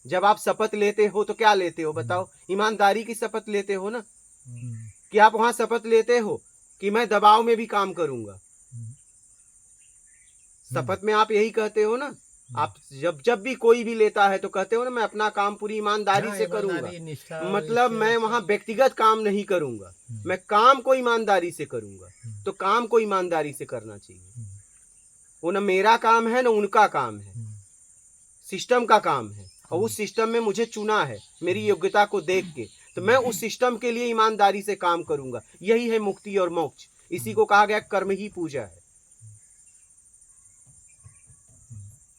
जब आप शपथ लेते हो तो क्या लेते हो बताओ? ईमानदारी की शपथ लेते हो ना, कि आप वहां शपथ लेते हो कि मैं दबाव में भी काम करूंगा। शपथ में आप यही कहते हो ना, आप जब जब भी कोई भी लेता है तो कहते हो ना मैं अपना काम पूरी ईमानदारी हाँ, से करूंगा। ईमानदारी, निष्ठा, मतलब मैं वहां व्यक्तिगत काम नहीं करूंगा, मैं काम को ईमानदारी से करूंगा। तो काम को ईमानदारी से करना चाहिए। वो ना मेरा काम है ना उनका काम है, सिस्टम का काम है। और उस सिस्टम में मुझे चुना है मेरी योग्यता को देख के, तो मैं उस सिस्टम के लिए ईमानदारी से काम करूंगा। यही है मुक्ति और मोक्ष। इसी को कहा गया कर्म ही पूजा है।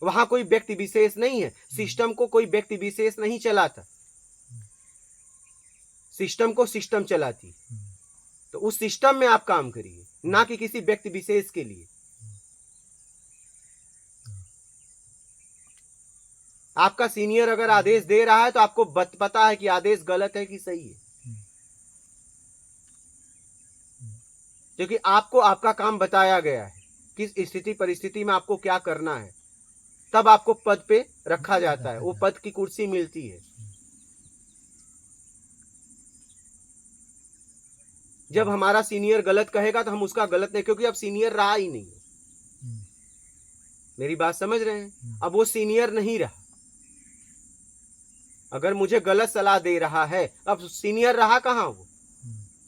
वहां कोई व्यक्ति विशेष नहीं है, सिस्टम को कोई व्यक्ति विशेष नहीं चलाता, सिस्टम को सिस्टम चलाती। तो उस सिस्टम में आप काम करिए, ना कि किसी व्यक्ति विशेष के लिए। आपका सीनियर अगर आदेश दे रहा है तो आपको पता है कि आदेश गलत है कि सही है, क्योंकि आपको आपका काम बताया गया है, किस स्थिति परिस्थिति में आपको क्या करना है। तब आपको पद पे रखा जाता है, वो पद की कुर्सी मिलती है। जब हमारा सीनियर गलत कहेगा तो हम उसका गलत नहीं, क्योंकि अब सीनियर रहा ही नहीं है। मेरी बात समझ रहे हैं? अब वो सीनियर नहीं रहा। अगर मुझे गलत सलाह दे रहा है, अब सीनियर रहा कहाँ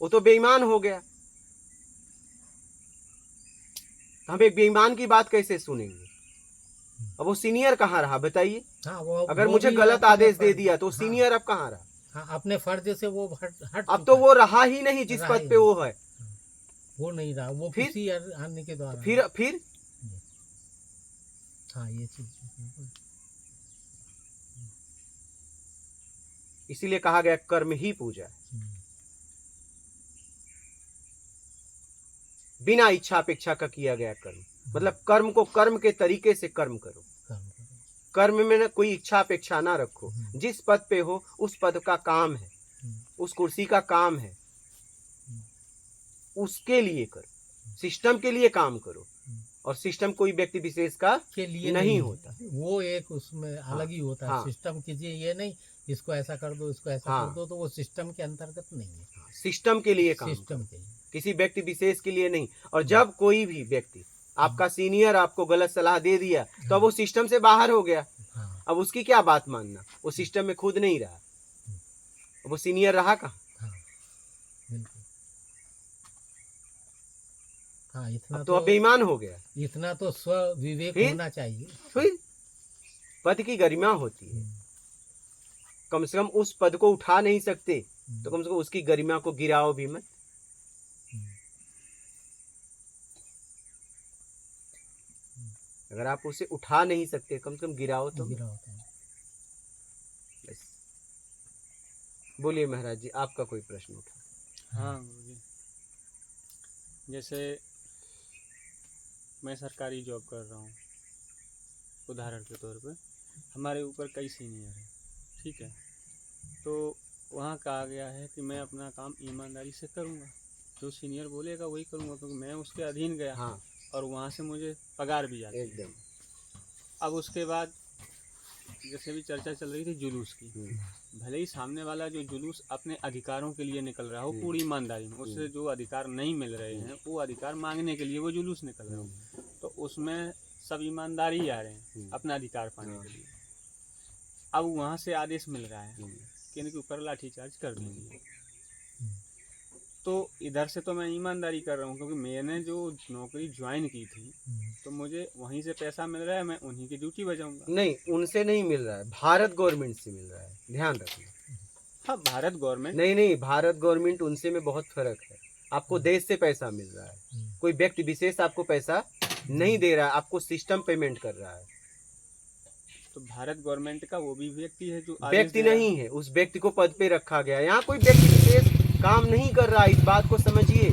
वो तो बेईमान हो गया। हम एक बेईमान की बात कैसे सुनेंगे? अब वो सीनियर कहाँ रहा बताइए? हाँ, अगर मुझे गलत आदेश दे दिया तो सीनियर अब कहाँ रहा? हाँ, अपने फर्ज से वो हट अब तो वो रहा ही नहीं जिस पद पे वो है। वो नहीं रहा, वो फिर किसी अन्य के द्वारा। फिर हाँ, ये चीज बिल्कुल। इसीलिए कहा गया कर्म ही पूजा। बिना इच्छा अपेक्षा का किया गया कर्म, मतलब कर्म को कर्म के तरीके से कर्म करो। कर्म में ना कोई इच्छा अपेक्षा ना रखो। जिस पद पे हो उस पद का काम है, उस कुर्सी का काम है, उसके लिए करो। सिस्टम के लिए काम करो, और सिस्टम कोई व्यक्ति विशेष का के लिए नहीं होता। वो एक उसमें अलग ही होता है। हाँ। सिस्टम कीजिए ये नहीं, इसको ऐसा कर दो, इसको ऐसा हाँ। कर दो, तो वो सिस्टम के अंतर्गत नहीं है। सिस्टम के लिए काम सिस्टम करो, के लिए। किसी व्यक्ति विशेष के लिए नहीं। और जब कोई भी व्यक्ति, आपका सीनियर आपको गलत सलाह दे दिया तो अब वो सिस्टम से बाहर हो गया। हाँ, अब उसकी क्या बात मानना? वो सिस्टम में खुद नहीं रहा, वो सीनियर रहा कहाँ? हाँ, बिल्कुल। हाँ, इतना अब तो अब बेईमान हो गया। इतना तो स्व विवेक फिर? होना चाहिए। फिर पद की गरिमा होती है। कम से कम उस पद को उठा नहीं सकते तो कम से कम उसकी गरिमा को गिराओ भी मत। अगर आप उसे उठा नहीं सकते कम से कम गिराओ तो। गिरा होता है। बस। बोलिए महाराज जी, आपका कोई प्रश्न उठा? हाँ गुरुजी, जैसे मैं सरकारी जॉब कर रहा हूँ, उदाहरण के तौर पे हमारे ऊपर कई सीनियर हैं, ठीक है। तो वहाँ कहा गया है कि मैं अपना काम ईमानदारी से करूँगा, जो सीनियर बोलेगा वही करूँगा, क्योंकि मैं उसके अधीन गया। हाँ, और वहाँ से मुझे पगार भी आती है। एकदम। अब उसके बाद जैसे भी चर्चा चल रही थी जुलूस की, भले ही सामने वाला जो जुलूस अपने अधिकारों के लिए निकल रहा हो पूरी ईमानदारी में, उससे जो अधिकार नहीं मिल रहे हैं वो अधिकार मांगने के लिए वो जुलूस निकल रहा हो, तो उसमें सब ईमानदारी ही आ रहे हैं अपना अधिकार पाने के लिए। अब वहाँ से आदेश मिल रहा है कि इनके ऊपर लाठीचार्ज कर देंगे, तो इधर से तो मैं ईमानदारी कर रहा हूँ, क्योंकि मैंने जो नौकरी ज्वाइन की थी तो मुझे वहीं से पैसा मिल रहा है, मैं उन्हीं की ड्यूटी बजाऊंगा। नहीं, उनसे नहीं मिल रहा है, भारत गवर्नमेंट से मिल रहा है, ध्यान रखना। हाँ, भारत गवर्नमेंट। नहीं, भारत गवर्नमेंट उनसे में बहुत फर्क है। आपको देश से पैसा मिल रहा है, कोई व्यक्ति विशेष आपको पैसा नहीं दे रहा है, आपको सिस्टम पेमेंट कर रहा है। तो भारत गवर्नमेंट का वो भी व्यक्ति है जो व्यक्ति नहीं है, उस व्यक्ति को पद पे रखा गया। यहाँ कोई व्यक्ति विशेष काम नहीं कर रहा, इस बात को समझिए।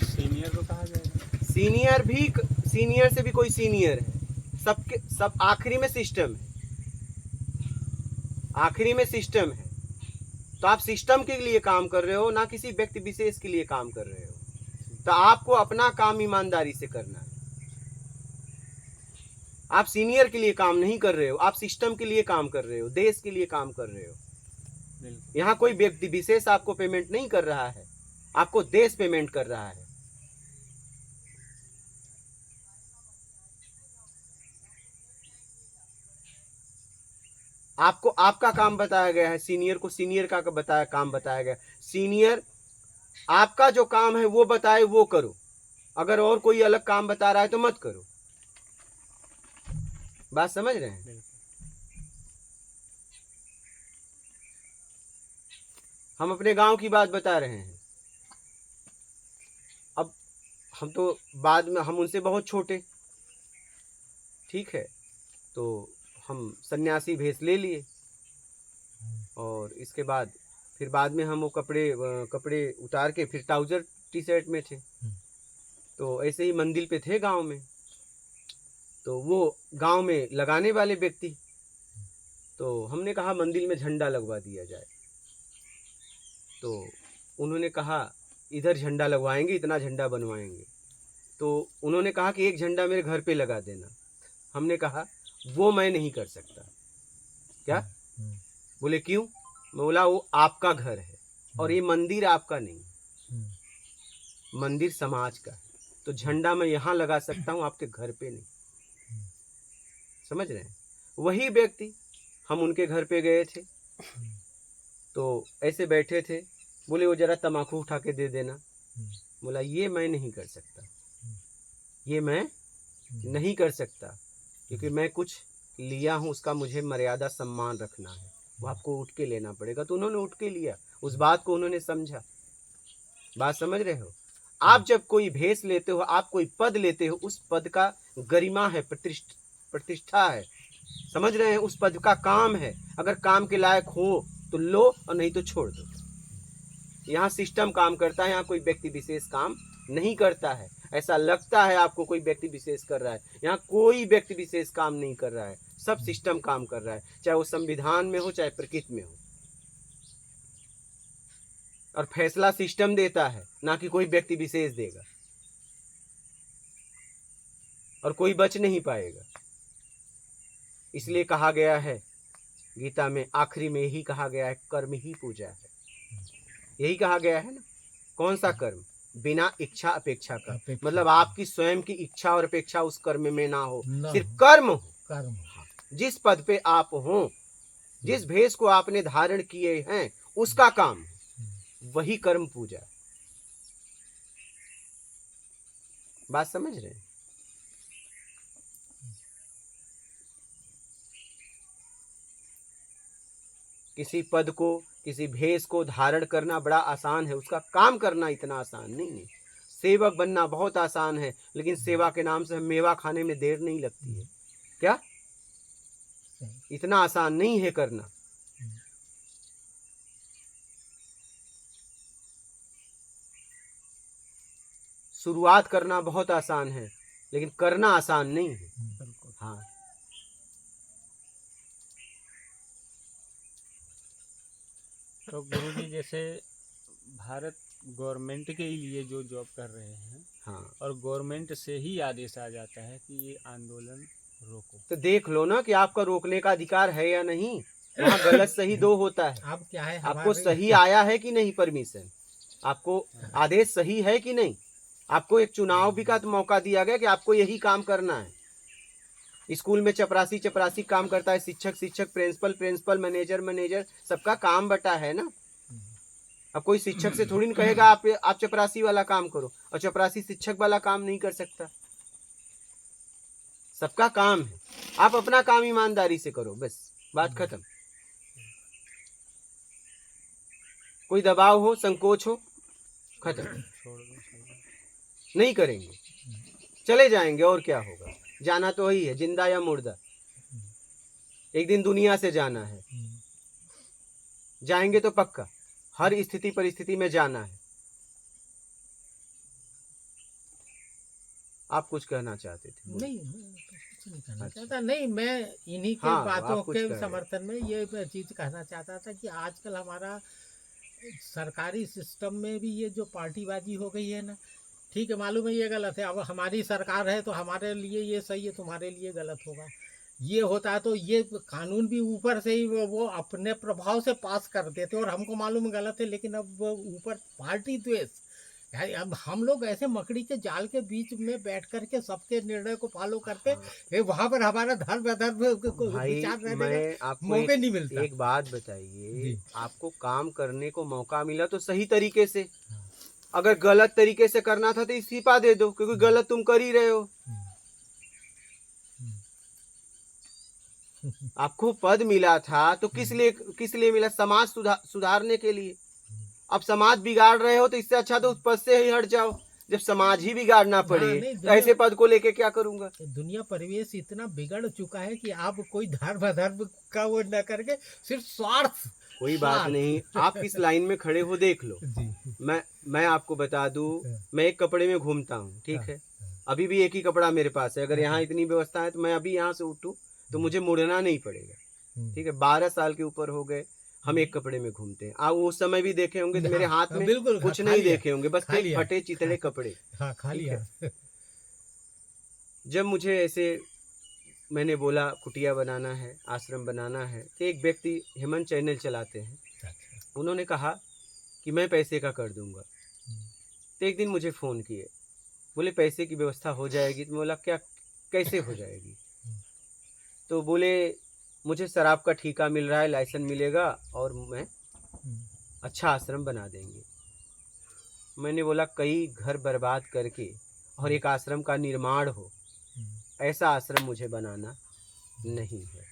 सीनियर तो कहा जाएगा, सीनियर भी, सीनियर से भी कोई सीनियर है, सबके सब आखिरी में सिस्टम है, आखिरी में सिस्टम है। तो आप सिस्टम के लिए काम कर रहे हो, ना किसी व्यक्ति विशेष के लिए काम कर रहे हो। तो आपको अपना काम ईमानदारी से करना है। आप सीनियर के लिए काम नहीं कर रहे हो, आप सिस्टम के लिए काम कर रहे हो, देश के लिए काम कर रहे हो। यहाँ कोई व्यक्ति विशेष आपको पेमेंट नहीं कर रहा है, आपको देश पेमेंट कर रहा है। आपको आपका काम बताया गया है, सीनियर को सीनियर का बताया काम बताया गया। सीनियर आपका जो काम है वो बताए वो करो, अगर और कोई अलग काम बता रहा है तो मत करो। बात समझ रहे हैं? बिल्कुल। हम अपने गांव की बात बता रहे हैं। अब हम तो बाद में, हम उनसे बहुत छोटे, ठीक है, तो हम सन्यासी भेष ले लिए और इसके बाद फिर बाद में हम वो कपड़े उतार के फिर ट्राउजर टी शर्ट में थे। तो ऐसे ही मंदिर पे थे गांव में, तो वो गांव में लगाने वाले व्यक्ति, तो हमने कहा मंदिर में झंडा लगवा दिया जाए। तो उन्होंने कहा इधर झंडा लगवाएंगे, इतना झंडा बनवाएंगे। तो उन्होंने कहा कि एक झंडा मेरे घर पे लगा देना। हमने कहा वो मैं नहीं कर सकता। क्या? बोले क्यों? मैं बोला वो आपका घर है और ये मंदिर आपका नहीं, मंदिर समाज का है, तो झंडा मैं यहाँ लगा सकता हूँ, आपके घर पे नहीं। समझ रहे हैं? वही व्यक्ति, हम उनके घर पे गए थे, तो ऐसे बैठे थे, बोले वो जरा तम्बाकू उठा के दे देना। बोला ये मैं नहीं कर सकता, ये मैं नहीं कर सकता, क्योंकि मैं कुछ लिया हूँ, उसका मुझे मर्यादा सम्मान रखना है, वो आपको उठ के लेना पड़ेगा। तो उन्होंने उठ के लिया, उस बात को उन्होंने समझा। बात समझ रहे हो? आप जब कोई भेष लेते हो, आप कोई पद लेते हो, उस पद का गरिमा है, प्रतिष्ठा है। समझ रहे हैं? उस पद का काम है, अगर काम के लायक हो तो लो और नहीं तो छोड़ दो। यहाँ सिस्टम काम करता है, यहाँ कोई व्यक्ति विशेष काम नहीं करता है। ऐसा लगता है आपको कोई व्यक्ति विशेष कर रहा है, यहाँ कोई व्यक्ति विशेष काम नहीं कर रहा है, सब सिस्टम काम कर रहा है, चाहे वो संविधान में हो चाहे प्रकृति में हो। और फैसला सिस्टम देता है, ना कि कोई व्यक्ति विशेष देगा, और कोई बच नहीं पाएगा। इसलिए कहा गया है गीता में, आखिरी में यही कहा गया है, कर्म ही पूजा है। यही कहा गया है ना। कौन सा कर्म? बिना इच्छा अपेक्षा का, मतलब आपकी स्वयं की इच्छा और अपेक्षा उस कर्म में ना हो, सिर्फ कर्म हो। कर्म। जिस पद पे आप हो, जिस भेष को आपने धारण किए हैं, उसका काम, वही कर्म पूजा। बात समझ रहे हैं? किसी पद को, किसी भेष को धारण करना बड़ा आसान है, उसका काम करना इतना आसान नहीं है। सेवक बनना बहुत आसान है, लेकिन सेवा के नाम से मेवा खाने में देर नहीं लगती है। क्या? इतना आसान नहीं है करना। शुरुआत करना बहुत आसान है, लेकिन करना आसान नहीं है। हाँ, तो गुरुजी जैसे भारत गवर्नमेंट के लिए जो जॉब कर रहे हैं, हाँ, और गवर्नमेंट से ही आदेश आ जाता है कि ये आंदोलन रोको, तो देख लो ना कि आपका रोकने का अधिकार है या नहीं। वहाँ गलत सही दो होता है। अब क्या है, आपको सही आया है कि नहीं परमिशन, आपको आदेश सही है कि नहीं। आपको एक चुनाव भी का तो मौका दिया गया कि आपको यही काम करना है। स्कूल में चपरासी काम करता है, शिक्षक प्रिंसिपल मैनेजर, सबका काम बटा है ना। अब कोई शिक्षक से थोड़ी ना कहेगा आप चपरासी वाला काम करो, और चपरासी शिक्षक वाला काम नहीं कर सकता। सबका काम है, आप अपना काम ईमानदारी से करो, बस बात खत्म। कोई दबाव हो, संकोच हो, खत्म। छोड़ दो। नहीं करेंगे, चले जाएंगे, और क्या होगा। जाना तो वही है, जिंदा या मुर्दा, एक दिन दुनिया से जाना है। जाएंगे तो पक्का, हर स्थिति परिस्थिति में जाना है। आप कुछ कहना चाहते थे? नहीं, मैं तो कुछ नहीं कहना अच्छा। चाहता। नहीं, मैं इन्हीं के हाँ, बातों आप कुछ के कह रहे हैं। समर्थन में ये चीज़ कहना चाहता था कि आजकल हमारा सरकारी सिस्टम में भी ये जो पार्टीबाजी हो गई है ना, ठीक है, मालूम है ये गलत है। अब हमारी सरकार है तो हमारे लिए ये सही है, तुम्हारे लिए गलत होगा। ये होता है तो ये कानून भी ऊपर से ही वो अपने प्रभाव से पास कर देते, और हमको मालूम है गलत है, लेकिन अब वो ऊपर पार्टी द्वेष यार अब हम लोग ऐसे मकड़ी के जाल के बीच में बैठ करके सबके निर्णय को फॉलो करते, ये वहां पर हमारा धर्म अधर्म को भाई विचार रहने मैं का आपको मौके नहीं मिलता। एक बात बताइए, जी। आपको काम करने को मौका मिला तो सही तरीके से, अगर गलत तरीके से करना था तो इस्तीफा दे दो, क्योंकि गलत तुम कर ही रहे हो। आपको पद मिला था तो किस लिए मिला? समाज सुधारने के लिए। अब समाज बिगाड़ रहे हो तो इससे अच्छा तो उस पद से ही हट जाओ। जब समाज ही बिगाड़ना पड़े नहीं, तो ऐसे पद को लेके क्या करूंगा? दुनिया परिवेश इतना बिगड़ चुका है कि आप कोई धर्म अधर्म का वो न करके सिर्फ स्वार्थ। कोई बात नहीं, आप किस लाइन में खड़े हो देख लो। जी। मैं आपको बता दूं, मैं एक कपड़े में घूमता हूँ, ठीक है, अभी भी एक ही कपड़ा मेरे पास है। अगर यहाँ इतनी व्यवस्था है तो मैं अभी यहाँ से उठूं तो मुझे मुड़ना नहीं पड़ेगा, ठीक है। 12 साल के ऊपर हो गए हम एक कपड़े में घूमते हैं। आप उस समय भी देखे होंगे तो मेरे हाथ में बिल्कुल कुछ खा नहीं लिया, देखे होंगे, बस खा थे लिया। फटे चितड़े कपड़े। हाँ, खा ठीक लिया। जब मुझे ऐसे मैंने बोला कुटिया बनाना है, आश्रम बनाना है, तो एक व्यक्ति हेमंत चैनल चलाते हैं, उन्होंने कहा कि मैं पैसे का कर दूंगा। तो एक दिन मुझे फ़ोन किए, बोले पैसे की व्यवस्था हो जाएगी। तो मैं बोला क्या, कैसे हो जाएगी? तो बोले मुझे शराब का ठेका मिल रहा है, लाइसेंस मिलेगा और मैं अच्छा आश्रम बना देंगे। मैंने बोला कई घर बर्बाद करके और एक आश्रम का निर्माण हो, ऐसा आश्रम मुझे बनाना नहीं है।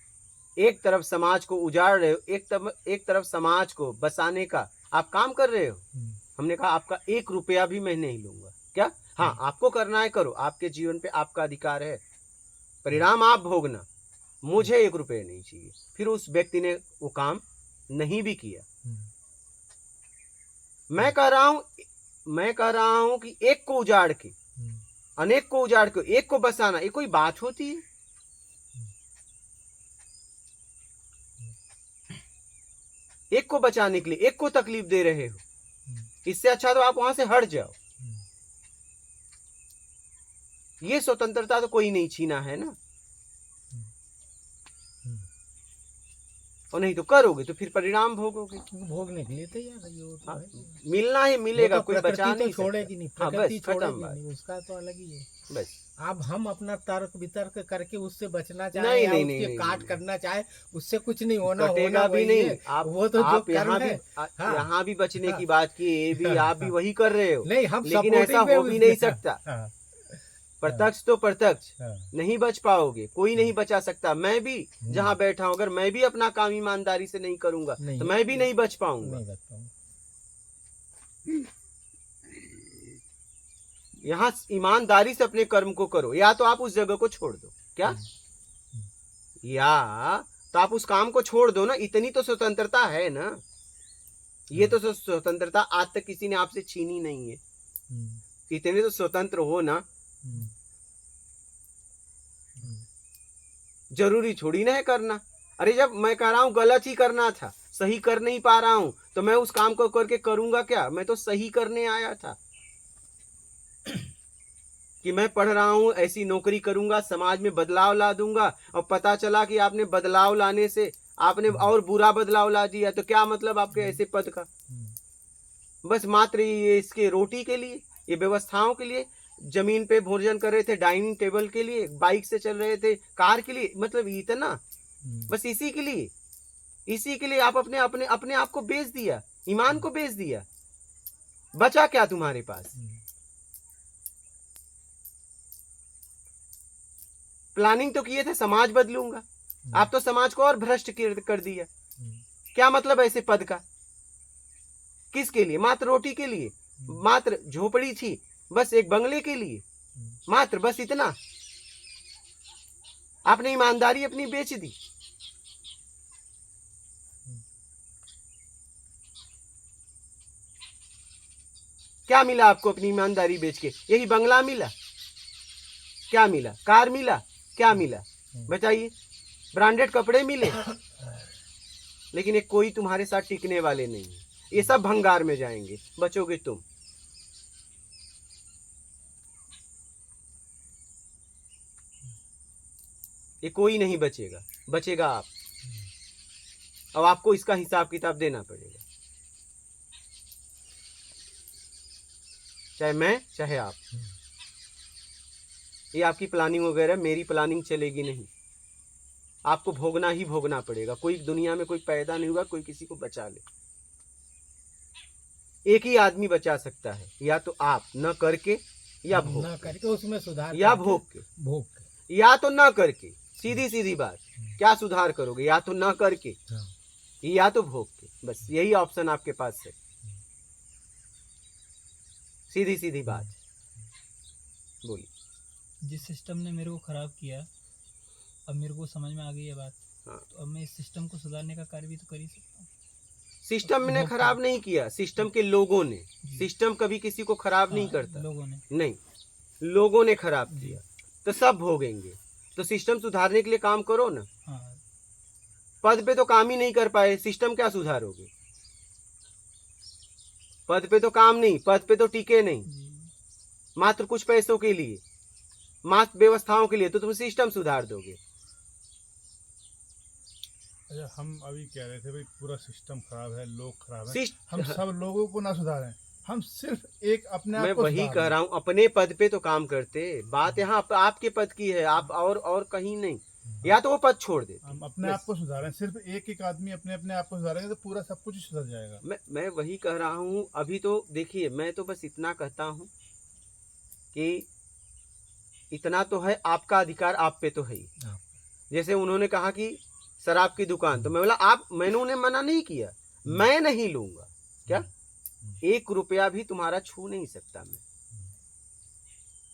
एक तरफ समाज को उजाड़ रहे हो, एक तरफ समाज को बसाने का आप काम कर रहे हो। हमने कहा आपका 1 रुपया भी मैं नहीं लूंगा। क्या? हाँ, आपको करना है करो, आपके जीवन पे आपका अधिकार है, परिणाम आप भोगना, मुझे 1 रुपये नहीं चाहिए। फिर उस व्यक्ति ने वो काम नहीं भी किया। मैं कह रहा हूं कि एक को उजाड़ के, अनेक को उजाड़ के एक को बसाना, ये कोई बात होती है? एक को बचाने के लिए एक को तकलीफ दे रहे हो, इससे अच्छा तो आप वहां से हट जाओ। ये स्वतंत्रता तो कोई नहीं छीना है ना। और नहीं तो करोगे तो फिर परिणाम भोगोगे। भोगने के लिए तैयार है, वो तो है। मिलना ही मिलेगा, वो तो कोई बचा प्रकृति नहीं तो छोड़ेगी नहीं, हाँ, प्रकृति बस खत्म छोड़ेगी बात। नहीं, उसका तो अलग ही है। बस अब हम अपना तर्क वितर्क करके उससे बचना चाहे नहीं या नहीं उसके नहीं काट नहीं, करना चाहे, उससे कुछ नहीं होना कटेगा भी वही नहीं। है। आप वो तो जो आप कर्म यहाँ भी है। हाँ, यहाँ भी बचने हाँ, की बात की, ये भी आप भी वही कर रहे हो। नहीं, हम लेकिन ऐसा supporting हो में भी उसके- नहीं सकता। हाँ, प्रत्यक्ष तो प्रत्यक्ष हाँ, नहीं बच पाओगे, कोई नहीं बचा सकता। मैं भी जहाँ बैठा हूँ, अगर मैं भी अपना काम ईमानदारी से नहीं करूंगा नहीं, तो मैं भी नहीं बच पाऊंगा। नहीं बच पाऊंगा। यहाँ ईमानदारी से अपने कर्म को करो, या तो आप उस जगह को छोड़ दो। क्या? या तो आप उस काम को छोड़ दो ना, इतनी तो स्वतंत्रता है ना। ये तो स्वतंत्रता आज तक किसी ने आपसे छीनी नहीं है। इतने तो स्वतंत्र हो ना। जरूरी छोड़ी ना है करना। अरे जब मैं कह रहा हूं गलत ही करना था, सही कर नहीं पा रहा हूं, तो मैं उस काम को करके करूंगा क्या? मैं तो सही करने आया था कि मैं पढ़ रहा हूं, ऐसी नौकरी करूंगा, समाज में बदलाव ला दूंगा। और पता चला कि आपने बदलाव लाने से आपने और बुरा बदलाव ला दिया, तो क्या मतलब आपके ऐसे पद का? बस मात्र ये इसके रोटी के लिए, ये व्यवस्थाओं के लिए, जमीन पे भोजन कर रहे थे, डाइनिंग टेबल के लिए, बाइक से चल रहे थे, कार के लिए, मतलब इतना, बस इसी के लिए आप अपने अपने अपने आप को बेच दिया, ईमान को बेच दिया। बचा क्या तुम्हारे पास? प्लानिंग तो किए थे समाज बदलूंगा, आप तो समाज को और भ्रष्ट कर दिया। क्या मतलब ऐसे पद का? किसके लिए? मात्र रोटी के लिए, मात्र झोपड़ी थी, बस एक बंगले के लिए, मात्र बस इतना। आपने ईमानदारी अपनी बेच दी। क्या मिला आपको अपनी ईमानदारी बेच के? यही बंगला मिला? क्या मिला? कार मिला? क्या मिला? बताइए। ब्रांडेड कपड़े मिले, लेकिन ये कोई तुम्हारे साथ टिकने वाले नहीं है। ये सब भंगार में जाएंगे, बचोगे तुम। ये कोई नहीं बचेगा, बचेगा आप। अब आपको इसका हिसाब किताब देना पड़ेगा। चाहे मैं चाहे आप। ये आपकी प्लानिंग वगैरह मेरी प्लानिंग चलेगी नहीं, आपको भोगना ही भोगना पड़ेगा। कोई दुनिया में कोई पैदा नहीं हुआ कोई किसी को बचा ले। एक ही आदमी बचा सकता है, या तो आप न करके या भोग ना के, करके उसमें सुधार या करके, भोग के, भोग के। या तो न करके। सीधी सीधी बात, क्या सुधार करोगे? या तो न करके हाँ। या तो भोग के, बस यही ऑप्शन आपके पास है। सीधी सीधी बात। बोलिए। जिस सिस्टम ने मेरे को ख़राब किया, अब मेरे को समझ में आ गई है बात। हाँ। तो अब मैं इस सिस्टम को सुधारने का कार्य भी तो कर ही सकता हूँ। सिस्टम ने भोग खराब नहीं किया, सिस्टम के लोगों ने। सिस्टम कभी किसी को खराब नहीं हाँ, करता, लोगों ने। नहीं, लोगों ने खराब किया तो सब भोगेंगे। तो सिस्टम सुधारने के लिए काम करो ना। हाँ, पद पे तो काम ही नहीं कर पाए, सिस्टम क्या सुधारोगे? पद पे तो काम नहीं, पद पे तो टिके नहीं, जी। मात्र कुछ पैसों के लिए, मात्र व्यवस्थाओं के लिए, तो तुम सिस्टम सुधार दोगे। अच्छा, हम अभी कह रहे थे भाई पूरा सिस्टम खराब है, लोग खराब हैं। सिस्ट- हम सब लोगों को ना सुधारें, हम सिर्फ एक अपने मैं आप को वही सुधारें। कह रहा हूँ, अपने पद पे तो काम करते। बात यहाँ आपके पद की है, आप और कहीं नहीं। या तो वो पद छोड़ देते। हम अपने आप को सुधारें, सिर्फ एक एक आदमी अपने अपने आप को सुधारेंगे तो पूरा सब कुछ ही सुधर जाएगा। मैं वही कह रहा हूँ। अभी तो देखिए, मैं तो बस इतना कहता हूँ कि इतना तो है, आपका अधिकार आप पे तो है ही। हाँ। जैसे उन्होंने कहा कि शराब की दुकान, तो मैं बोला मैंने उन्हें मना नहीं किया, मैं नहीं लूंगा। क्या 1 रुपया भी तुम्हारा छू नहीं सकता मैं।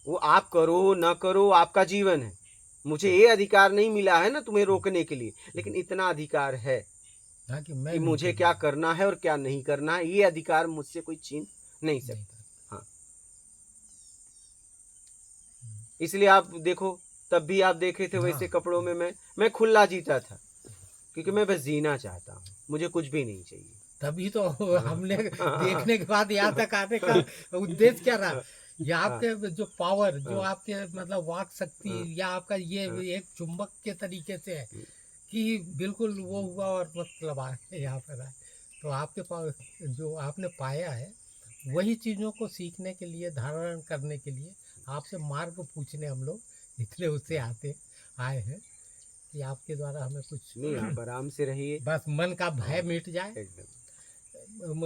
वो आप करो ना करो, आपका जीवन है। मुझे ये अधिकार नहीं मिला है ना तुम्हें रोकने के लिए, लेकिन इतना अधिकार है हाँ, कि कि मुझे क्या करना है और क्या नहीं करना है। ये अधिकार मुझसे कोई छीन नहीं सकता। हाँ, इसलिए आप देखो, तब भी आप देखे थे वैसे कपड़ों में मैं खुला जीता था, क्योंकि मैं बस जीना चाहता हूँ, मुझे कुछ भी नहीं चाहिए। तभी तो हमने देखने के बाद यहाँ तक आने का उद्देश्य क्या रहा। या आपके जो पावर, जो आपके मतलब वाक शक्ति, या आपका ये एक चुंबक के तरीके से है कि बिल्कुल वो हुआ और मतलब आए यहाँ पर आए। तो आपके पास जो आपने पाया है, वही चीज़ों को सीखने के लिए, धारण करने के लिए आपसे मार्ग पूछने हम लोग इतने उससे आए हैं कि आपके द्वारा हमें कुछ नहीं, आप आराम से रहिए, बस मन का भय मिट जाए। एकदम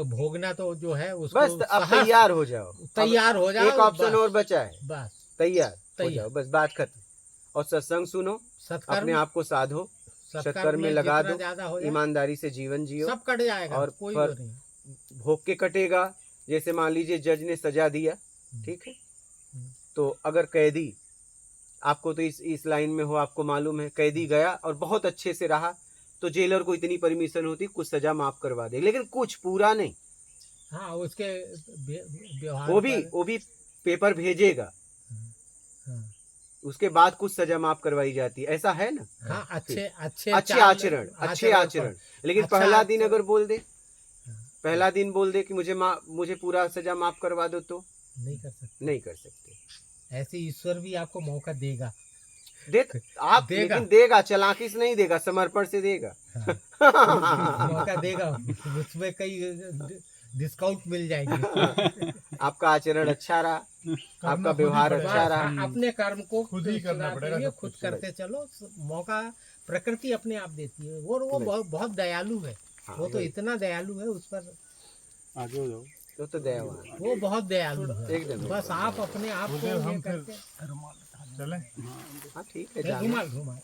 भोगना तो जो है उसको बस अब तैयार हो जाओ, तैयार हो जाओ। एक ऑप्शन और बचा है, बस तैयार हो जाओ, बस बात खत्म। और सत्संग सुनो, अपने आप को साधो, सत्कर्म में लगा दो, ईमानदारी से जीवन जियो, सब कट जाएगा। और कोई फल नहीं भोग के कटेगा। जैसे मान लीजिए जज ने सजा दिया, ठीक है, तो अगर कैदी, आपको तो इस लाइन में हो, आपको मालूम है, कैदी गया और बहुत अच्छे से रहा, तो जेलर को इतनी परमिशन होती कुछ सजा माफ करवा दे, लेकिन कुछ पूरा नहीं। हाँ, उसके व्यवहार वो भी पेपर भेजेगा, उसके बाद कुछ सजा माफ करवाई जाती है, ऐसा है ना। हाँ, अच्छे आचरण। लेकिन अच्छा पहला दिन अगर बोल दे, पहला दिन बोल दे कि मुझे पूरा सजा माफ करवा दो, तो नहीं कर सकते। ऐसे ईश्वर भी आपको मौका देगा, लेकिन देगा, चालाकी से नहीं देगा, समर्पण से देगा। मौका देगा, उसमें कई डिस्काउंट मिल जाएगी। आपका आचरण अच्छा रहा, आपका व्यवहार अच्छा रहा, अपने कर्म को खुद ही करना पड़ेगा, खुद करते चलो। मौका प्रकृति अपने आप देती है, और वो बहुत दयालु है। वो तो इतना दयालु है, उस पर आगे हो जाओ, तो दयावान, वो बहुत दयालु है एकदम। बस आप अपने आप को हम ये फिर करके चलें। हाँ ठीक है, जाना। घुमा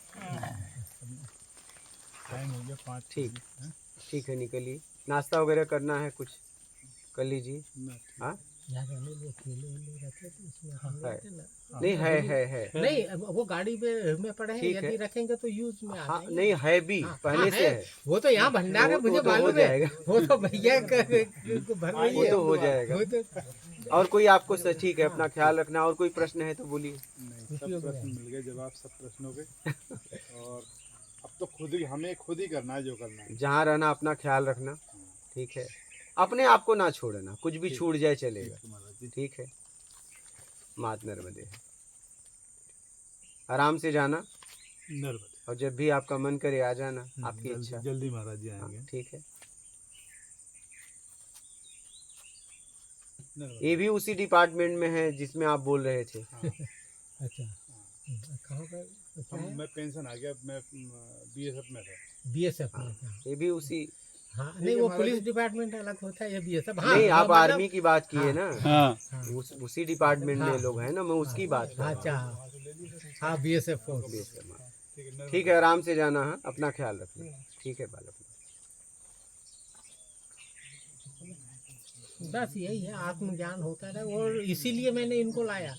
टाइम हो गया 5। ठीक है, निकलिए, नाश्ता वगैरह करना है कुछ कर लीजिए। हाँ नहीं, है नहीं, वो गाड़ी में पड़े हैं, ठीक यदि है। रखेंगे तो यूज में आ हाँ, जाएंगे। नहीं है भी, पहले से है, वो तो यहाँ भंडार है, मुझे वो तो हो मालूम है। जाएगा। वो तो भैया भर रही वो है, तो हो जाएगा। वो तो और कोई आपको ठीक है, अपना ख्याल रखना। और कोई प्रश्न है तो बोलिए। सब प्रश्न मिल गए, जवाब सब प्रश्नों के। और अब तो हमें खुद ही करना है जो करना है। जहाँ रहना अपना ख्याल रखना, ठीक है, अपने आप को ना छोड़ना, कुछ भी छूट जाए चलेगा, ठीक है। मात नर्मदे है, आराम से जाना, और जब भी आपका मन करे आ जाना, आपकी इच्छा। जल्दी महाराज जी आएंगे। ठीक है। निर्मल। ये भी उसी डिपार्टमेंट में है जिसमें आप बोल रहे थे। हाँ, अच्छा कहाँ का क्या है? मैं पेंशन आ गया, मैं बीएसएफ में था। बीएसएफ में हाँ, था। ये भी उसी। हाँ ठीक नहीं है, वो महाराज पुलिस जी। डिपार्टमेंट अलग होता है, ये बीएसएफ। हाँ नहीं, हाँ, आप मतलब आर्मी की बात किए हाँ, ना, हाँ हाँ उसी डिपार्टमेंट में हाँ, लोग हैं ना, मैं उसकी बात कर रहा हूँ। अच्छा हाँ बीएसएफ फोर्स। BSF, हाँ। ठीक है, निर्मल। ठीक है, आराम से जाना है, अपना ख्याल रखना। ठीक है बालक। बस यही है, आत्मज्ञान होता रहे, और इसीलिए मैंने इनको लाया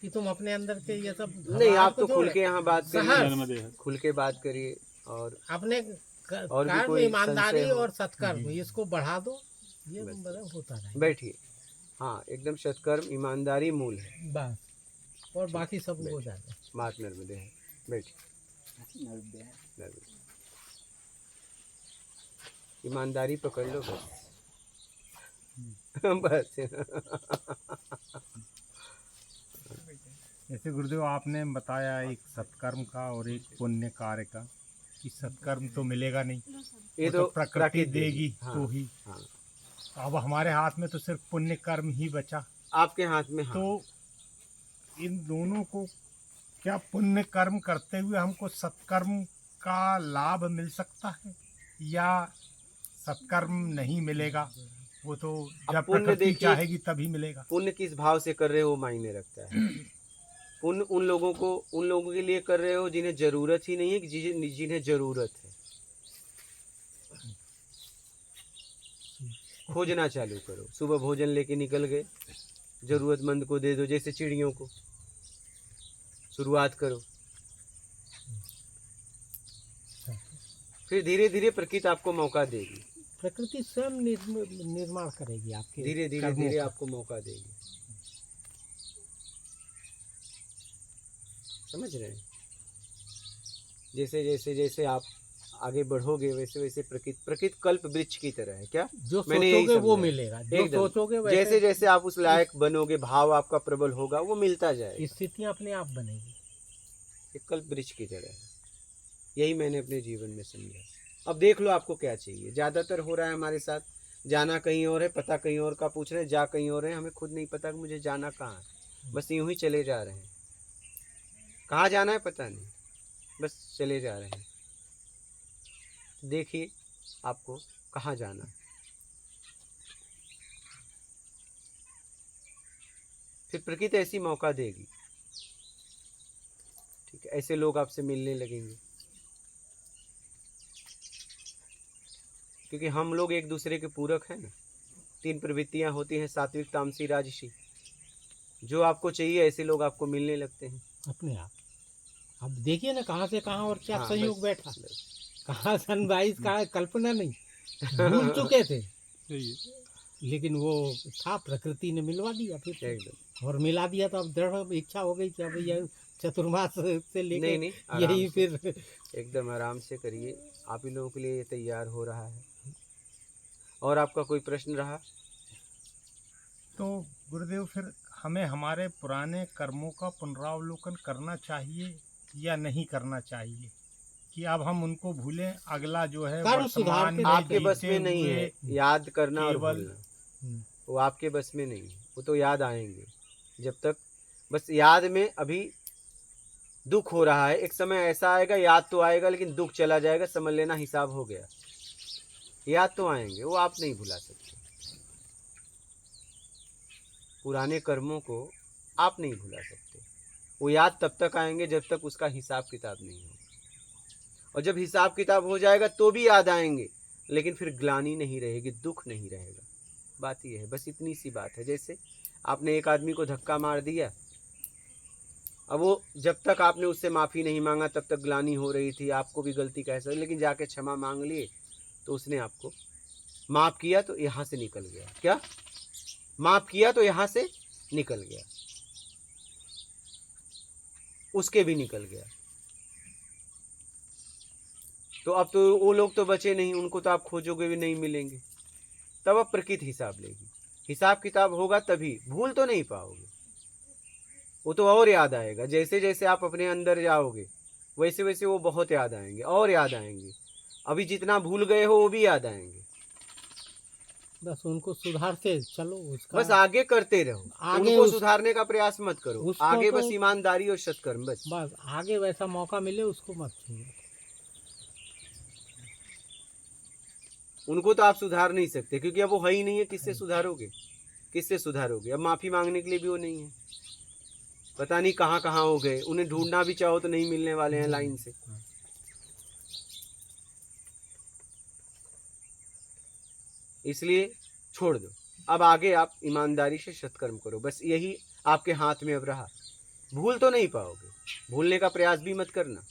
कि तुम अपने अंदर के ये सब नहीं, घबराहट आप को तो खुल छोड़ो। के यहाँ बात करिए, सहर्ष जन्मदेह खुल के बात करिए। और अपने और भी कर्म, कोई ईमानदारी संशय हो? और सत्कर्म इसको बढ़ा दो, ये बस। मतलब होता रहे बैठिए। हाँ, एकदम सत्कर्म ईमानदारी मूल है। बस, और बाकी सब हो जाता है। मात नर्मदे है। बैठिए। नर्मदे। ईमानदारी पकड़ लो बस। बस। जैसे गुरुदेव आपने बताया एक सत्कर्म का और एक पुण्य कार्य का, कि सत्कर्म तो मिलेगा नहीं, ये वो तो तो प्रकृति देगी। देगी हाँ, तो ही। हाँ, अब हमारे हाथ में तो सिर्फ पुण्य कर्म ही बचा। आपके हाथ में। हाँ, तो इन दोनों को, क्या पुण्य कर्म करते हुए हमको सत्कर्म का लाभ मिल सकता है, या सत्कर्म नहीं मिलेगा? वो तो अब जब पुण्य प्रकृति देखिए, चाहेगी तभी मिलेगा। पुण्य किस भाव से कर रहे हो वो मायने रखता है। पुण्य उन लोगों के लिए कर रहे हो जिन्हें जरूरत ही नहीं है, कि जिन्हें जरूरत है। खोजना चालू करो। सुबह भोजन लेके निकल गए, जरूरतमंद को दे दो, जैसे चिड़ियों को। शुरुआत करो, फिर धीरे धीरे प्रकृति आपको मौका देगी। प्रकृति स्वयं निर्माण करेगी आपके धीरे धीरे कर्मों धीरे का। आपको मौका देगी। समझ रहे हैं? जैसे जैसे जैसे आप आगे बढ़ोगे वैसे वैसे प्रकृति कल्प वृक्ष की तरह है। क्या जो मैंने यही सोचोगे वो समझा। मिलेगा, जो एकदम। सोचोगे वैसे जैसे जैसे आप उस लायक बनोगे, भाव आपका प्रबल होगा, वो मिलता जाएगा। स्थितियां अपने आप बनेगी। एक कल्प वृक्ष की तरह है। यही मैंने अपने जीवन में समझा। अब देख लो आपको क्या चाहिए। ज़्यादातर हो रहा है हमारे साथ, जाना कहीं और है, पता कहीं और का पूछ रहे हैं, जा कहीं और है, हमें खुद नहीं पता कि मुझे जाना कहाँ है। बस यूं ही चले जा रहे हैं। कहाँ जाना है पता नहीं, बस चले जा रहे हैं। देखिए आपको कहाँ जाना है। फिर प्रकृति ऐसी मौका देगी। ठीक है, ऐसे लोग आपसे मिलने लगेंगे, क्योंकि हम लोग एक दूसरे के पूरक हैं ना। 3 प्रवृत्तियां होती हैं, सात्विक, तामसी, राजसी। जो आपको चाहिए ऐसे लोग आपको मिलने लगते हैं। अपने आप अब देखिए ना कहाँ से कहाँ और क्या हाँ, संयोग बस, बैठा, बस। कहाँ सनराइज, कहाँ कल्पना नहीं, भूल चुके थे, सही है। लेकिन वो था, प्रकृति ने मिलवा दिया फिर से। एकदम। और मिला दिया तो अब दृढ़ इच्छा हो गई कि अब ये चतुर्मास से लेके नहीं, आराम यही से, फिर एकदम आराम से करिए। आप ही लोगों के लिए ये तैयार हो रहा है। और आपका कोई प्रश्न रहा? तो गुरुदेव फिर हमें हमारे पुराने कर्मों का पुनरावलोकन करना चाहिए या नहीं करना चाहिए, कि अब हम उनको भूलें, अगला जो है कर्म सुधार वर्तमान के में आपके बस जीते में नहीं हुए है याद करना और केवल- भूलना। वो आपके बस में नहीं है। वो तो याद आएंगे जब तक, बस याद में अभी दुख हो रहा है। एक समय ऐसा आएगा, याद तो आएगा लेकिन दुख चला जाएगा, समझ लेना हिसाब हो गया। याद तो आएंगे, वो आप नहीं भुला सकते। पुराने कर्मों को आप नहीं भुला सकते। वो याद तब तक आएंगे जब तक उसका हिसाब किताब नहीं होगा। और जब हिसाब किताब हो जाएगा तो भी याद आएंगे, लेकिन फिर ग्लानि नहीं रहेगी, दुख नहीं रहेगा। बात यह है, बस इतनी सी बात है। जैसे आपने एक आदमी को धक्का मार दिया, अब वो जब तक आपने उससे माफ़ी नहीं मांगा तब तक ग्लानि हो रही थी, आपको भी गलती कह सकते, लेकिन जाके क्षमा मांग लिए तो उसने आपको माफ़ किया, तो यहाँ से निकल गया। क्या माफ़ किया तो यहाँ से निकल गया, उसके भी निकल गया। तो अब तो वो लोग तो बचे नहीं, उनको तो आप खोजोगे भी नहीं मिलेंगे। तब अब प्रकृति हिसाब लेगी। हिसाब किताब होगा तभी, भूल तो नहीं पाओगे। वो तो और याद आएगा। जैसे जैसे आप अपने अंदर जाओगे वैसे वैसे वो बहुत याद आएंगे और याद आएंगे। अभी जितना भूल गए हो वो भी याद आएंगे। बस उनको सुधारते चलो, उसका बस आगे करते रहो, आगे उनको उस- सुधारने का प्रयास मत करो, उसको आगे तो- बस ईमानदारी और सत्कर्म बस। बस आगे वैसा मौका मिले उसको मत छूओ। उनको तो आप सुधार नहीं सकते, क्योंकि अब वो है ही नहीं है, किससे सुधारोगे, किससे सुधारोगे? अब माफी मांगने के लिए भी वो नहीं है, पता नहीं कहाँ कहाँ हो गए, उन्हें ढूंढना भी चाहो तो नहीं मिलने वाले हैं लाइन से। इसलिए छोड़ दो, अब आगे आप ईमानदारी से सत्कर्म करो, बस यही आपके हाथ में अब रहा। भूल तो नहीं पाओगे, भूलने का प्रयास भी मत करना,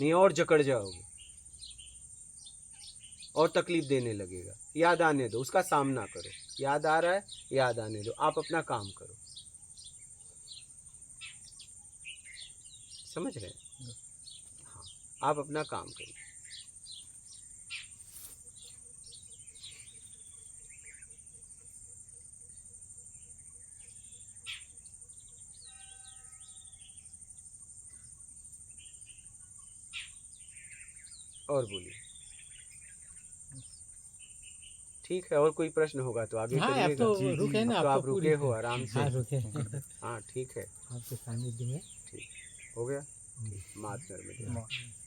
नहीं और जकड़ जाओगे और तकलीफ देने लगेगा। याद आने दो, उसका सामना करो, याद आ रहा है याद आने दो, आप अपना काम करो। समझ रहे हैं? हाँ, आप अपना काम करिए। और बोलिए। ठीक है, और कोई प्रश्न होगा तो आगे हाँ अब करिएगा। तो जी, रुके ना, अब तो अब आप तो पूरी रुके हो आराम से। हाँ रुके हाँ ठीक है, आपके सानिध्य में। हो गया। मात नर्मदे। मा-